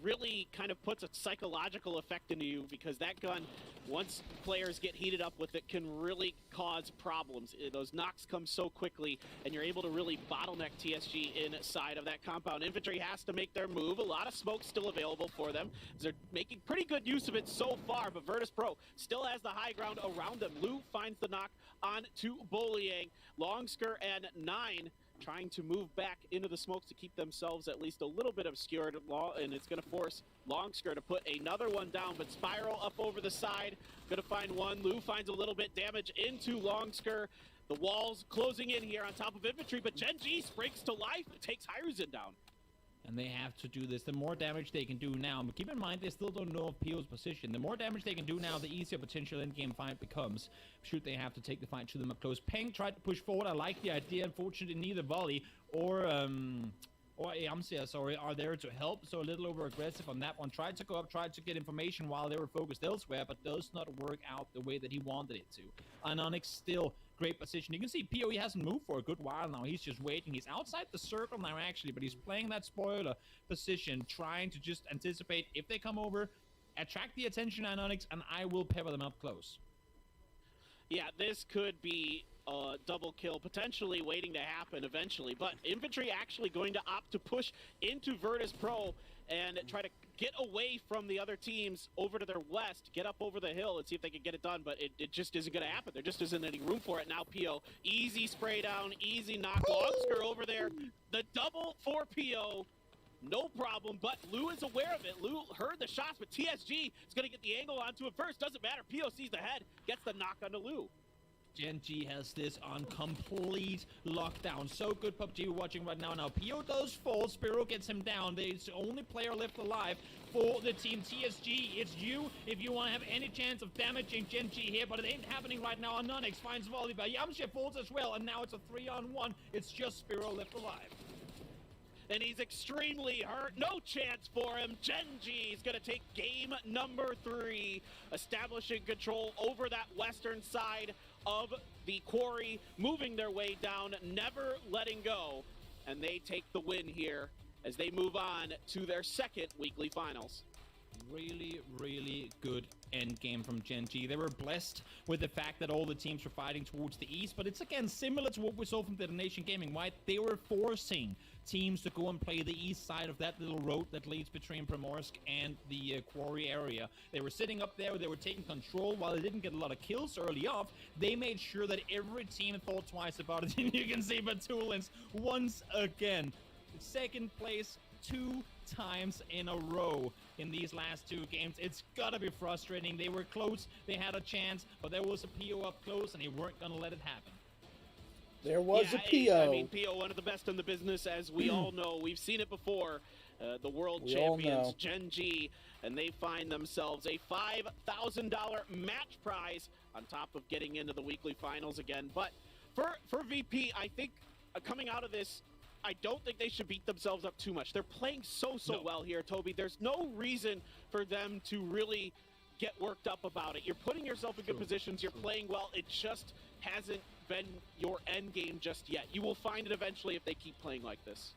really kind of puts a psychological effect into you, because that gun, once players get heated up with it, can really cause problems. Those knocks come so quickly, and you're able to really bottleneck TSG inside of that compound. Infantry has to make their move. A lot of smoke still available for them. They're making pretty good use of it so far, but Virtus Pro still has the high ground around them. Lou finds the knock on to Boliang. Longsker and 9 trying to move back into the smokes to keep themselves at least a little bit obscured, and it's going to force Longsker to put another one down, but Spiral up over the side, going to find one. Lou finds a little bit damage into Longsker. The walls closing in here on top of infantry, but Gen G springs to life and takes Hiruzen down. and they have to do this. The more damage they can do now, but keep in mind they still don't know of PO's position. The more damage they can do now, the easier potential in-game fight becomes, should they have to take the fight to them up close. Peng tried to push forward. I like the idea. Unfortunately, neither Volley or Amsia, sorry, are there to help, so a little over aggressive on that one. Tried to go up, tried to get information while they were focused elsewhere, but does not work out the way that he wanted it to. And Onyx still great position. You can see PoE hasn't moved for a good while now. He's just waiting. He's outside the circle now, actually, but he's playing that spoiler position, trying to just anticipate if they come over, attract the attention on Onyx, and I will pepper them up close. Yeah, this could be a double kill, potentially waiting to happen eventually, but Infantry actually going to opt to push into Virtus Pro and try to get away from the other teams over to their west, get up over the hill and see if they can get it done, but it just isn't going to happen. There just isn't any room for it now. PO, easy spray down, easy knock. Longsker over there, the double for PO. No problem, but Lou is aware of it. Lou heard the shots, but TSG is going to get the angle onto it first. Doesn't matter. PO sees the head, gets the knock onto Lou. Gen G has this on complete lockdown. So good PUBG we're watching right now. Now PO does fall. Spiro gets him down. He's the only player left alive for the team TSG. It's you if you want to have any chance of damaging Gen G here, but it ain't happening right now. Anonix finds Volley by Yamcha falls as well, and now it's a 3-on-1. It's just Spiro left alive. And he's extremely hurt. No chance for him. Genji is going to take game number 3, establishing control over that western side of the quarry, moving their way down, never letting go. And they take the win here as they move on to their second weekly finals. Really, really good end game from Gen G. They were blessed with the fact that all the teams were fighting towards the east, but it's again similar to what we saw from Detonation Gaming, right? They were forcing teams to go and play the east side of that little road that leads between Primorsk and the quarry area. They were sitting up there, they were taking control. While they didn't get a lot of kills early off, they made sure that every team thought twice about it. And you can see Batulins once again, second place 2 times in a row in these last 2 games. It's gotta be frustrating. They were close, they had a chance, but there was a PO up close and they weren't gonna let it happen. There was a PO. I mean, PO, one of the best in the business, as we all know. We've seen it before. The world champions, Gen G, and they find themselves a $5,000 match prize on top of getting into the weekly finals again. But for VP, I think coming out of this, I don't think they should beat themselves up too much. They're playing so well here, Toby. There's no reason for them to really get worked up about it. You're putting yourself in good positions. You're playing well. It just hasn't been your end game just yet. You will find it eventually if they keep playing like this.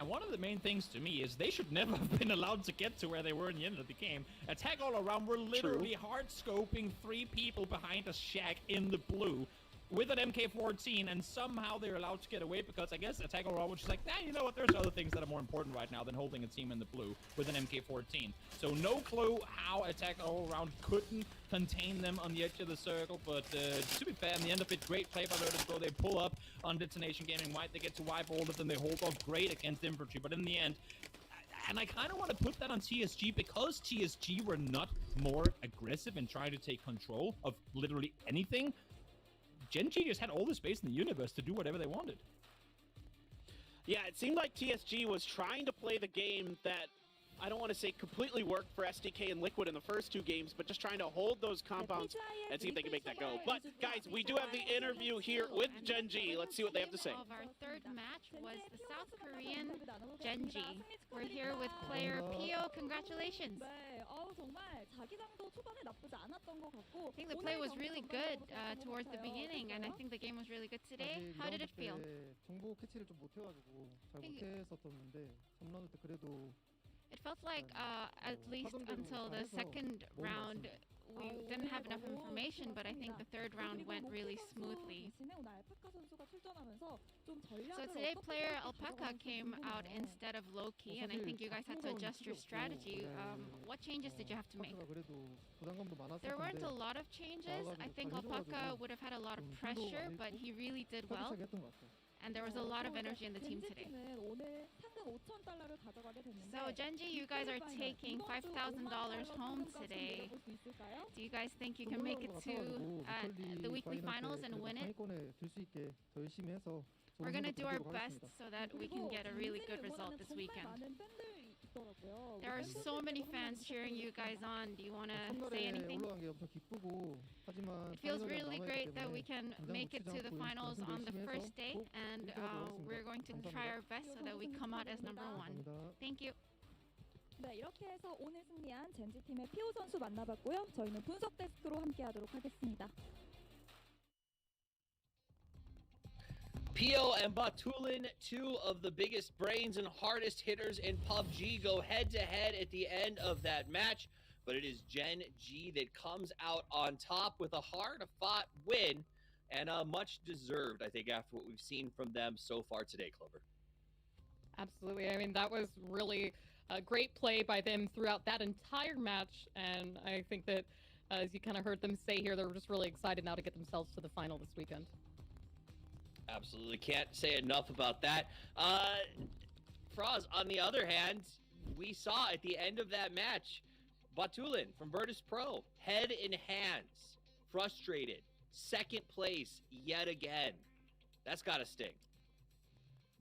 And one of the main things to me is they should never have been allowed to get to where they were in the end of the game. Attack All Around were literally hard scoping 3 people behind a shack in the blue with an MK14, and somehow they're allowed to get away because I guess Attack All Around was just like, you know what, there's other things that are more important right now than holding a team in the blue with an MK14. So no clue how Attack All Around couldn't contain them on the edge of the circle, but to be fair, in the end of it, great play by Virtus Pro. They pull up on Detonation Gaming White, they get to wipe all of them, they hold off great against Infantry, but in the end, and I kind of want to put that on TSG because TSG were not more aggressive in trying to take control of literally anything. Gen G just had all the space in the universe to do whatever they wanted. Yeah, it seemed like TSG was trying to play the game that, I don't want to say completely worked for SDK and Liquid in the first 2 games, but just trying to hold those compounds and see if they can make that go. But, guys, we do have the interview here with Gen G. Let's see what they have to say. Of our third match was the South Korean Gen G. We're here with player PO. Congratulations. I think the play was really good towards the beginning, and I think the game was really good today. How did it feel? 정보 캐치를 좀 못해가지고 잘 못했었었는데 3라운드 때 그래도 It felt like at least until the second round we didn't have enough information, but I think the third round went really smoothly. So today player Alpaca came out instead of Loki, and I think you guys had to adjust your strategy. What changes did you have to make? There weren't a lot of changes. I think Alpaca would have had a lot of pressure, but he really did well. And there was a lot of energy in the team today. So Gen G, you guys are taking $5,000 home today. Do you guys think you can make it to the weekly finals and win it? we're gonna do our best so that we can get a really good result this weekend. There are so many fans cheering you guys on. Do you want to say anything? It feels really great that we can make it to the finals on the first day, and we're going to try our best so that we come out as number one. Thank you. 네, 이렇게 해서 오늘 승리한 젠지팀의 피오 선수 만나봤고요. 저희는 분석 데스크로 함께하도록 하겠습니다. Pio and Batulin, two of the biggest brains and hardest hitters in PUBG, go head-to-head at the end of that match. But it is Gen G that comes out on top with a hard-fought win, and much deserved, I think, after what we've seen from them so far today, Clover. Absolutely. I mean, that was really a great play by them throughout that entire match, and I think that, as you kind of heard them say here, they're just really excited now to get themselves to the final this weekend. Absolutely. Can't say enough about that. Froz, on the other hand, we saw at the end of that match, Batulin from Virtus Pro, head in hands, frustrated, second place yet again. That's got to sting.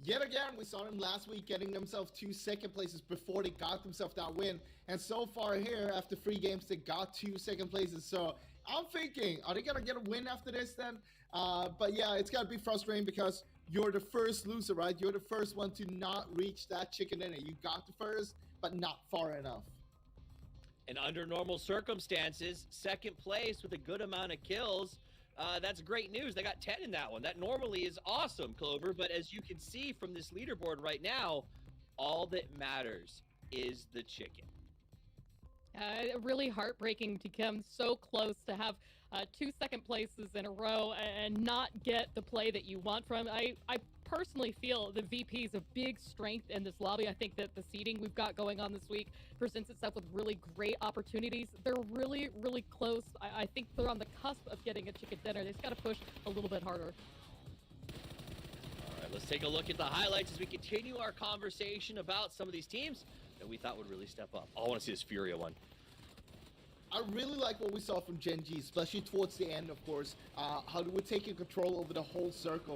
Yet again, we saw them last week getting themselves 2 second places before they got themselves that win. And so far here, after 3 games, they got 2 second places. So I'm thinking, are they going to get a win after this then? But yeah, it's got to be frustrating because you're the first loser, right? You're the first one to not reach that chicken dinner. You got the first, but not far enough. And under normal circumstances, second place with a good amount of kills, that's great news. They got 10 in that one. That normally is awesome, Clover. But as you can see from this leaderboard right now, all that matters is the chicken. Really heartbreaking to come so close to have 2 second places in a row and not get the play that you want from. I personally feel the VP is a big strength in this lobby. I think that the seeding we've got going on this week presents itself with really great opportunities. They're really, really close. I think they're on the cusp of getting a chicken dinner. They just got to push a little bit harder. All right, let's take a look at the highlights as we continue our conversation about some of these teams that we thought would really step up. Oh, I want to see this Furia one. I really like what we saw from Gen G, especially towards the end, of course. How they were taking control over the whole circle.